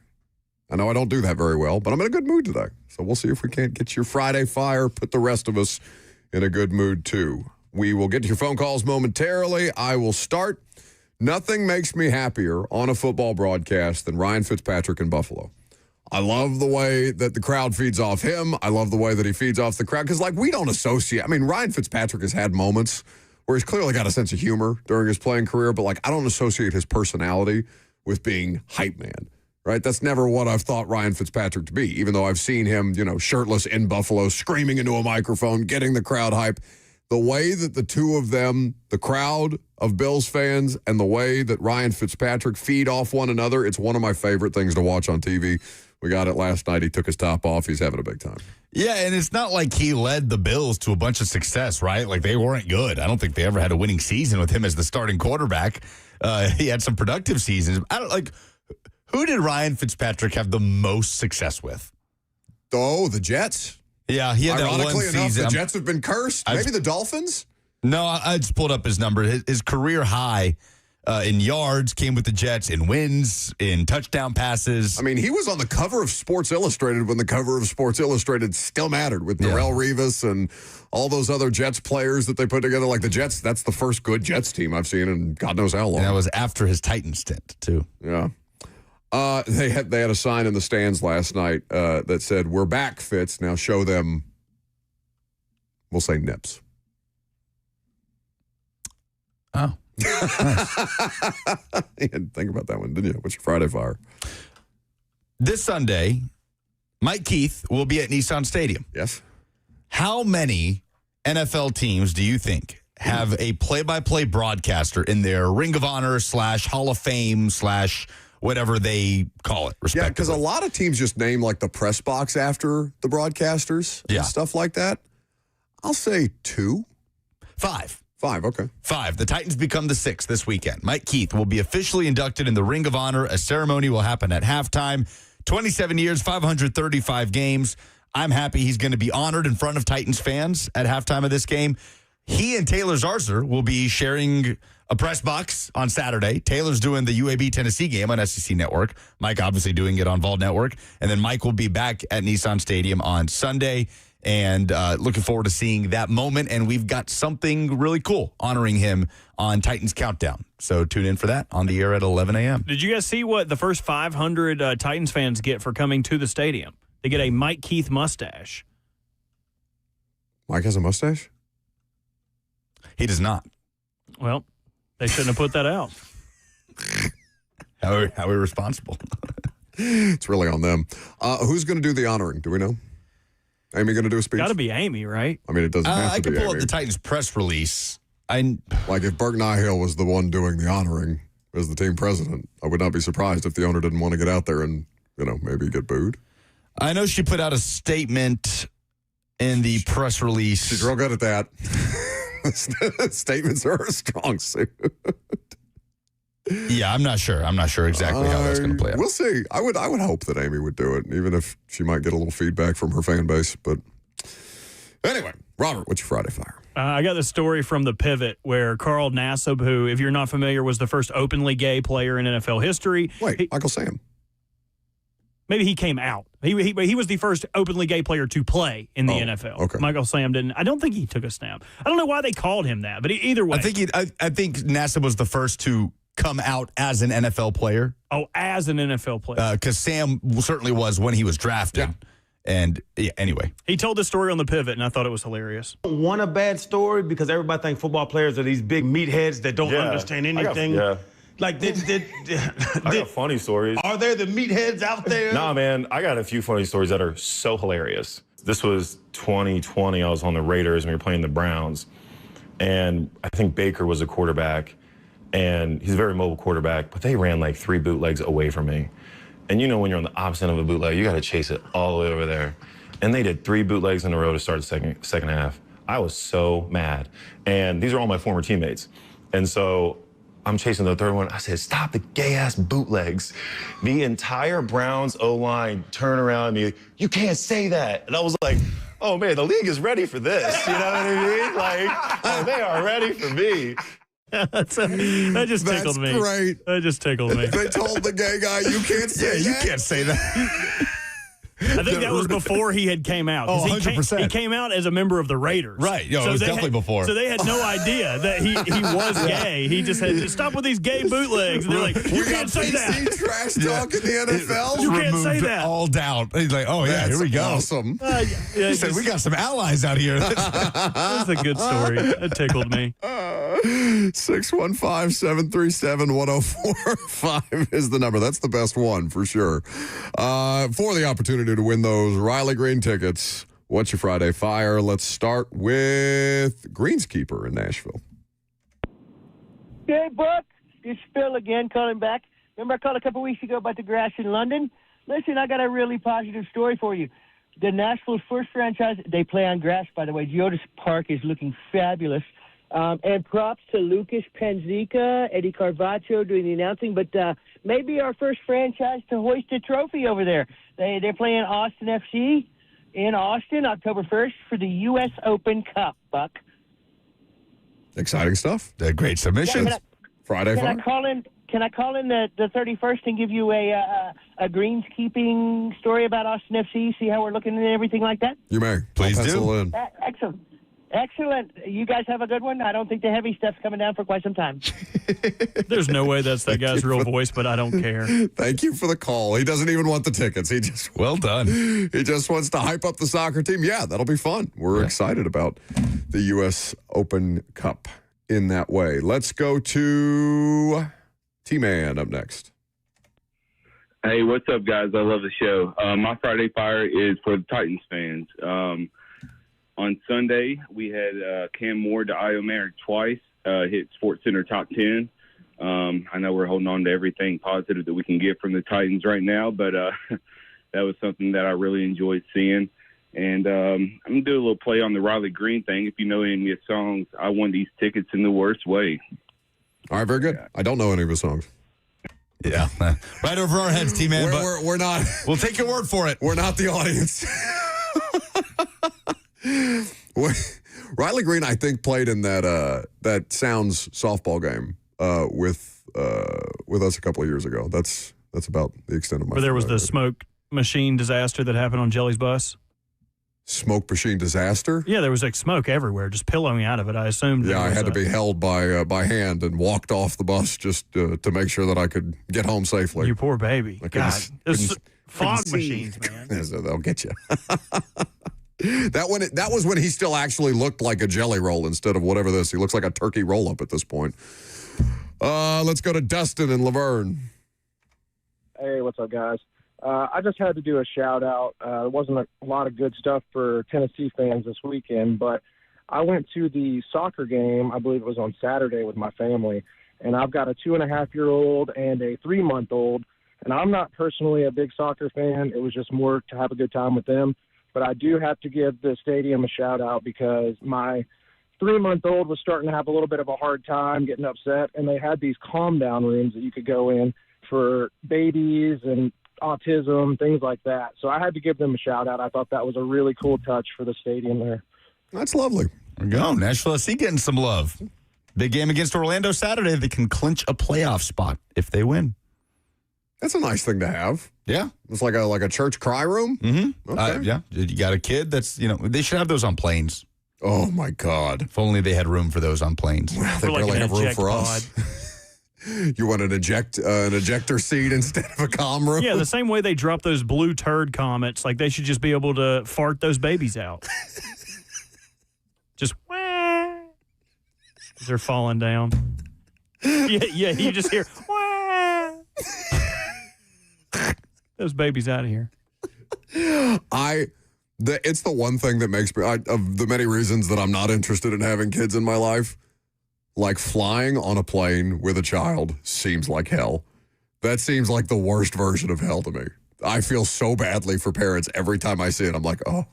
Speaker 4: I know I don't do that very well, but I'm in a good mood today. So we'll see if we can't get your Friday Fire, put the rest of us in a good mood too. We will get to your phone calls momentarily. I will start. Nothing makes me happier on a football broadcast than Ryan Fitzpatrick in Buffalo. I love the way that the crowd feeds off him. I love the way that he feeds off the crowd. Because, we don't associate. I mean, Ryan Fitzpatrick has had moments where he's clearly got a sense of humor during his playing career, but, I don't associate his personality with being hype man, right? That's never what I've thought Ryan Fitzpatrick to be, even though I've seen him, shirtless in Buffalo, screaming into a microphone, getting the crowd hype. The way that the two of them, the crowd of Bills fans, and the way that Ryan Fitzpatrick feed off one another, it's one of my favorite things to watch on TV. We got it last night. He took his top off. He's having a big time.
Speaker 2: Yeah, and it's not like he led the Bills to a bunch of success, right? They weren't good. I don't think they ever had a winning season with him as the starting quarterback. He had some productive seasons. Who did Ryan Fitzpatrick have the most success with?
Speaker 4: Oh, the Jets.
Speaker 2: Yeah, he had that one
Speaker 4: Ironically enough,
Speaker 2: season.
Speaker 4: the Jets have been cursed. Maybe the Dolphins?
Speaker 2: No, I just pulled up his number. His career high in yards came with the Jets, in wins, in touchdown passes.
Speaker 4: I mean, he was on the cover of Sports Illustrated when the cover of Sports Illustrated still mattered with Darrelle Revis and all those other Jets players that they put together. The Jets, that's the first good Jets team I've seen in God knows how long.
Speaker 2: And that was after his Titans stint, too.
Speaker 4: Yeah. They had a sign in the stands last night that said, "We're back, Fitz. Now show them," we'll say, nips.
Speaker 2: Oh. Nice.
Speaker 4: You had to think about that one, didn't you? What's your Friday Fire?
Speaker 2: This Sunday, Mike Keith will be at Nissan Stadium.
Speaker 4: Yes.
Speaker 2: How many NFL teams do you think have a play-by-play broadcaster in their Ring of Honor / Hall of Fame / whatever they call it, respectively?
Speaker 4: Yeah, because a lot of teams just name the press box after the broadcasters and stuff like that. I'll say 2.
Speaker 2: 5.
Speaker 4: 5, okay.
Speaker 2: 5. The Titans become the 6th this weekend. Mike Keith will be officially inducted in the Ring of Honor. A ceremony will happen at halftime. 27 years, 535 games. I'm happy he's going to be honored in front of Titans fans at halftime of this game. He and Taylor Zarzour will be sharing a press box on Saturday. Taylor's doing the UAB Tennessee game on SEC Network. Mike obviously doing it on Vol Network. And then Mike will be back at Nissan Stadium on Sunday. And looking forward to seeing that moment. And we've got something really cool honoring him on Titans Countdown. So tune in for that on the air at 11 a.m.
Speaker 3: Did you guys see what the first 500 Titans fans get for coming to the stadium? They get a Mike Keith mustache.
Speaker 4: Mike has a mustache?
Speaker 2: He does not.
Speaker 3: Well, they shouldn't have put that out.
Speaker 2: How are we responsible?
Speaker 4: It's really on them. Who's going to do the honoring? Do we know? Amy going to do a speech?
Speaker 3: Got to be Amy, right?
Speaker 4: I mean, it doesn't have to be
Speaker 2: I can pull
Speaker 4: Amy.
Speaker 2: up the Titans press release.
Speaker 4: If Burke Nihill was the one doing the honoring as the team president, I would not be surprised if the owner didn't want to get out there and, maybe get booed.
Speaker 2: I know she put out a statement in the press release.
Speaker 4: She's real good at that. Statements are a strong suit.
Speaker 2: Yeah, I'm not sure. I'm not sure exactly how that's going to play out.
Speaker 4: We'll see. I would hope that Amy would do it, even if she might get a little feedback from her fan base. But anyway, Robert, what's your Friday Fire?
Speaker 3: I got the story from The Pivot where Carl Nassib, who, if you're not familiar, was the first openly gay player in NFL history.
Speaker 4: Wait, Michael Sam.
Speaker 3: Maybe he came out. He was the first openly gay player to play in the NFL.
Speaker 4: Okay.
Speaker 3: Michael Sam didn't. I don't think he took a snap. I don't know why they called him that, but either way.
Speaker 2: I think Nassib was the first to come out as an NFL player.
Speaker 3: Oh, as an NFL player.
Speaker 2: Because Sam certainly was when he was drafted.
Speaker 4: Yeah.
Speaker 2: And anyway.
Speaker 3: He told this story on The Pivot, and I thought it was hilarious.
Speaker 7: I don't want a bad story because everybody thinks football players are these big meatheads that don't understand anything.
Speaker 8: I got funny stories.
Speaker 7: Are there the meatheads out there?
Speaker 8: Nah, man, I got a few funny stories that are so hilarious. This was 2020. I was on the Raiders and we were playing the Browns. And I think Baker was a quarterback. And he's a very mobile quarterback, but they ran 3 bootlegs away from me. And when you're on the opposite of a bootleg, you got to chase it all the way over there. And they did 3 bootlegs in a row to start the second half. I was so mad. And these are all my former teammates. And so I'm chasing the third one. I said, stop the gay-ass bootlegs. The entire Browns O-line turned around and me, you can't say that. And I was like, oh man, the league is ready for this. You know what I mean? Like, oh, they are ready for me.
Speaker 3: That just tickled me.
Speaker 4: That's great.
Speaker 3: That just tickled me.
Speaker 4: They told the gay guy, you can't say that.
Speaker 2: You can't say that.
Speaker 3: I think that was before he had came out.
Speaker 2: 100%.
Speaker 3: He came out as a member of the Raiders.
Speaker 2: Right. It was definitely before.
Speaker 3: So they had no idea that he was gay. He just had to stop with these gay bootlegs. And they're like, you can't say that.
Speaker 4: Trash talk in the NFL.
Speaker 3: You can't say that.
Speaker 2: All down. He's like, oh, yeah, here we go.
Speaker 4: Awesome.
Speaker 2: He said, we got some allies out here.
Speaker 3: That's a good story. That tickled me.
Speaker 4: 615-737-1045 is the number. That's the best one for sure. For the opportunity to win those Riley Green tickets, what's your Friday Fire? Let's start with Greenskeeper in Nashville.
Speaker 9: Hey, Buck. It's Phil again calling back. Remember I called a couple weeks ago about the grass in London? Listen, I got a really positive story for you. The Nashville's first franchise, they play on grass, by the way. Geodis Park is looking fabulous. And props to Lucas Panzica, Eddie Carvacho doing the announcing, but maybe our first franchise to hoist a trophy over there. They're playing Austin FC in Austin October 1st for the U.S. Open Cup, Buck.
Speaker 4: Exciting stuff.
Speaker 2: Great submissions.
Speaker 4: Friday
Speaker 9: Can
Speaker 4: Fire.
Speaker 9: I call in the 31st and give you a greenskeeping story about Austin FC, see how we're looking and everything like that?
Speaker 4: You may.
Speaker 2: Please
Speaker 4: I'll pencil
Speaker 2: do.
Speaker 4: in.
Speaker 9: Excellent. Excellent. You guys have a good one. I don't think the heavy stuff's coming down for quite some time.
Speaker 3: There's no way that's that guy's real voice, but I don't care.
Speaker 4: Thank you for the call. He doesn't even want the tickets. He just
Speaker 2: Well done.
Speaker 4: He just wants to hype up the soccer team. Yeah, that'll be fun. We're excited about the U.S. Open Cup in that way. Let's go to T-Man up next.
Speaker 10: Hey, what's up, guys? I love the show. My Friday Fire is for the Titans fans. On Sunday, we had Cam Moore to Iomatic twice, hit SportsCenter top 10. I know we're holding on to everything positive that we can get from the Titans right now, but that was something that I really enjoyed seeing. And I'm going to do a little play on the Riley Green thing. If you know any of his songs, I won these tickets in the worst way.
Speaker 4: All right, very good. I don't know any of his songs.
Speaker 2: Yeah. Right over our heads, T-Man.
Speaker 4: We're not.
Speaker 2: We'll take your word for it.
Speaker 4: We're not the audience. Riley Green, I think, played in that Sounds softball game with us a couple of years ago. That's about the extent of my.
Speaker 3: Where there was the smoke machine disaster that happened on Jelly's bus.
Speaker 4: Smoke machine disaster?
Speaker 3: Yeah, there was like smoke everywhere, just pillowing out of it. I assumed.
Speaker 4: Yeah, I had to be held by hand and walked off the bus just to make sure that I could get home safely.
Speaker 3: You poor baby. God, those fog
Speaker 4: couldn't
Speaker 3: machines, man.
Speaker 4: They'll get you. That was when he still actually looked like a jelly roll instead of whatever this. He looks like a turkey roll-up at this point. Let's go to Dustin and Laverne.
Speaker 11: Hey, what's up, guys? I just had to do a shout-out. There wasn't a lot of good stuff for Tennessee fans this weekend, but I went to the soccer game, I believe it was on Saturday, with my family, and I've got a 2.5-year-old and a 3-month-old, and I'm not personally a big soccer fan. It was just more to have a good time with them. But I do have to give the stadium a shout-out because my 3-month-old was starting to have a little bit of a hard time getting upset, and they had these calm-down rooms that you could go in for babies and autism, things like that. So I had to give them a shout-out. I thought that was a really cool touch for the stadium there.
Speaker 4: That's lovely.
Speaker 2: There we go. Nashville SC getting some love. Big game against Orlando Saturday. They can clinch a playoff spot if they win.
Speaker 4: That's a nice thing to have.
Speaker 2: Yeah.
Speaker 4: It's like a church cry room?
Speaker 2: Mm-hmm.
Speaker 4: Okay.
Speaker 2: Yeah. You got a kid that's, they should have those on planes.
Speaker 4: Oh, my God.
Speaker 2: If only they had room for those on planes.
Speaker 4: Well, they barely have room for us. You want an ejector seat instead of a comm room?
Speaker 3: Yeah, the same way they drop those blue turd comets, like they should just be able to fart those babies out. Just wah. They're falling down. Yeah, you just hear wah. Those babies out of here.
Speaker 4: It's the one thing that makes me, of the many reasons that I'm not interested in having kids in my life, like flying on a plane with a child seems like hell. That seems like the worst version of hell to me. I feel so badly for parents every time I see it. I'm like, oh,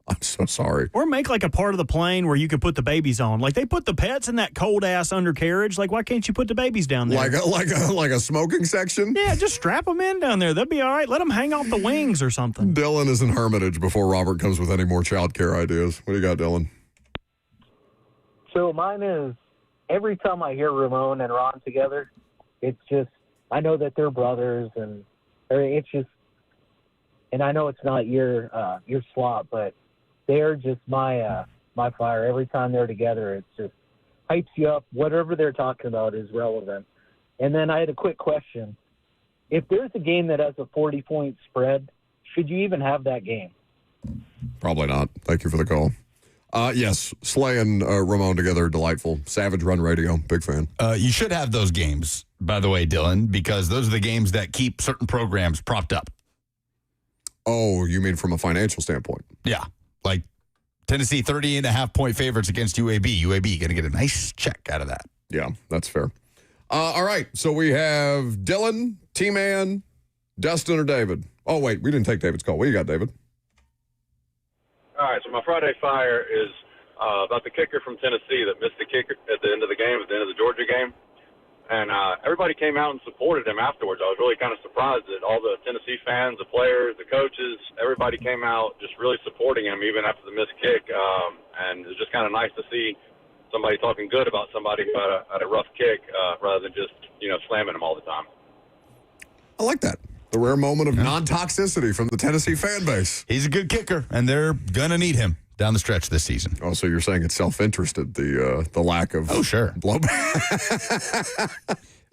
Speaker 4: I'm so sorry.
Speaker 3: Or make like a part of the plane where you can put the babies on. Like they put the pets in that cold ass undercarriage. Like why can't you put the babies down there?
Speaker 4: Like a smoking section?
Speaker 3: Yeah, just strap them in down there. They'll be all right. Let them hang off the wings or something.
Speaker 4: Dylan is in Hermitage before Robert comes with any more child care ideas. What do you got, Dylan?
Speaker 12: So mine is every time I hear Ramon and Ron together, it's just I know that they're brothers, and it's just, and I know it's not your slot, but they're just my fire. Every time they're together, it just hypes you up. Whatever they're talking about is relevant. And then I had a quick question: if there's a game that has a 40-point spread, should you even have that game?
Speaker 4: Probably not. Thank you for the call. Yes, Slay and Ramon together, delightful. Savage Run Radio, big fan.
Speaker 2: You should have those games, by the way, Dylan, because those are the games that keep certain programs propped up.
Speaker 4: Oh, you mean from a financial standpoint?
Speaker 2: Yeah, like Tennessee 30.5-point favorites against UAB. UAB going to get a nice check out of that.
Speaker 4: Yeah, that's fair. All right, so we have Dylan, T-Man, Dustin, or David. Oh, wait, we didn't take David's call. What you got, David?
Speaker 13: All right, so my Friday fire is about the kicker from Tennessee that missed the kicker at the end of the game, at the end of the Georgia game. And everybody came out and supported him afterwards. I was really kind of surprised that all the Tennessee fans, the players, the coaches, everybody came out just really supporting him even after the missed kick. And it was just kind of nice to see somebody talking good about somebody who had a rough kick rather than just, slamming him all the time.
Speaker 4: I like that. The rare moment of non-toxicity from the Tennessee fan base.
Speaker 2: He's a good kicker, and they're going to need him down the stretch this season.
Speaker 4: Oh, so you're saying it's self-interested, the lack of blowback?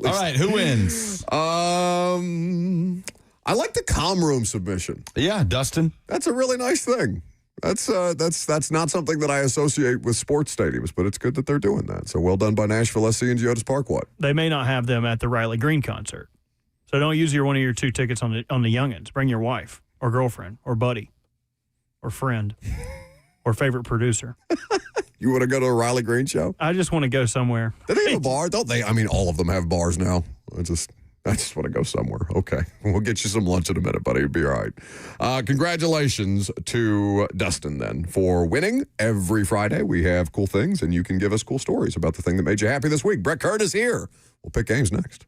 Speaker 2: All right, who wins?
Speaker 4: I like the comm room submission.
Speaker 2: Yeah, Dustin.
Speaker 4: That's a really nice thing. That's not something that I associate with sports stadiums, but it's good that they're doing that. So well done by Nashville SC and Geodis Park. What?
Speaker 3: They may not have them at the Riley Green concert. So don't use one of your 2 tickets on the youngins. Bring your wife or girlfriend or buddy or friend or favorite producer.
Speaker 4: You want to go to a Riley Green show?
Speaker 3: I just want to go somewhere.
Speaker 4: Do they have a bar? Don't they? I mean, all of them have bars now. I just want to go somewhere. Okay. We'll get you some lunch in a minute, buddy. It'll be all right. Congratulations to Dustin, then, for winning. Every Friday, we have cool things, and you can give us cool stories about the thing that made you happy this week. Brett Kern is here. We'll pick games next.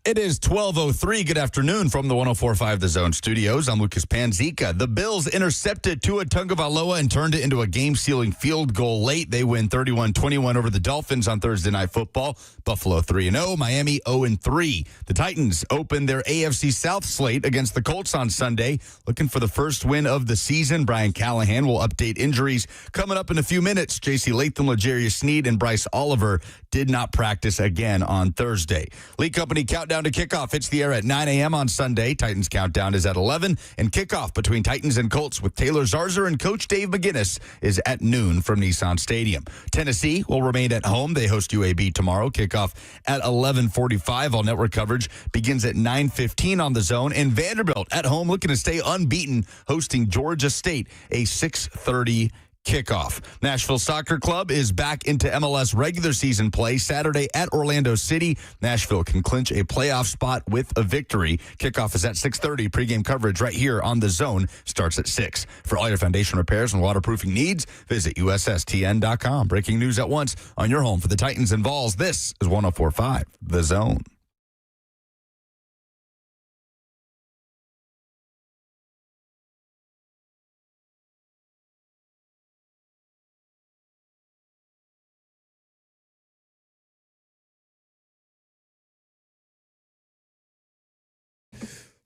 Speaker 2: It is 12:03. Good afternoon from the 104.5 The Zone studios. I'm Lucas Panzica. The Bills intercepted Tua Tagovailoa and turned it into a game-sealing field goal late. They win 31-21 over the Dolphins on Thursday Night Football. Buffalo 3-0, Miami 0-3. The Titans opened their AFC South slate against the Colts on Sunday, looking for the first win of the season. Brian Callahan will update injuries coming up in a few minutes. J.C. Latham, L'Jarius Sneed, and Bryce Oliver did not practice again on Thursday. League Company Countdown to Kickoff hits the air at 9 a.m. on Sunday. Titans Countdown is at 11, and kickoff between Titans and Colts with Taylor Zarzour and Coach Dave McGinnis is at noon from Nissan Stadium. Tennessee will remain at home. They host UAB tomorrow. Kickoff at 11:45. All network coverage begins at 9:15 on The Zone. And Vanderbilt at home looking to stay unbeaten, hosting Georgia State, a 6:30 kickoff. Nashville Soccer Club is back into MLS regular season play Saturday at Orlando City. Nashville can clinch a playoff spot with a victory. Kickoff is at 6:30. Pregame coverage right here on The Zone starts at 6. For all your foundation repairs and waterproofing needs, visit USSTN.com. Breaking news at once on your home for the Titans and Vols. This is 104.5 The Zone.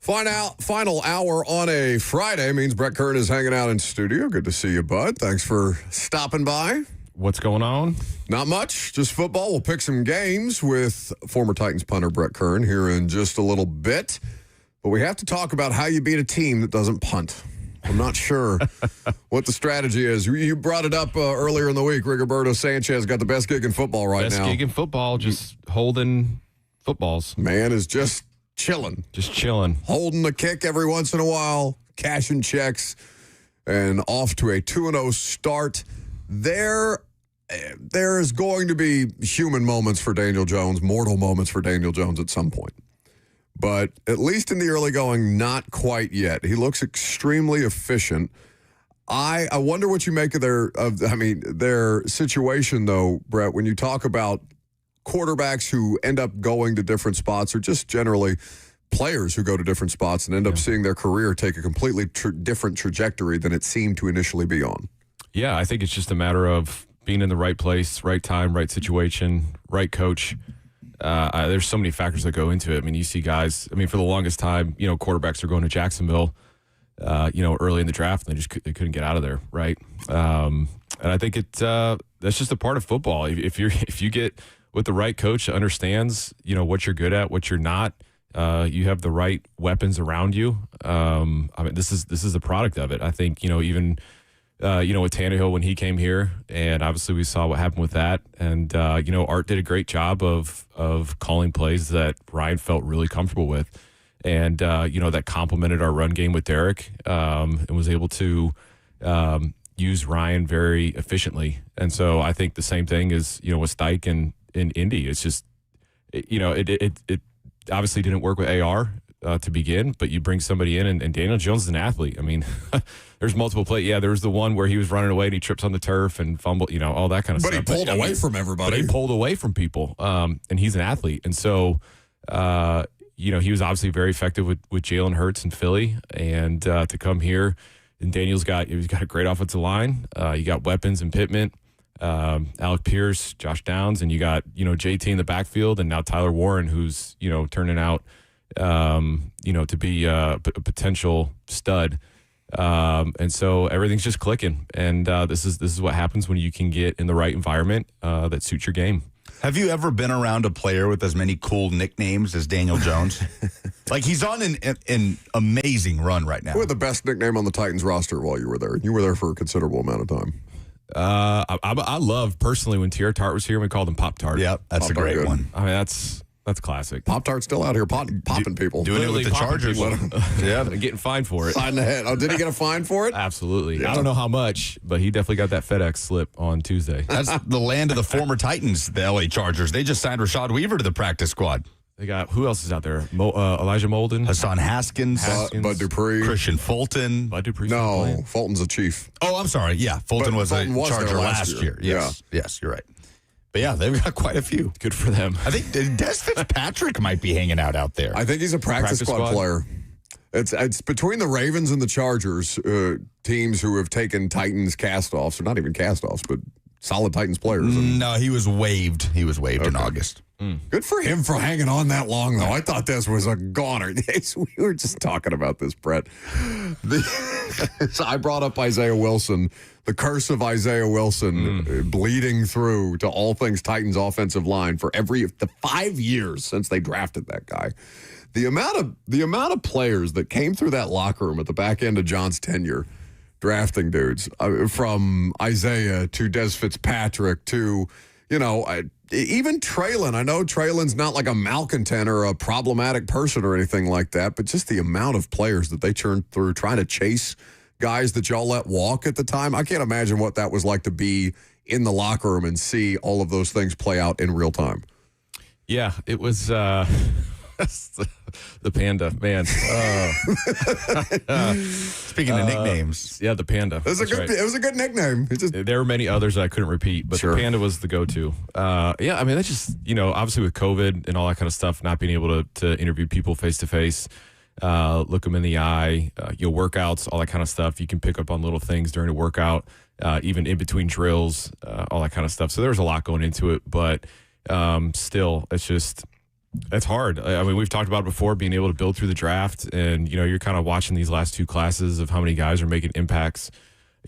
Speaker 4: Final hour on a Friday means Brett Kern is hanging out in studio. Good to see you, bud. Thanks for stopping by.
Speaker 14: What's going on?
Speaker 4: Not much, just football. We'll pick some games with former Titans punter Brett Kern here in just a little bit. But we have to talk about how you beat a team that doesn't punt. I'm not sure what the strategy is. You brought it up earlier in the week. Rigoberto Sanchez got the best gig in football now.
Speaker 14: Best gig in football, just holding footballs.
Speaker 4: Man is just chilling.
Speaker 14: Just chilling.
Speaker 4: Holding the kick every once in a while, cashing checks, and off to a 2-0 start. There's going to be human moments for Daniel Jones, mortal moments for Daniel Jones at some point. But at least in the early going, not quite yet. He looks extremely efficient. I wonder what you make of their situation, though, Brett, when you talk about quarterbacks who end up going to different spots, or just generally players who go to different spots and end up seeing their career take a completely different trajectory than it seemed to initially be on.
Speaker 14: Yeah, I think it's just a matter of being in the right place, right time, right situation, right coach. There's so many factors that go into it. I mean, you see guys, for the longest time, quarterbacks are going to Jacksonville, early in the draft, and they couldn't get out of there, right? And I think that's just a part of football. If you get with the right coach that understands, what you're good at, what you're not, you have the right weapons around you. This is a product of it. I think, even with Tannehill when he came here, and obviously we saw what happened with that. And, Art did a great job of calling plays that Ryan felt really comfortable with. And, that complemented our run game with Derek, and was able to use Ryan very efficiently. And so I think the same thing is, with Stike and in Indy. It's just, it obviously didn't work with AR to begin, but you bring somebody in, and Daniel Jones is an athlete. There's multiple plays. Yeah, there was the one where he was running away and he trips on the turf and fumbled, all that kind of stuff.
Speaker 4: But he pulled away from everybody.
Speaker 14: But he pulled away from people, and he's an athlete. And so, he was obviously very effective with Jalen Hurts in Philly, and to come here, and he's got a great offensive line. You got weapons and Pittman. Alec Pierce, Josh Downs, and you got, JT in the backfield, and now Tyler Warren, who's, turning out, to be a potential stud. And so everything's just clicking. And this is what happens when you can get in the right environment that suits your game.
Speaker 2: Have you ever been around a player with as many cool nicknames as Daniel Jones? He's on an amazing run right now.
Speaker 4: Who had the best nickname on the Titans roster while you were there? You were there for a considerable amount of time.
Speaker 14: I love personally when Tierra Tart was here, we called him Pop Tart.
Speaker 2: Yep, that's
Speaker 4: Pop-Tart,
Speaker 2: a great
Speaker 4: good
Speaker 2: one.
Speaker 14: That's classic.
Speaker 4: Pop Tart's still out here popping people.
Speaker 2: Doing it with the Chargers.
Speaker 14: Yeah, getting fined for it.
Speaker 4: Side in the head. Oh, did he get a fine for it?
Speaker 14: Absolutely. Yeah. I don't know how much, but he definitely got that FedEx slip on Tuesday.
Speaker 2: That's the land of the former Titans, the LA Chargers. They just signed Rashad Weaver to the practice squad.
Speaker 14: They got, who else is out there? Elijah Molden.
Speaker 2: Hassan Haskins.
Speaker 4: Bud Dupree.
Speaker 2: Christian Fulton.
Speaker 14: Bud Dupree.
Speaker 4: No, Fulton's a Chief.
Speaker 2: Oh, I'm sorry. Yeah, Fulton was a Charger last year. Yes, you're right. But yeah, they've got quite a few.
Speaker 14: Good for them.
Speaker 2: I think Des Fitzpatrick might be hanging out there.
Speaker 4: I think he's a practice squad player. It's between the Ravens and the Chargers, teams who have taken Titans cast-offs, or not even cast-offs, but solid Titans players.
Speaker 2: No, he was waived. He was waived in August.
Speaker 4: Good for him for hanging on that long, though. I thought this was a goner. We were just talking about this, Brett. I brought up Isaiah Wilson, the curse of Isaiah Wilson bleeding through to all things Titans offensive line for the 5 years since they drafted that guy. The amount of players that came through that locker room at the back end of John's tenure, drafting dudes, from Isaiah to Des Fitzpatrick to, even Traylon. I know Traylon's not like a malcontent or a problematic person or anything like that, but just the amount of players that they churned through trying to chase guys that y'all let walk at the time. I can't imagine what that was like to be in the locker room and see all of those things play out in real time.
Speaker 14: Yeah, it was the Panda, man.
Speaker 2: Speaking of nicknames.
Speaker 14: Yeah, the Panda.
Speaker 4: It was a good nickname.
Speaker 14: There were many others that I couldn't repeat, but the Panda was the go-to. Yeah, I mean, that's just, obviously with COVID and all that kind of stuff, not being able to interview people face-to-face, look them in the eye, workouts, all that kind of stuff. You can pick up on little things during a workout, even in between drills, all that kind of stuff. So there was a lot going into it, but still, it's hard. I mean, we've talked about it before, being able to build through the draft, and you're kind of watching these last two classes of how many guys are making impacts,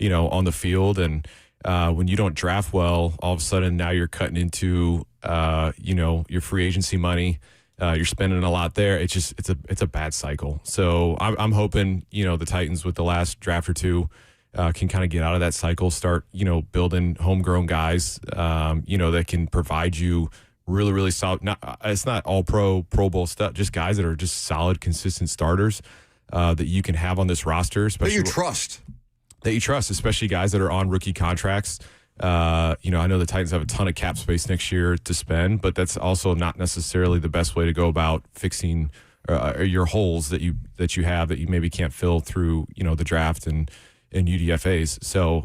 Speaker 14: on the field, and when you don't draft well, all of a sudden now you're cutting into, your free agency money. You're spending a lot there. It's a bad cycle. So I'm hoping the Titans with the last draft or two can kind of get out of that cycle, start building homegrown guys, that can provide you really, really solid. It's not all Pro Bowl stuff. Just guys that are just solid, consistent starters that you can have on this roster, especially that you trust, especially guys that are on rookie contracts. I know the Titans have a ton of cap space next year to spend, but that's also not necessarily the best way to go about fixing your holes that you have that you maybe can't fill through the draft and UDFAs. So,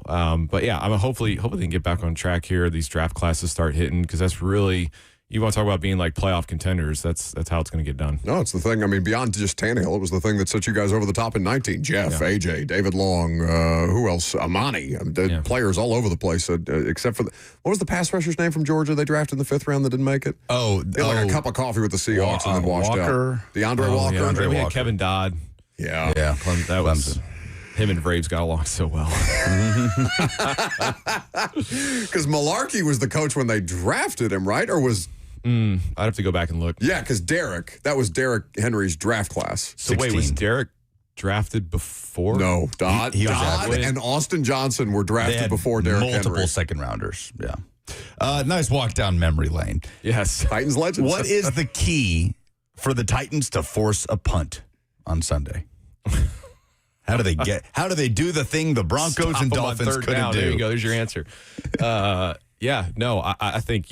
Speaker 14: but yeah, I'm hopefully they can get back on track here. These draft classes start hitting, because that's really, you want to talk about being like playoff contenders. That's how it's going to get done.
Speaker 4: No, it's the thing. I mean, beyond just Tannehill, it was the thing that set you guys over the top in 19. Jeff, AJ, David Long, who else? Amani. Players all over the place, except for what was the pass rusher's name from Georgia they drafted in the 5th round that didn't make it? Like a cup of coffee with the Seahawks and then washed
Speaker 2: Walker.
Speaker 4: out. DeAndre Walker.
Speaker 14: Yeah, we had Kevin Dodd.
Speaker 4: Yeah.
Speaker 14: That was... Him and Braves got along so well.
Speaker 4: Because Malarkey was the coach when they drafted him, right? Or was...
Speaker 14: I'd have to go back and look.
Speaker 4: Yeah, because that was Derrick Henry's draft class.
Speaker 14: So 16. Wait, was Derrick drafted before?
Speaker 4: No, Dodd and Austin Johnson were drafted before Derrick Henry.
Speaker 2: Multiple second rounders, yeah. Nice walk down memory lane.
Speaker 14: Yes.
Speaker 4: Titans legends.
Speaker 2: What is the key for the Titans to force a punt on Sunday? How do they do the thing the Broncos and Dolphins couldn't do?
Speaker 14: There you go. There's your answer. I think,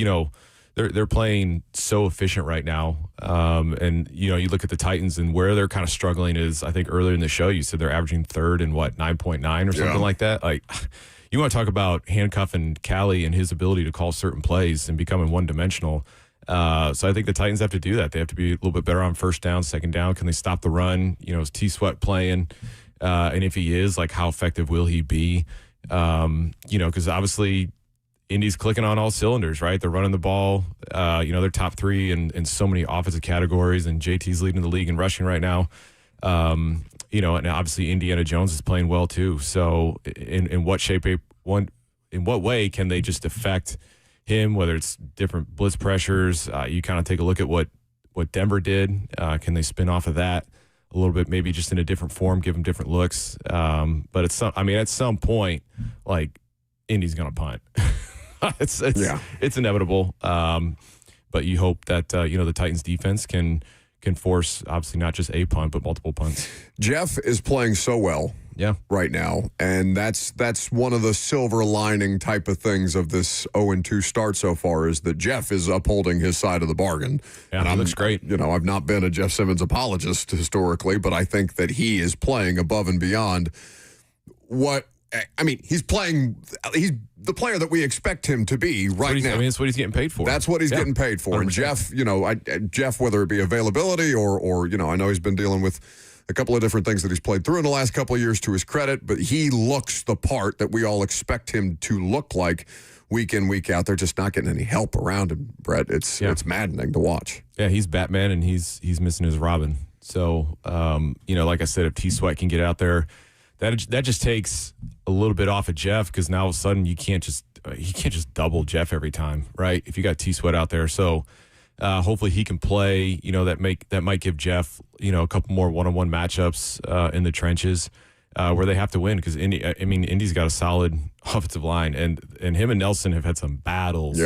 Speaker 14: they're playing so efficient right now. And, you look at the Titans and where they're kind of struggling is, I think earlier in the show, you said they're averaging third and 9.9 or something like that. Like, you want to talk about handcuffing Callie and his ability to call certain plays and becoming one-dimensional. So I think the Titans have to do that. They have to be a little bit better on first down, second down. Can they stop the run? Is T-Sweat playing? And if he is, like, how effective will he be? Because obviously Indy's clicking on all cylinders, right? They're running the ball. They're top 3 in so many offensive categories, and JT's leading the league in rushing right now. And obviously Indiana Jones is playing well too. So in what way can they just affect him, whether it's different blitz pressures? You kind of take a look at what Denver did. Can they spin off of that a little bit, maybe just in a different form, give them different looks? But at some point, like, Indy's going to punt. It's inevitable. But you hope that the Titans defense can force, obviously, not just a punt but multiple punts.
Speaker 4: Jeff is playing so well right now, and that's one of the silver lining type of things of this 0-2 start so far, is that Jeff is upholding his side of the bargain.
Speaker 14: Yeah, he looks great.
Speaker 4: I've not been a Jeff Simmons apologist historically, but I think that he is playing above and beyond what I mean, he's the player that we expect him to be right now.
Speaker 14: I mean, that's what he's getting paid for.
Speaker 4: That's what he's getting paid for. 100%. And Jeff, Jeff, whether it be availability or I know he's been dealing with a couple of different things that he's played through in the last couple of years, to his credit, but he looks the part that we all expect him to look like week in, week out. They're just not getting any help around him, Brett. It's maddening to watch.
Speaker 14: Yeah, he's Batman, and he's missing his Robin. So, like I said, if T-Sweat can get out there, that just takes a little bit off of Jeff, because now all of a sudden he can't just double Jeff every time, right? If you got T-Sweat out there. So hopefully he can play, that might give Jeff, a couple more one-on-one matchups in the trenches where they have to win, because Indy's got a solid offensive line, and him and Nelson have had some battles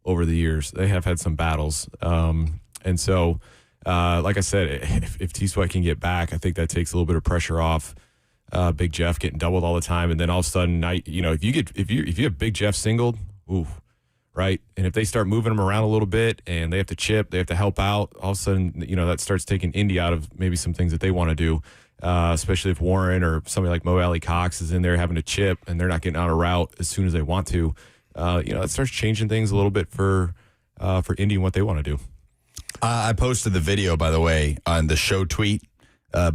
Speaker 14: over the years. They have had some battles. And so, like I said, if T-Sweat can get back, I think that takes a little bit of pressure off Big Jeff getting doubled all the time. And then all of a sudden, if you have Big Jeff singled, ooh, right? And if they start moving him around a little bit and they have to chip, they have to help out, all of a sudden, that starts taking Indy out of maybe some things that they want to do, especially if Warren or somebody like Mo Alley Cox is in there having to chip and they're not getting out of route as soon as they want to. That starts changing things a little bit for Indy and what they want to do.
Speaker 2: I posted the video, by the way, on the show tweet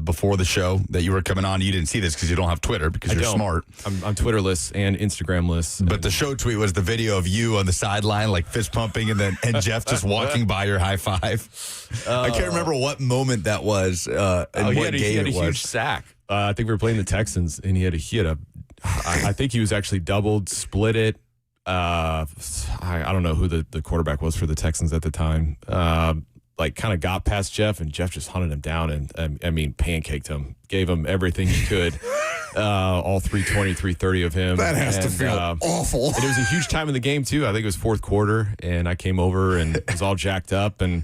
Speaker 2: before the show that you were coming on. You didn't see this because you don't have Twitter, because you're smart.
Speaker 14: I'm on Twitterless and Instagramless.
Speaker 2: But the show tweet was the video of you on the sideline, like fist pumping, and Jeff just walking by your high five. I can't remember what moment that was and what game
Speaker 14: he had a
Speaker 2: it was.
Speaker 14: huge sack. I think we were playing the Texans, and he had a I think he was actually doubled, split it. I don't know who the quarterback was for the Texans at the time. Kind of got past Jeff, and Jeff just hunted him down and, pancaked him. Gave him everything he could, all 320, 330 of him.
Speaker 4: That has to feel awful.
Speaker 14: And it was a huge time in the game, too. I think it was fourth quarter, and I came over and was all jacked up, and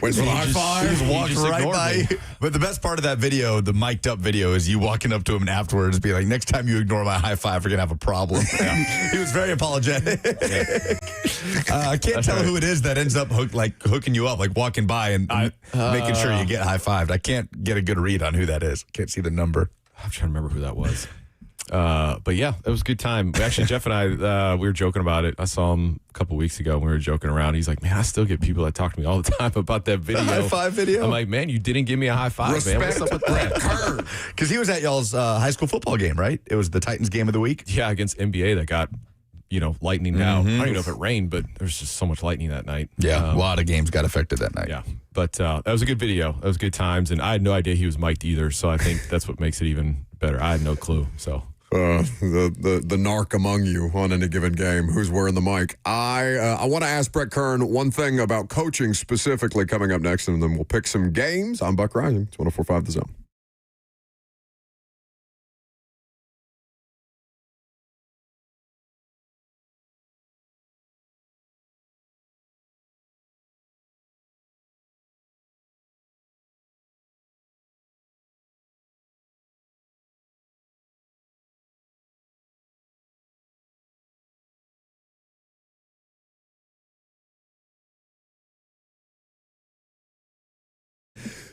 Speaker 4: went for the high five.
Speaker 2: He just walked right by. But the best part of that video, the mic'd up video, is you walking up to him and afterwards be like, next time you ignore my high five, we're going to have a problem. He was very apologetic. I can't tell who it is that ends up hooking you up, like walking by and making sure you get high fived. I can't get a good read on who that is. Can't see the number.
Speaker 14: I'm trying to remember who that was. But yeah, it was a good time. Actually, Jeff and I, we were joking about it. I saw him a couple weeks ago and we were joking around. He's like, man, I still get people that talk to me all the time about that video.
Speaker 2: The high five video?
Speaker 14: I'm like, man, you didn't give me a high five,
Speaker 4: Respect,
Speaker 14: man. What's up with that?
Speaker 2: Because he was at y'all's high school football game, right? It was the Titans game of the week?
Speaker 14: Yeah, against NBA that got, lightning out. I don't even know if it rained, but there was just so much lightning that night.
Speaker 2: Yeah, a lot of games got affected that night.
Speaker 14: Yeah, but that was a good video. That was good times, and I had no idea he was mic'd either, so I think that's what makes it even better. I had no clue, so...
Speaker 4: the narc among you on any given game, who's wearing the mic. I want to ask Brett Kern one thing about coaching specifically coming up next, and then we'll pick some games. I'm Buck Rising. It's 104.5 The Zone.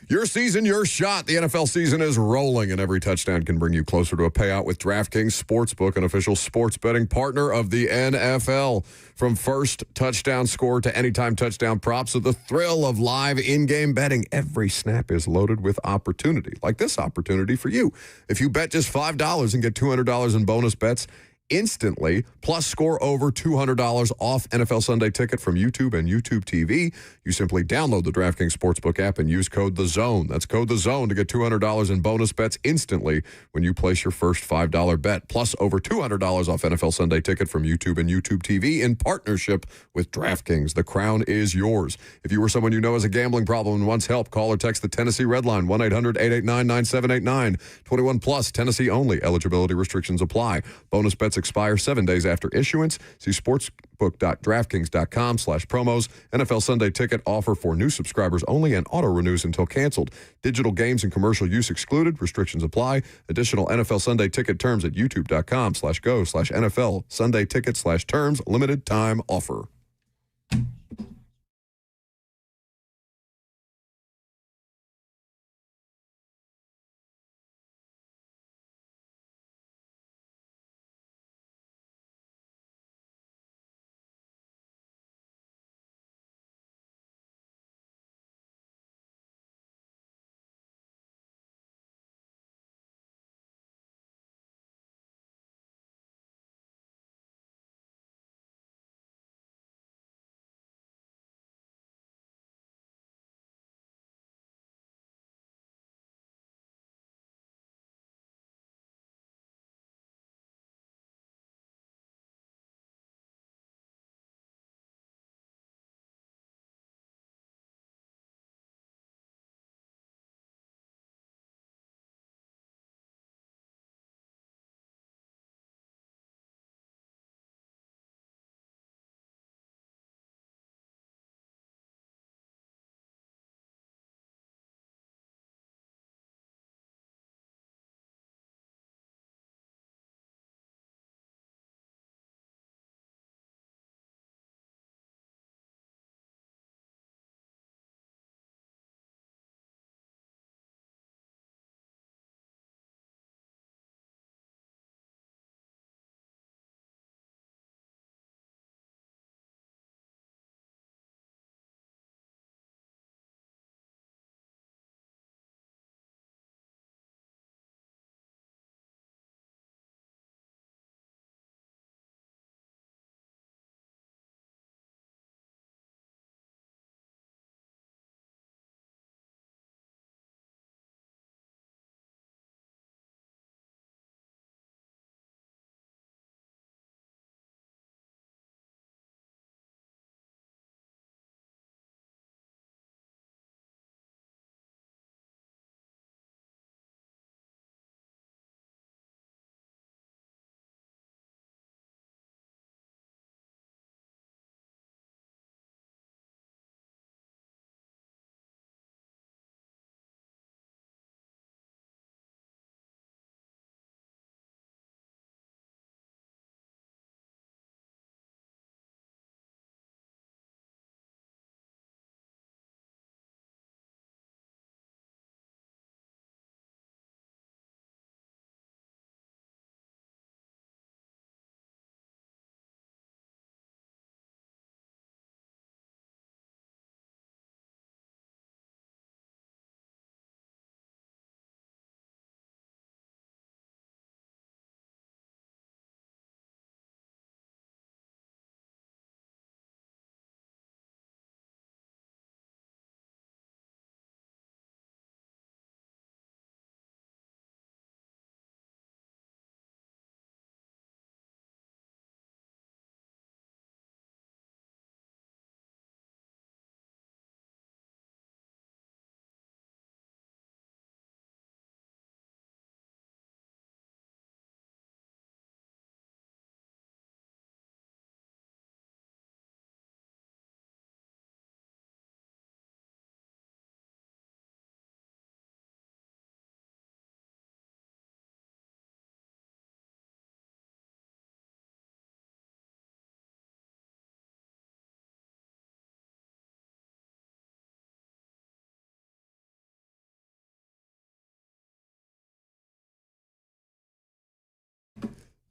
Speaker 4: Your season, your shot. The NFL season is rolling, and every touchdown can bring you closer to a payout with DraftKings Sportsbook, an official sports betting partner of the NFL. From first touchdown score to anytime touchdown props, to the thrill of live in-game betting, every snap is loaded with opportunity, like this opportunity for you. If you bet just $5 and get $200 in bonus bets instantly, plus score over $200 off NFL Sunday Ticket from YouTube and YouTube TV, you simply download the DraftKings Sportsbook app and use code THEZONE. That's code THEZONE to get $200 in bonus bets instantly when you place your first $5 bet, plus over $200 off NFL Sunday Ticket from YouTube and YouTube TV in partnership with DraftKings. The crown is yours. If you or someone you know has a gambling problem and wants help, call or text the Tennessee Red Line, 1-800-889-9789. 21 plus, Tennessee only. Eligibility restrictions apply. Bonus bets expire 7 days after issuance. See sportsbook.draftkings.com/promos. NFL Sunday Ticket offer for new subscribers only and auto renews until canceled. Digital games and commercial use excluded. Restrictions apply. Additional NFL Sunday Ticket terms at youtube.com/go/NFL Sunday Ticket/terms. Limited time offer.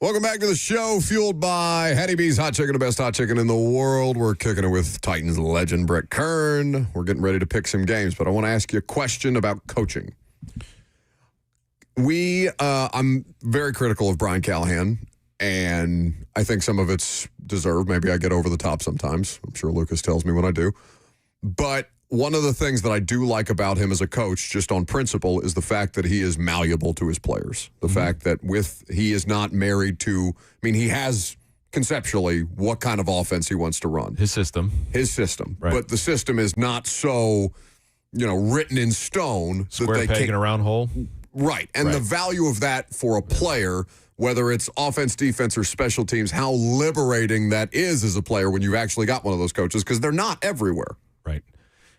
Speaker 4: Welcome back to the show, fueled by Hattie B's Hot Chicken, the best hot chicken in the world. We're kicking it with Titans legend Brett Kern. We're getting ready to pick some games, but I want to ask you a question about coaching. I'm very critical of Brian Callahan, and I think some of it's deserved. Maybe I get over the top sometimes. I'm sure Lucas tells me when I do. But one of the things that I do like about him as a coach, just on principle, is the fact that he is malleable to his players. The fact that he is not married to, he has conceptually what kind of offense he wants to run.
Speaker 14: His system.
Speaker 4: Right. But the system is not so, written in stone.
Speaker 14: Square peg in a round hole.
Speaker 4: Right. And the value of that for a player, whether it's offense, defense, or special teams, how liberating that is as a player when you've actually got one of those coaches, because they're not everywhere.
Speaker 14: Right.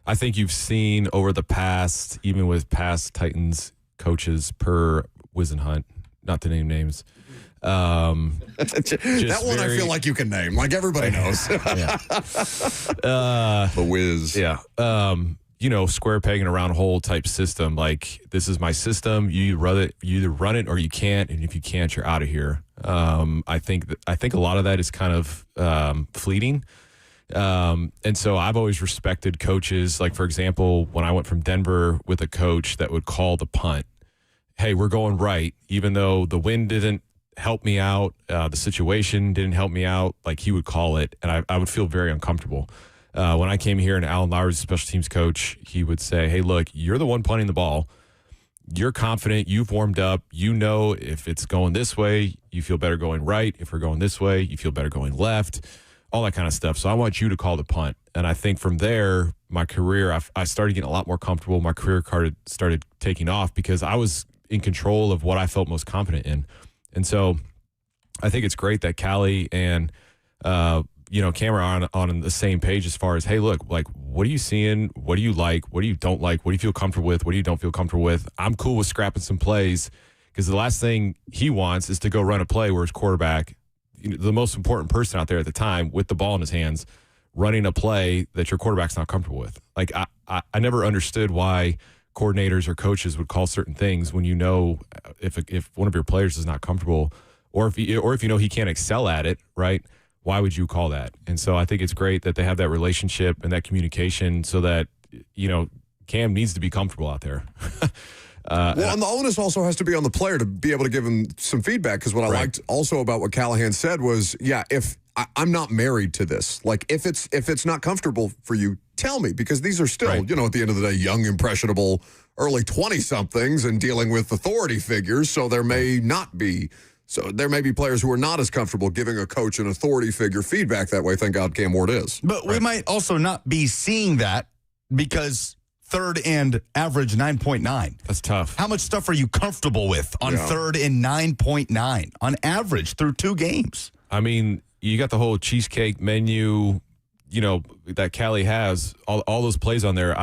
Speaker 14: I think you've seen over the past, even with past Titans coaches per Wisenhunt, not to name names.
Speaker 4: That one I feel like you can name. Like everybody knows. The Wiz.
Speaker 14: Yeah. Square peg in a round hole type system. Like, this is my system. You either run it or you can't. And if you can't, you're out of here. I think a lot of that is kind of fleeting. And so I've always respected coaches. Like, for example, when I went from Denver with a coach that would call the punt, hey, we're going right, even though the wind didn't help me out, the situation didn't help me out, like, he would call it, and I would feel very uncomfortable. When I came here and Alan Lowry was a special teams coach, he would say, hey, look, you're the one punting the ball. You're confident. You've warmed up. You know if it's going this way, you feel better going right. If we're going this way, you feel better going left. All that kind of stuff. So I want you to call the punt. And I think from there, my career, I started getting a lot more comfortable. My career started taking off because I was in control of what I felt most confident in. And so I think it's great that Callie and, Cameron are on the same page as far as, hey, look, like, what are you seeing? What do you like? What do you don't like? What do you feel comfortable with? What do you don't feel comfortable with? I'm cool with scrapping some plays, because the last thing he wants is to go run a play where his quarterback, the most important person out there at the time with the ball in his hands, running a play that your quarterback's not comfortable with. Like, I never understood why coordinators or coaches would call certain things when if one of your players is not comfortable, or if he can't excel at it, right? Why would you call that? And so I think it's great that they have that relationship and that communication, so that Cam needs to be comfortable out there.
Speaker 4: And the onus also has to be on the player to be able to give him some feedback, because what I liked also about what Callahan said was, if I'm not married to this, like, if it's not comfortable for you, tell me, because these are still, at the end of the day, young, impressionable, early 20-somethings and dealing with authority figures, so there may be players who are not as comfortable giving a coach an authority figure feedback that way. Thank God Cam Ward is.
Speaker 2: But we might also not be seeing that, because third and average 9.9.
Speaker 14: That's tough.
Speaker 2: How much stuff are you comfortable with on third and 9.9 on average through 2 games?
Speaker 14: I mean, you got the whole cheesecake menu, that Callie has, all those plays on there.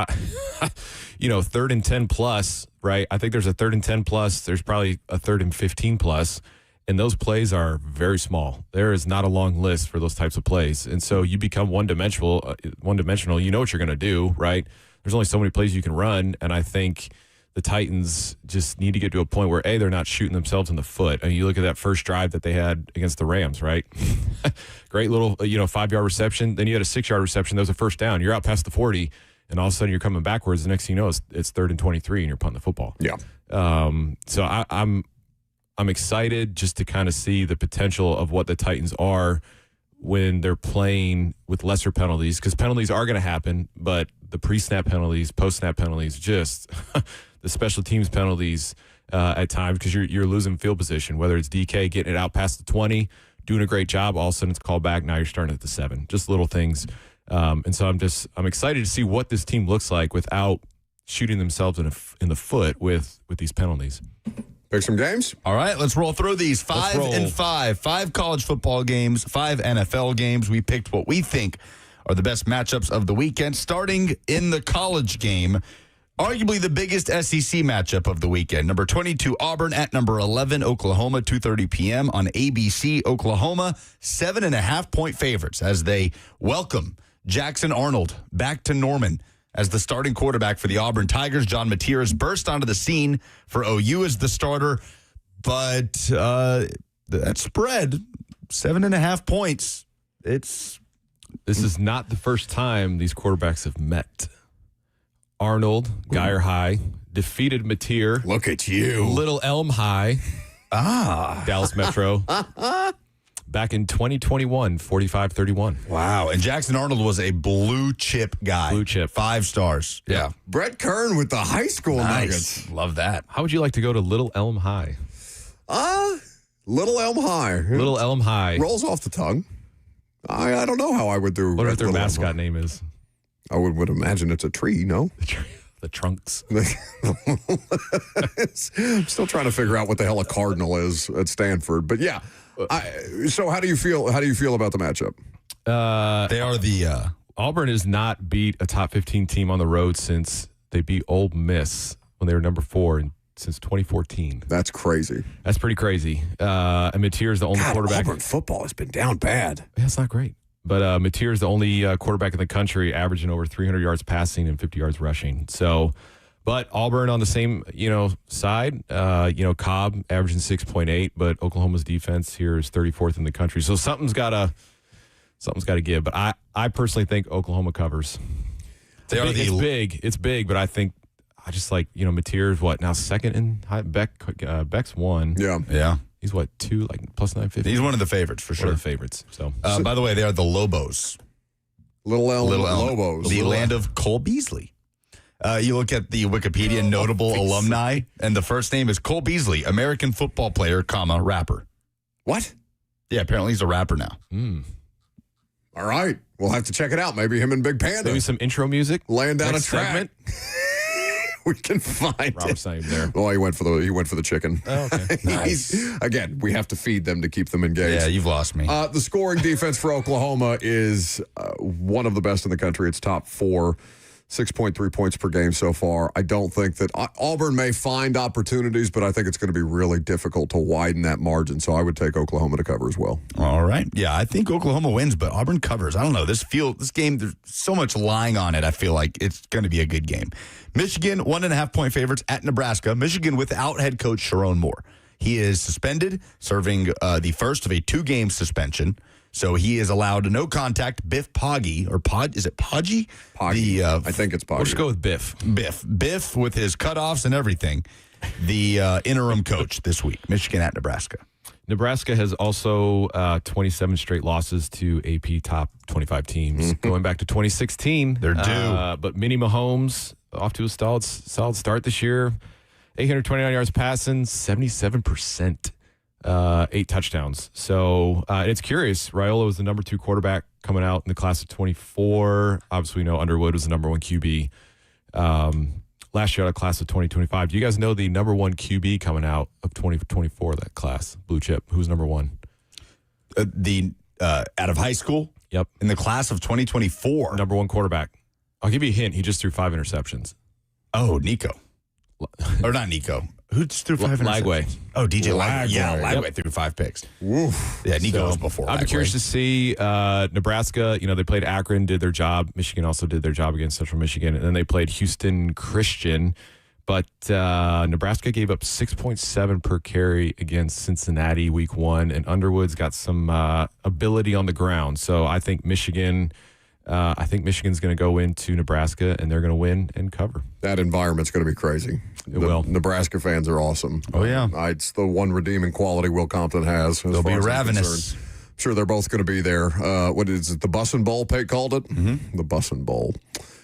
Speaker 14: Third and 10 plus, right? I think there's a third and 10 plus. There's probably a third and 15 plus. And those plays are very small. There is not a long list for those types of plays. And so you become one-dimensional. You know what you're going to do, right? There's only so many plays you can run. And I think the Titans just need to get to a point where, they're not shooting themselves in the foot. I mean, you look at that first drive that they had against the Rams, right? Great little, 5-yard reception. Then you had a 6-yard reception. That was a first down. You're out past the 40, and all of a sudden you're coming backwards. The next thing you know, it's third and 23, and you're punting the football.
Speaker 4: Yeah.
Speaker 14: So I'm excited just to kind of see the potential of what the Titans are when they're playing with lesser penalties, because penalties are going to happen, but the pre-snap penalties, post-snap penalties, just the special teams penalties at times, because you're losing field position, whether it's DK getting it out past the 20, doing a great job, all of a sudden it's called back, now you're starting at the 7. Just little things. And so I'm excited to see what this team looks like without shooting themselves in the foot with these penalties.
Speaker 4: Pick some games.
Speaker 2: All right, let's roll through these. 5 and 5. 5 college football games, 5 NFL games. We picked what we think are the best matchups of the weekend. Starting in the college game, arguably the biggest SEC matchup of the weekend. Number 22, Auburn at number 11, Oklahoma, 2:30 p.m. on ABC. Oklahoma, 7.5-point favorites as they welcome Jackson Arnold back to Norman as the starting quarterback for the Auburn Tigers. John Mateers burst onto the scene for OU as the starter, but that spread, 7.5 points. This
Speaker 14: is not the first time these quarterbacks have met. Arnold, Geyer High, defeated Mateer.
Speaker 4: Look at you.
Speaker 14: Little Elm High. Dallas Metro. Back in 2021, 45-31.
Speaker 2: Wow. And Jackson Arnold was a blue chip guy.
Speaker 14: Blue chip.
Speaker 2: 5 stars. Yeah.
Speaker 4: Brett Kern with the high school Nuggets.
Speaker 2: Love that.
Speaker 14: How would you like to go to Little Elm High?
Speaker 4: Little Elm High.
Speaker 14: Little Elm High.
Speaker 4: Rolls off the tongue. I don't know how I would do.
Speaker 14: What their mascot name is?
Speaker 4: I would imagine it's a tree, no?
Speaker 14: The trunks.
Speaker 4: I'm still trying to figure out what the hell a cardinal is at Stanford. But yeah. So how do you feel about the matchup?
Speaker 2: They are the
Speaker 14: Auburn has not beat a top 15 team on the road since they beat Ole Miss when they were number 4 since 2014.
Speaker 4: That's crazy.
Speaker 14: That's pretty crazy. And Mateer is the only quarterback.
Speaker 4: Auburn football has been down bad.
Speaker 14: Yeah, it's not great. But Mateer is the only quarterback in the country averaging over 300 yards passing and 50 yards rushing. So, but Auburn on the same, side, Cobb averaging 6.8, but Oklahoma's defense here is 34th in the country. So something's got to give. But I personally think Oklahoma covers. It's big, but I think Mateer is what now second in high, Beck's 1.
Speaker 2: Yeah.
Speaker 14: He's what 2 plus 950.
Speaker 2: He's one of the favorites for sure.
Speaker 14: One of the favorites. So,
Speaker 2: by the way, they are the Lobos.
Speaker 4: Little Elm Lobos.
Speaker 2: The land of Cole Beasley. You look at the Wikipedia notable alumni, and the first name is Cole Beasley, American football player, rapper.
Speaker 4: What?
Speaker 2: Yeah, apparently he's a rapper now.
Speaker 4: All right. We'll have to check it out. Maybe him and Big Panda.
Speaker 14: Maybe some intro music.
Speaker 4: Laying down a track. We can find
Speaker 14: Robert's not even there.
Speaker 4: Oh, he went for the chicken.
Speaker 14: Oh, okay.
Speaker 2: Nice.
Speaker 4: Again, we have to feed them to keep them engaged.
Speaker 2: Yeah, you've lost me.
Speaker 4: The scoring defense for Oklahoma is one of the best in the country. It's top 4, 6.3 points per game so far. I don't think that Auburn may find opportunities, but I think it's going to be really difficult to widen that margin. So I would take Oklahoma to cover as well.
Speaker 2: All right. Yeah, I think Oklahoma wins, but Auburn covers. I don't know. This game, there's so much lying on it. I feel like it's going to be a good game. Michigan, 1.5-point favorites at Nebraska. Michigan without head coach Sharon Moore. He is suspended, serving the first of a 2-game suspension. So he is allowed no contact. Biff Poggi, is it Poggi?
Speaker 4: Poggi. I think it's Poggi.
Speaker 14: We'll just go with Biff.
Speaker 2: Biff with his cutoffs and everything. The interim coach this week, Michigan at Nebraska.
Speaker 14: Nebraska has also 27 straight losses to AP top 25 teams. Going back to 2016.
Speaker 2: They're due.
Speaker 14: But Minnie Mahomes off to a solid start this year. 829 yards passing, 77%. 8 touchdowns. So it's curious. Raiola was the number 2 quarterback coming out in the class of 24. Obviously, we know Underwood was the number 1 QB. Last year out of class of 2025. Do you guys know the number 1 QB coming out of 2024, that class, blue chip? Who's number 1?
Speaker 2: Out of high school?
Speaker 14: Yep.
Speaker 2: In the class of 2024.
Speaker 14: Number 1 quarterback. I'll give you a hint. He just threw 5 interceptions.
Speaker 2: Oh, Nico. Or not Nico. Who just threw 5 interceptions?
Speaker 14: Lagway.
Speaker 2: Oh, DJ Lagway. Yeah, Lagway threw 5 picks.
Speaker 4: Woof.
Speaker 2: Yeah, Nico was before
Speaker 14: I'd be curious to see Nebraska. They played Akron, did their job. Michigan also did their job against Central Michigan. And then they played Houston Christian. But Nebraska gave up 6.7 per carry against Cincinnati week 1. And Underwood's got some ability on the ground. So I think Michigan's going to go into Nebraska, and they're going to win and cover.
Speaker 4: That environment's going to be crazy.
Speaker 14: It will.
Speaker 4: Nebraska fans are awesome.
Speaker 2: Oh, yeah.
Speaker 4: It's the one redeeming quality Will Compton has.
Speaker 2: They'll be ravenous.
Speaker 4: I'm sure they're both going to be there. What is it, the Bussin' Bowl, Pate called it?
Speaker 2: Mm-hmm.
Speaker 4: The Bussin' Bowl.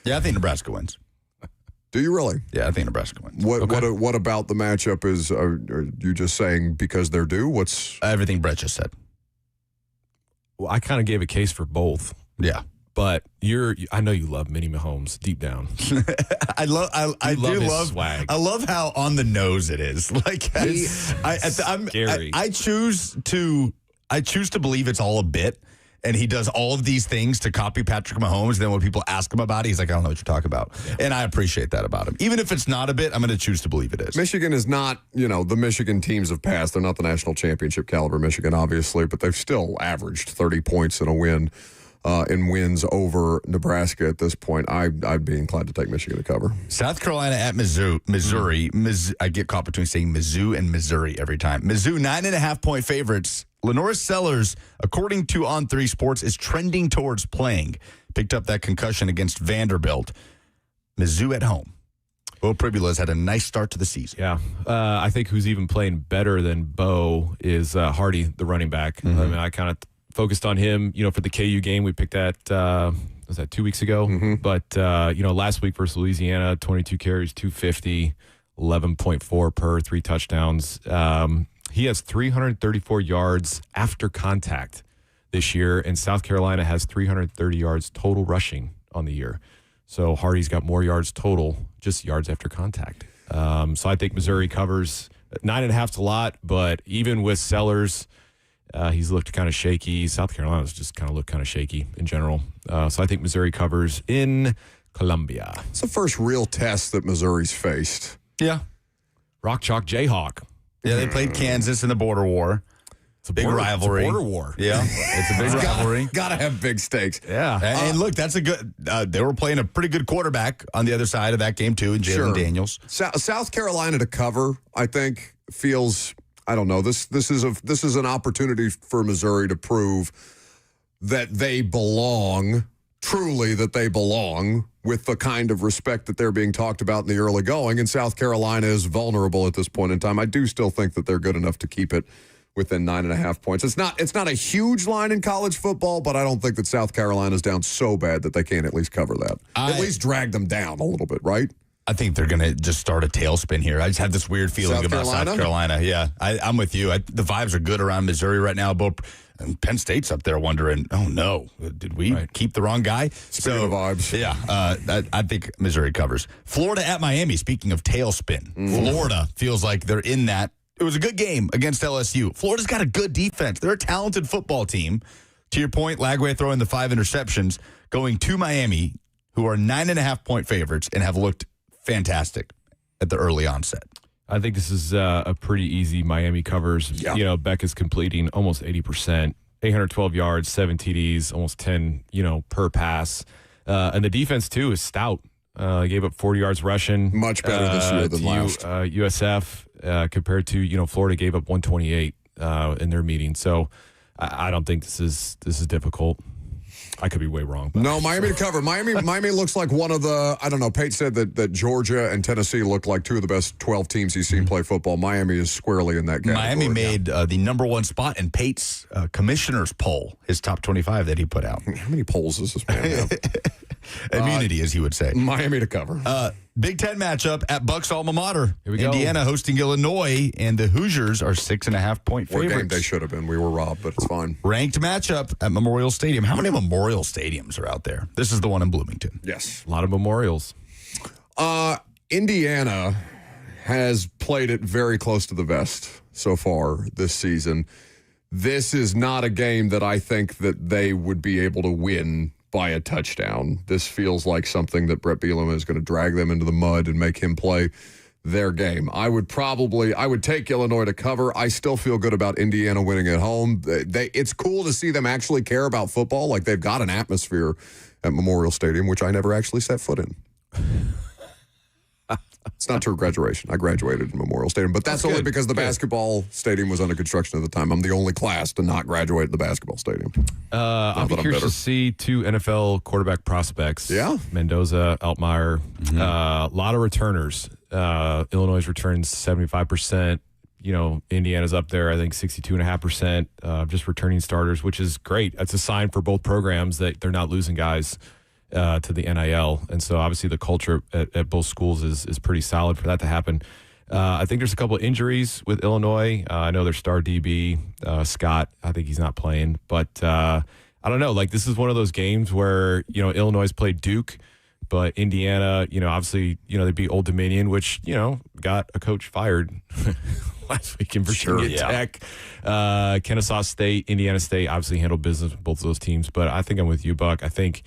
Speaker 2: Yeah, I think Nebraska wins.
Speaker 4: Do you really?
Speaker 2: Yeah, I think Nebraska wins.
Speaker 4: What about the matchup is, are you just saying because they're due? What's
Speaker 2: everything Brett just said?
Speaker 14: Well, I kind of gave a case for both.
Speaker 2: Yeah.
Speaker 14: But I know you love Minnie Mahomes deep down.
Speaker 2: I love
Speaker 14: swag.
Speaker 2: I love how on the nose it is. Like I'm
Speaker 14: scary.
Speaker 2: I choose to believe it's all a bit, and he does all of these things to copy Patrick Mahomes. And then when people ask him about it, he's like, I don't know what you're talking about. Yeah. And I appreciate that about him. Even if it's not a bit, I'm going to choose to believe it is.
Speaker 4: Michigan is not, the Michigan teams have passed. They're not the national championship caliber Michigan, obviously, but they've still averaged 30 points in a win in wins over Nebraska at this point. I'd be inclined to take Michigan to cover.
Speaker 2: South Carolina at Missouri. I get caught between saying Mizzou and Missouri every time. Mizzou, 9.5-point favorites. Lenora Sellers, according to On3 Sports, is trending towards playing. Picked up that concussion against Vanderbilt. Mizzou at home. Bo Pribula's had a nice start to the season.
Speaker 14: Yeah. I think who's even playing better than Bo is Hardy, the running back. I mean, I kind of focused on him, for the KU game. We picked that, was that 2 weeks ago? But, last week versus Louisiana, 22 carries, 250, 11.4 per, 3 touchdowns. He has 334 yards after contact this year, and South Carolina has 330 yards total rushing on the year. So Hardy's got more yards total, just yards after contact. So I think Missouri covers. 9.5's a lot, but even with Sellers, he's looked kind of shaky. South Carolina's just kind of looked kind of shaky in general. So I think Missouri covers in Columbia.
Speaker 4: It's the first real test that Missouri's faced.
Speaker 2: Yeah.
Speaker 14: Rock Chalk Jayhawk.
Speaker 2: Yeah, they played Kansas in the border war. It's a big rivalry.
Speaker 14: It's a border war.
Speaker 2: Yeah, it's a big rivalry.
Speaker 4: Gotta have big stakes.
Speaker 2: Yeah. And look, that's a good they were playing a pretty good quarterback on the other side of that game, too, in Jalen Daniels.
Speaker 4: South Carolina to cover, I think, feels, I don't know, this is an opportunity for Missouri to prove that they belong, truly that they belong, with the kind of respect that they're being talked about in the early going. And South Carolina is vulnerable at this point in time. I do still think that they're good enough to keep it within 9.5 points. It's not a huge line in college football, but I don't think that South Carolina's down so bad that they can't at least cover that. At least drag them down a little bit, right?
Speaker 2: I think they're going to just start a tailspin here. I just have this weird feeling about South Carolina. Yeah, I'm with you. The vibes are good around Missouri right now. And Penn State's up there wondering, oh, no, did we keep the wrong guy?
Speaker 4: Speaking of vibes.
Speaker 2: Yeah, I think Missouri covers. Florida at Miami, speaking of tailspin. Florida feels like they're in that. It was a good game against LSU. Florida's got a good defense. They're a talented football team. To your point, Lagway throwing the 5 interceptions, going to Miami, who are 9.5-point favorites and have looked fantastic at the early onset.
Speaker 14: I think this is a pretty easy Miami covers. Yeah. Beck is completing almost 80%, 812 yards, 7 TDs, almost 10, per pass. And the defense, too, is stout. Gave up 40 yards rushing.
Speaker 4: Much better this year than last.
Speaker 14: USF compared to, Florida gave up 128 in their meeting. So I don't think this is difficult. I could be way wrong.
Speaker 4: No, Miami to cover. Miami looks like one of the, I don't know, Pate said that Georgia and Tennessee look like two of the best 12 teams he's seen play football. Miami is squarely in that category.
Speaker 2: Miami made the number 1 spot in Pate's commissioner's poll, his top 25 that he put out.
Speaker 4: How many polls does this man have?
Speaker 2: Immunity, as he would say.
Speaker 4: Miami to cover.
Speaker 2: Big Ten matchup at Buck's alma mater.
Speaker 14: Here we go.
Speaker 2: Indiana hosting Illinois, and the Hoosiers are 6.5-point favorites.
Speaker 4: What game they should have been. We were robbed, but it's fine.
Speaker 2: Ranked matchup at Memorial Stadium. How many Memorial Stadiums are out there? This is the one in Bloomington.
Speaker 4: Yes.
Speaker 14: A lot of memorials.
Speaker 4: Indiana has played it very close to the vest so far this season. This is not a game that I think that they would be able to win by a touchdown. This feels like something that Brett Bielema is going to drag them into the mud and make him play their game. I would take Illinois to cover. I still feel good about Indiana winning at home. It's cool to see them actually care about football. Like, they've got an atmosphere at Memorial Stadium, which I never actually set foot in. It's not true graduation. I graduated in Memorial Stadium, but that's only because the basketball stadium was under construction at the time. I'm the only class to not graduate at the basketball stadium.
Speaker 14: I'll be curious to see 2 NFL quarterback prospects.
Speaker 4: Yeah.
Speaker 14: Mendoza, Altmaier, a lot of returners. Illinois returns 75%. Indiana's up there, I think 62.5%, just returning starters, which is great. That's a sign for both programs that they're not losing guys to the NIL. And so obviously the culture at both schools is pretty solid for that to happen. I think there's a couple of injuries with Illinois. I know their star DB, Scott, I think he's not playing. But I don't know. Like, this is one of those games where, Illinois played Duke, but Indiana, obviously, they beat Old Dominion, which, got a coach fired last week in Virginia Tech. Kennesaw State, Indiana State obviously handled business with both of those teams. But I think I'm with you, Buck. I think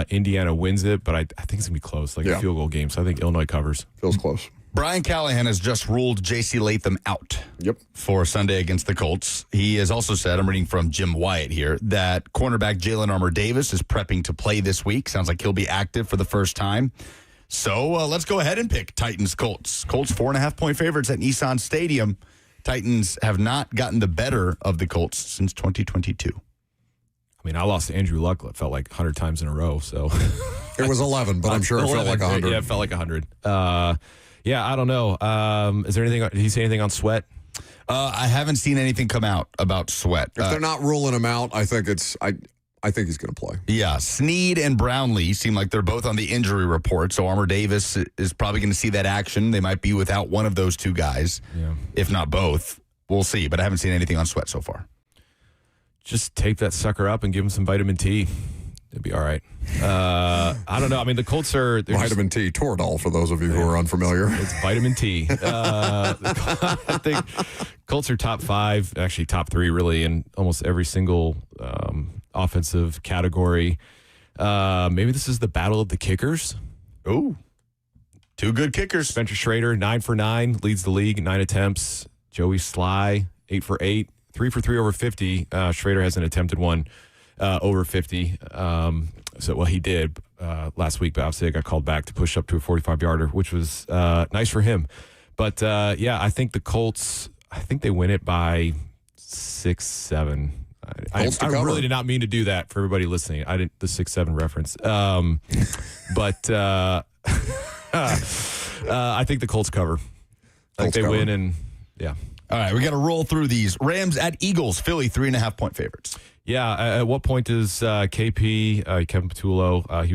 Speaker 14: Indiana wins it, but I think it's going to be close, like a field goal game. So I think Illinois covers.
Speaker 4: Feels close.
Speaker 2: Brian Callahan has just ruled J.C. Latham out.
Speaker 4: Yep.
Speaker 2: For Sunday against the Colts. He has also said, I'm reading from Jim Wyatt here, that cornerback Jalen Armour-Davis is prepping to play this week. Sounds like he'll be active for the first time. So let's go ahead and pick Titans-Colts. Colts 4.5-point favorites at Nissan Stadium. Titans have not gotten the better of the Colts since 2022.
Speaker 14: I mean, I lost to Andrew Luck. It felt like 100 times in a row. So
Speaker 4: it was 11, but I'm sure it felt like 100.
Speaker 14: Yeah, it felt like 100. Yeah, I don't know. Is there anything? Did he say anything on Sweat?
Speaker 2: I haven't seen anything come out about Sweat.
Speaker 4: If they're not ruling him out, I think he's going to play.
Speaker 2: Yeah, Snead and Brownlee seem like they're both on the injury report, so Armour-Davis is probably going to see that action. They might be without one of those two guys, if not both. We'll see, but I haven't seen anything on Sweat so far.
Speaker 14: Just tape that sucker up and give him some vitamin T. It'd be all right. I don't know. I mean, the Colts are...
Speaker 4: Vitamin T, Toradol, for those of you who are unfamiliar.
Speaker 14: It's vitamin T. I think Colts are top 5, actually top 3, really, in almost every single offensive category. Maybe this is the battle of the kickers.
Speaker 2: Ooh. 2 good kickers.
Speaker 14: Spencer Schrader, 9 for 9, leads the league, 9 attempts. Joey Sly, 8 for 8, 3 for 3 over 50. Schrader hasn't attempted one over 50. He did last week, but obviously I got called back to push up to a 45-yarder, which was nice for him. But, I think the Colts, they win it by 6-7. I really did not mean to do that for everybody listening. I didn't, the 6-7 reference. I think the Colts cover. I think they win, and yeah.
Speaker 2: All right, we got to roll through these. Rams at Eagles, Philly 3.5-point favorites.
Speaker 14: Yeah, at what point does KP, Kevin Patullo, I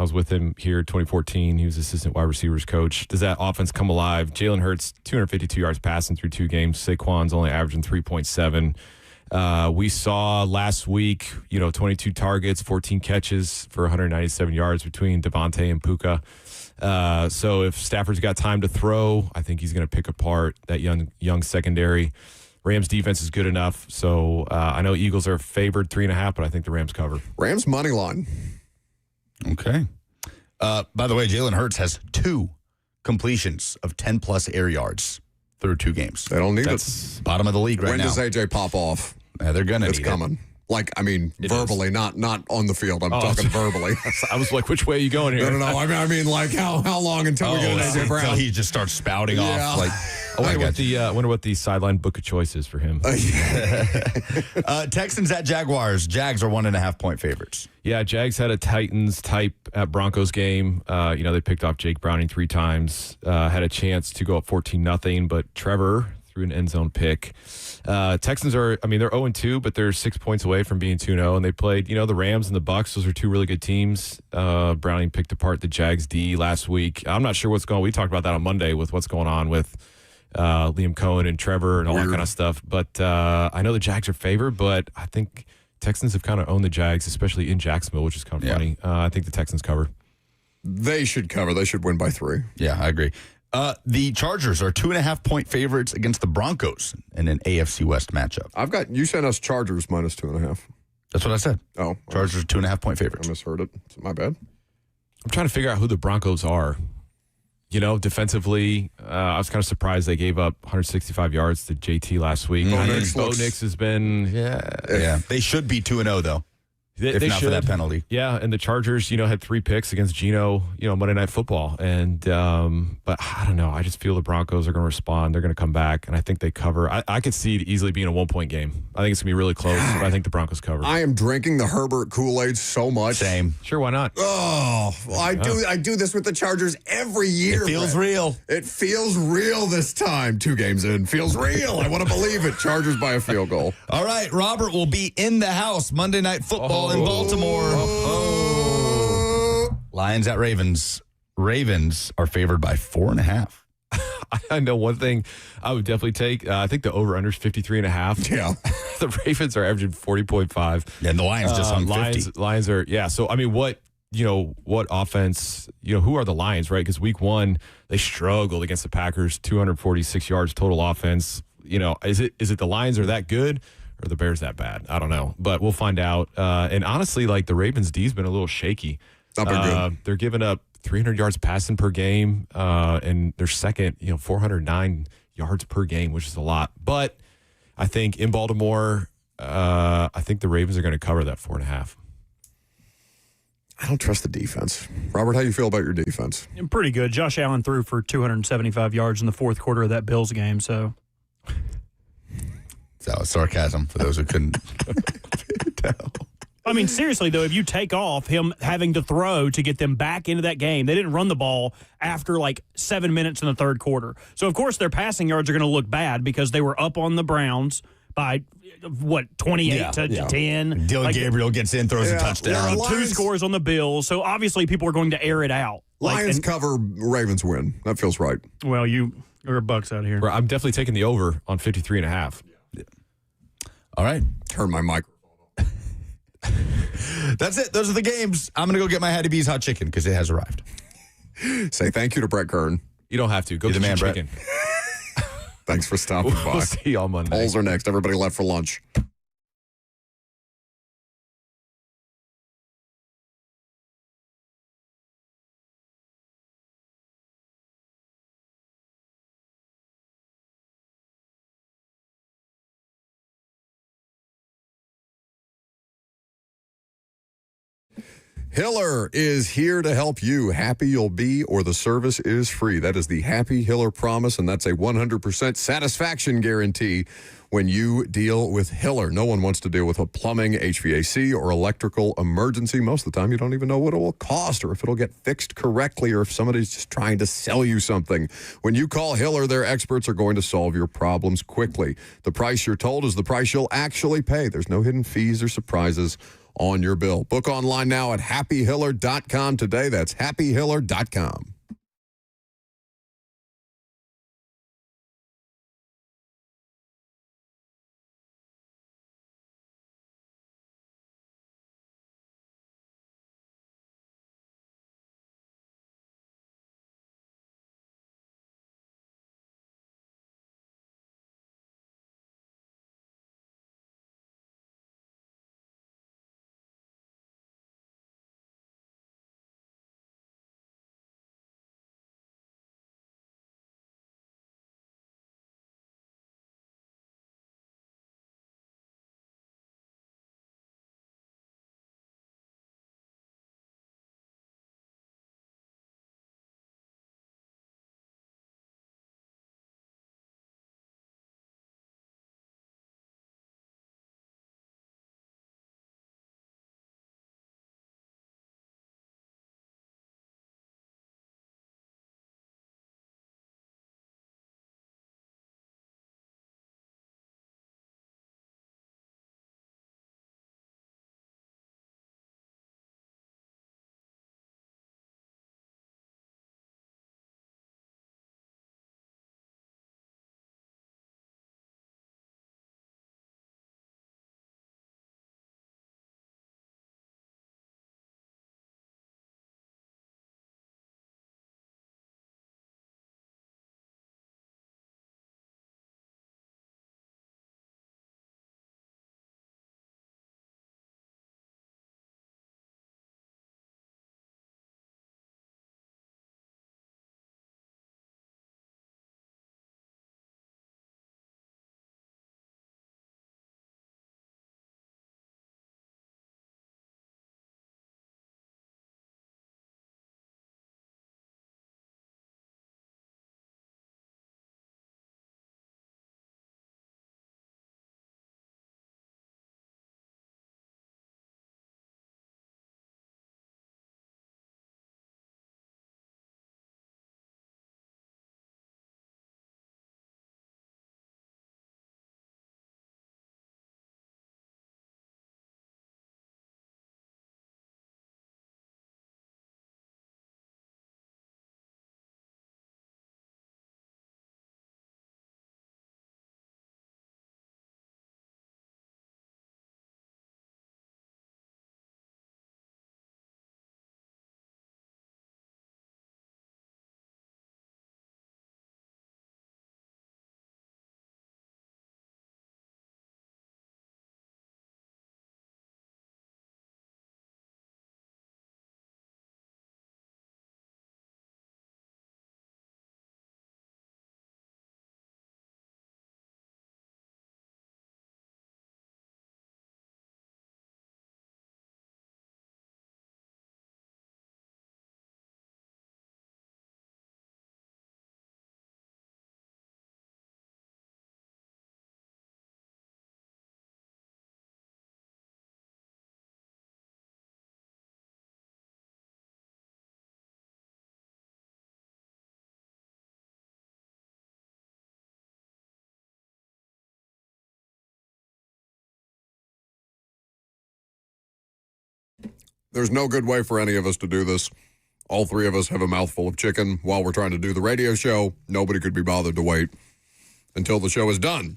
Speaker 14: was with him here in 2014. He was assistant wide receivers coach. Does that offense come alive? Jalen Hurts, 252 yards passing through 2 games. Saquon's only averaging 3.7. We saw last week, 22 targets, 14 catches for 197 yards between Devontae and Puka. So if Stafford's got time to throw, I think he's going to pick apart that young secondary. Rams defense is good enough. So I know Eagles are favored 3.5, but I think the Rams cover.
Speaker 4: Rams money line.
Speaker 2: Okay. By the way, Jalen Hurts has 2 completions of 10-plus air yards through 2 games.
Speaker 4: They don't need
Speaker 2: it. Bottom of the league right now.
Speaker 4: When does AJ pop off?
Speaker 2: They're going to need it.
Speaker 4: It's coming. Like, I mean, verbally, not on the field. I'm talking verbally.
Speaker 14: I was like, which way are you going here?
Speaker 4: No. I mean, like, how long until we get an AJ Brown?
Speaker 2: Until he just starts spouting off. Like,
Speaker 14: I wonder what the sideline book of choice is for him.
Speaker 2: Texans at Jaguars. Jags are 1.5-point favorites.
Speaker 14: Yeah, Jags had a Titans type at Broncos game. They picked off Jake Browning 3 times. Had a chance to go up 14-0, but Trevor threw an end zone pick. Texans they're 0-2, but they're 6 points away from being 2-0, and they played, the Rams and the Bucs. Those are 2 really good teams. Browning picked apart the Jags D last week. I'm not sure what's going on. We talked about that on Monday with what's going on with Liam Cohen and Trevor and all that kind of stuff. But I know the Jags are favored, but I think Texans have kind of owned the Jags, especially in Jacksonville, which is kind of funny. I think the Texans cover.
Speaker 4: They should cover. They should win by 3.
Speaker 2: Yeah, I agree. The Chargers are 2.5-point favorites against the Broncos in an AFC West matchup.
Speaker 4: You sent us Chargers minus 2.5.
Speaker 2: That's what I said.
Speaker 4: Oh.
Speaker 2: Chargers are 2.5-point favorites.
Speaker 4: I misheard it. My bad.
Speaker 14: I'm trying to figure out who the Broncos are. Defensively, I was kind of surprised they gave up 165 yards to JT last week.
Speaker 2: Bo
Speaker 14: Nix has been,
Speaker 2: yeah. They should be 2-0, though. If
Speaker 14: they
Speaker 2: not
Speaker 14: should.
Speaker 2: For that penalty.
Speaker 14: Yeah, and the Chargers, had 3 picks against Geno, Monday Night Football. And, but I don't know. I just feel the Broncos are going to respond. They're going to come back, and I think they cover. I could see it easily being a 1-point game. I think it's going to be really close, but I think the Broncos cover.
Speaker 4: I am drinking the Herbert Kool-Aid so much.
Speaker 2: Same.
Speaker 14: Sure, why not?
Speaker 4: Oh, well, I do this with the Chargers every year.
Speaker 2: It feels real.
Speaker 4: It feels real this time. 2 games in. Feels real. I want to believe it. Chargers by a field goal.
Speaker 2: All right, Robert will be in the house Monday Night Football in Baltimore. Lions at Ravens. Ravens are favored by 4.5.
Speaker 14: I know one thing I would definitely take. I think the over-under is 53.5.
Speaker 4: Yeah.
Speaker 14: The Ravens are averaging 40.5.
Speaker 2: And the Lions just hung 50.
Speaker 14: Lions are, So, I mean, what offense, who are the Lions, right? Because week 1, they struggled against the Packers, 246 yards total offense. Is it the Lions are that good? Or the Bears that bad? I don't know, but we'll find out. And honestly, like the Ravens D's been a little shaky.
Speaker 4: Not been good.
Speaker 14: They're giving up 300 yards passing per game, and they're second, 409 yards per game, which is a lot. But I think in Baltimore, I think the Ravens are going to cover that 4.5.
Speaker 4: I don't trust the defense. Robert, how you feel about your defense?
Speaker 3: Pretty good. Josh Allen threw for 275 yards in the fourth quarter of that Bills game, so.
Speaker 2: That was sarcasm for those who couldn't tell.
Speaker 3: I mean, seriously, though, if you take off him having to throw to get them back into that game, they didn't run the ball after like 7 minutes in the third quarter. So, of course, their passing yards are going to look bad because they were up on the Browns by, 28 to 10.
Speaker 2: Dylan Gabriel gets in, throws a touchdown.
Speaker 3: They're up 2 scores on the Bills. So, obviously, people are going to air it out.
Speaker 4: Lions cover, Ravens win. That feels right.
Speaker 3: Well, you are Bucks out here.
Speaker 14: I'm definitely taking the over on 53.5.
Speaker 2: Yeah. All right.
Speaker 4: Turn my mic.
Speaker 2: That's it. Those are the games. I'm going to go get my Hattie B's hot chicken because it has arrived.
Speaker 4: Say thank you to Brett Kern.
Speaker 14: You don't have to. Go
Speaker 2: You're
Speaker 14: get
Speaker 2: the man,
Speaker 14: your
Speaker 2: Brett.
Speaker 14: chicken.
Speaker 4: Thanks for stopping by.
Speaker 14: We'll see you on Monday.
Speaker 4: Polls are next. Everybody left for lunch. Hiller is here to help you. Happy you'll be or the service is free. That is the Happy Hiller promise, and that's a 100% satisfaction guarantee when you deal with Hiller. No one wants to deal with a plumbing, HVAC, or electrical emergency. Most of the time, you don't even know what it will cost or if it'll get fixed correctly or if somebody's just trying to sell you something. When you call Hiller, their experts are going to solve your problems quickly. The price you're told is the price you'll actually pay. There's no hidden fees or surprises on your bill. Book online now at happyhiller.com today. That's happyhiller.com. There's no good way for any of us to do this. All three of us have a mouthful of chicken while we're trying to do the radio show. Nobody could be bothered to wait until the show is done.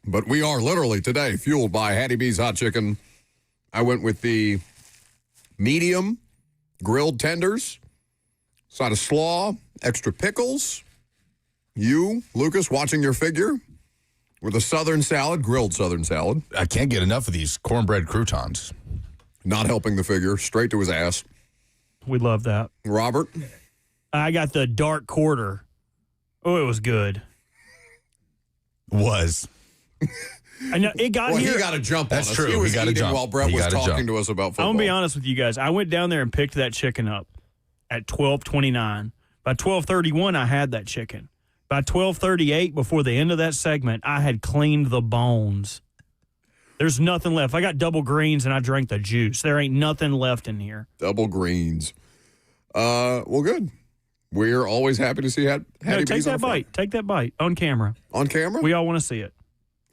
Speaker 4: But we are literally today fueled by Hattie B's Hot Chicken. I went with the medium grilled tenders, side of slaw, extra pickles. You, Lucas, watching your figure with a Southern salad, grilled Southern salad.
Speaker 2: I can't get enough of these cornbread croutons.
Speaker 4: Not helping the figure, straight to his ass.
Speaker 3: We love that.
Speaker 4: Robert?
Speaker 3: I got the dark quarter. Oh, it was good.
Speaker 2: Was.
Speaker 3: I know it got here.
Speaker 4: He got to jump on us.
Speaker 2: That's true.
Speaker 4: He was
Speaker 2: gotta
Speaker 4: eating
Speaker 2: jump.
Speaker 4: while Brett was talking to us about football.
Speaker 3: I'm going to be honest with you guys. I went down there and picked that chicken up at 12:29. By 12:31, I had that chicken. By 12:38, before the end of that segment, I had cleaned the bones. There's nothing left. I got double greens and I drank the juice. There ain't nothing left in here.
Speaker 4: Double greens. Well, good. We're always happy to see Hattie
Speaker 3: take that bite. Take that bite on camera.
Speaker 4: On camera?
Speaker 3: We all want to see it.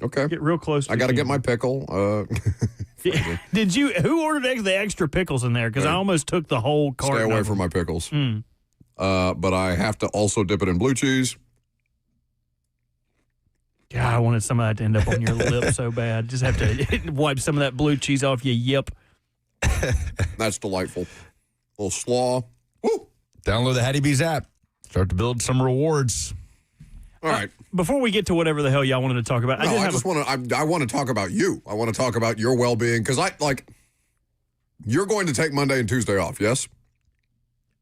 Speaker 4: Okay.
Speaker 3: Get real close to
Speaker 4: I got to get my pickle.
Speaker 3: Did you? Who ordered the extra pickles in there? Because I almost took the whole carton.
Speaker 4: Stay away from my pickles.
Speaker 3: Mm.
Speaker 4: But I have to also dip it in blue cheese.
Speaker 3: God, I wanted some of that to end up on your lip so bad. Just have to wipe some of that blue cheese off your yip.
Speaker 4: That's delightful. A little slaw. Woo!
Speaker 2: Download the Hattie B's app. Start to build some rewards.
Speaker 4: All right.
Speaker 3: Before we get to whatever the hell y'all wanted to talk about,
Speaker 4: I want to talk about you. I want to talk about your well-being because you're going to take Monday and Tuesday off, yes?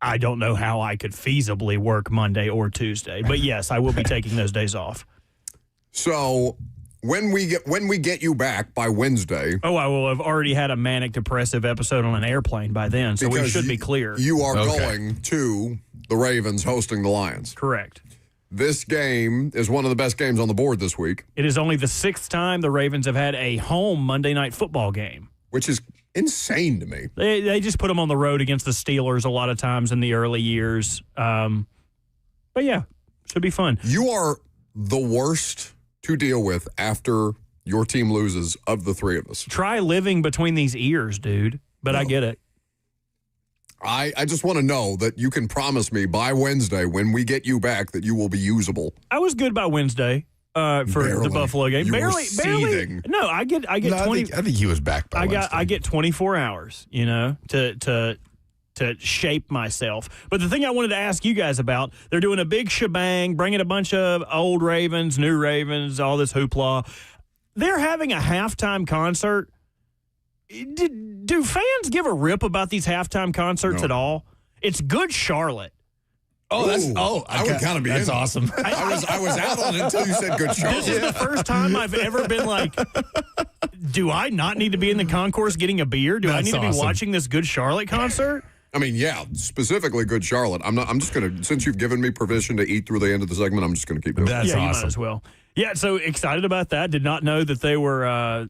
Speaker 3: I don't know how I could feasibly work Monday or Tuesday, but yes, I will be taking those days off.
Speaker 4: So when we get you back by Wednesday,
Speaker 3: I will have already had a manic depressive episode on an airplane by then, so we should be clear.
Speaker 4: You are going to the Ravens hosting the Lions.
Speaker 3: Correct.
Speaker 4: This game is one of the best games on the board this week.
Speaker 3: It is only the 6th time the Ravens have had a home Monday night football game,
Speaker 4: which is insane to me.
Speaker 3: They just put them on the road against the Steelers a lot of times in the early years. But yeah, should be fun.
Speaker 4: You are the worst to deal with after your team loses of the three of us.
Speaker 3: Try living between these ears, dude. But I get it.
Speaker 4: I just want to know that you can promise me by Wednesday when we get you back that you will be usable.
Speaker 3: I was good by Wednesday for the Buffalo game.
Speaker 4: You were
Speaker 3: barely.
Speaker 4: seething.
Speaker 3: No, I get 20.
Speaker 2: I think he was back by Wednesday.
Speaker 3: I get 24 hours, to shape myself. But the thing I wanted to ask you guys about, they're doing a big shebang, bringing a bunch of old Ravens, new Ravens, all this hoopla. They're having a halftime concert. Do fans give a rip about these halftime concerts at all? It's Good Charlotte.
Speaker 4: I would kind of be.
Speaker 2: That's awesome.
Speaker 4: I was out on it until you said Good Charlotte.
Speaker 3: This is the first time I've ever been like, do I not need to be in the concourse getting a beer? Do I need to be watching this Good Charlotte concert?
Speaker 4: I mean, yeah, specifically Good Charlotte. I'm just going to, since you've given me permission to eat through the end of the segment, I'm just going to keep doing it.
Speaker 3: That's awesome. You might as well. Yeah, so excited about that. Did not know that they were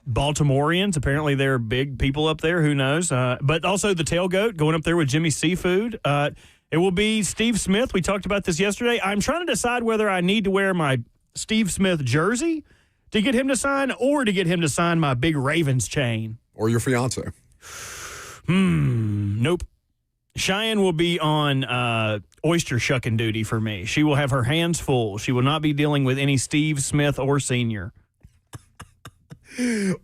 Speaker 3: Baltimoreans. Apparently they're big people up there. Who knows? But also the Tailgoat going up there with Jimmy Seafood. It will be Steve Smith. We talked about this yesterday. I'm trying to decide whether I need to wear my Steve Smith jersey to get him to sign or to get him to sign my big Ravens chain.
Speaker 4: Or your fiance.
Speaker 3: Nope. Cheyenne will be on oyster shucking duty for me. She will have her hands full. She will not be dealing with any Steve Smith or senior.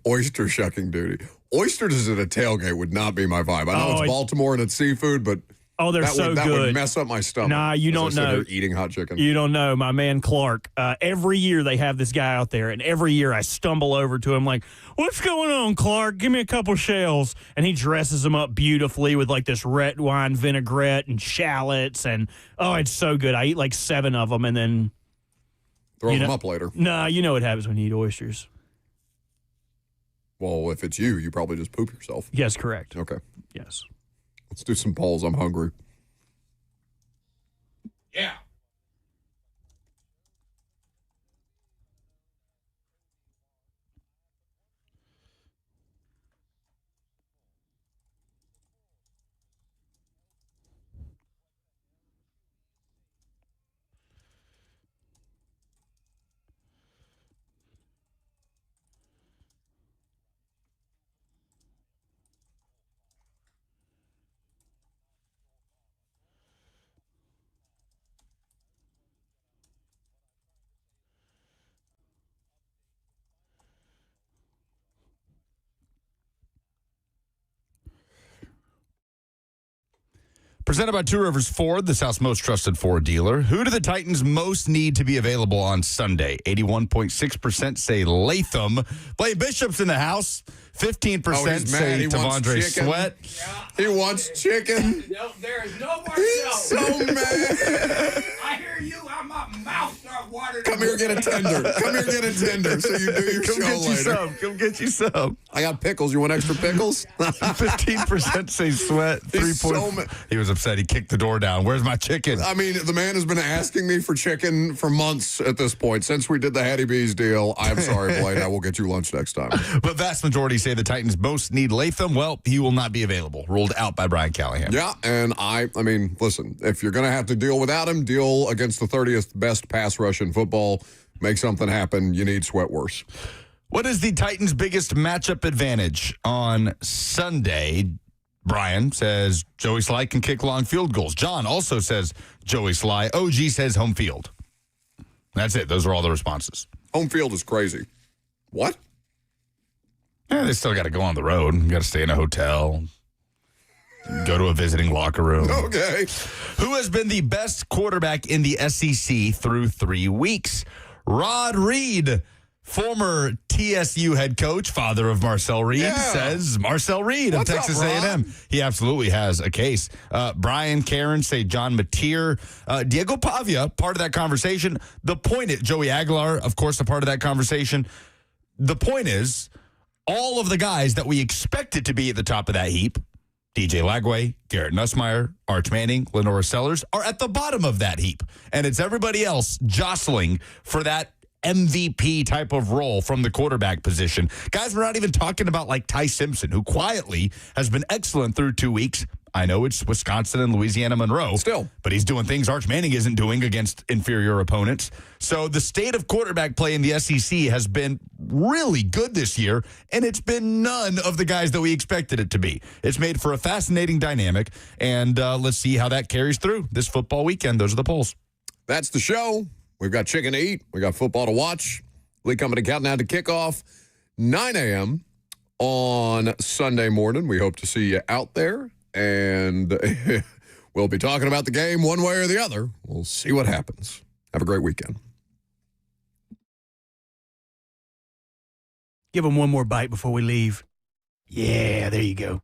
Speaker 4: Oyster shucking duty. Oysters at a tailgate would not be my vibe. I know it's Baltimore and it's seafood, but
Speaker 3: they're
Speaker 4: that
Speaker 3: good.
Speaker 4: would mess up my stomach.
Speaker 3: Nah, you don't know.
Speaker 4: Eating hot chicken.
Speaker 3: You don't know. My man Clark, every year they have this guy out there, and every year I stumble over to him like, what's going on, Clark? Give me a couple shells. And he dresses them up beautifully with like this red wine vinaigrette and shallots. And, it's so good. I eat like 7 of them and then
Speaker 4: throw them up later.
Speaker 3: Nah, you know what happens when you eat oysters.
Speaker 4: Well, if it's you probably just poop yourself.
Speaker 3: Yes, correct.
Speaker 4: Okay.
Speaker 3: Yes.
Speaker 4: Let's do some polls. I'm hungry. Yeah.
Speaker 2: Presented by Two Rivers Ford, the South's most trusted Ford dealer. Who do the Titans most need to be available on Sunday? 81.6% say Latham. Blake Bishop's in the house. 15% say Tavondre Sweat.
Speaker 4: He wants chicken.
Speaker 15: No, there is no more
Speaker 4: He's so mad.
Speaker 15: I hear you. My mouth start watering.
Speaker 4: Come here, get a tender. Come here, get a tender. So you do your
Speaker 2: Come
Speaker 4: show
Speaker 2: get you
Speaker 4: later.
Speaker 2: some. Come get you some.
Speaker 4: I got pickles. You want extra pickles?
Speaker 2: 15% say Sweat. He was upset. He kicked the door down. Where's my chicken?
Speaker 4: I mean, the man has been asking me for chicken for months at this point. Since we did the Hattie B's deal, I'm sorry, Blaine. I will get you lunch next time.
Speaker 2: But vast majority say the Titans most need Latham. Well, he will not be available. Ruled out by Brian Callahan.
Speaker 4: Yeah, and I mean, listen, if you're going to have to deal without him, deal against the 30th best pass rush in football. Make something happen. You need Sweat worse.
Speaker 2: What is the Titans' biggest matchup advantage on Sunday? Brian says Joey Sly can kick long field goals. John also says Joey Sly. OG says home field. That's it. Those are all the responses.
Speaker 4: Home field is crazy. What?
Speaker 2: Yeah, they still got to go on the road. Got to stay in a hotel. Go to a visiting locker room.
Speaker 4: Okay.
Speaker 2: Who has been the best quarterback in the SEC through 3 weeks? Rod Reed, former TSU head coach, father of Marcel Reed, says Marcel Reed of Texas A&M. He absolutely has a case. Brian Karen say John Mateer. Diego Pavia, part of that conversation. The point is, Joey Aguilar, of course, a part of that conversation. The point is, all of the guys that we expected to be at the top of that heap, DJ Lagway, Garrett Nussmeier, Arch Manning, Lenora Sellers, are at the bottom of that heap. And it's everybody else jostling for that MVP type of role from the quarterback position. Guys, we're not even talking about like Ty Simpson, who quietly has been excellent through 2 weeks. I know it's Wisconsin and Louisiana Monroe.
Speaker 4: Still.
Speaker 2: But he's doing things Arch Manning isn't doing against inferior opponents. So the state of quarterback play in the SEC has been really good this year, and it's been none of the guys that we expected it to be. It's made for a fascinating dynamic, and let's see how that carries through this football weekend. Those are the polls.
Speaker 4: That's the show. We've got chicken to eat. We got football to watch. Lee coming to count down to kickoff, 9 a.m. on Sunday morning. We hope to see you out there. And we'll be talking about the game one way or the other. We'll see what happens. Have a great weekend.
Speaker 3: Give them one more bite before we leave. Yeah, there you go.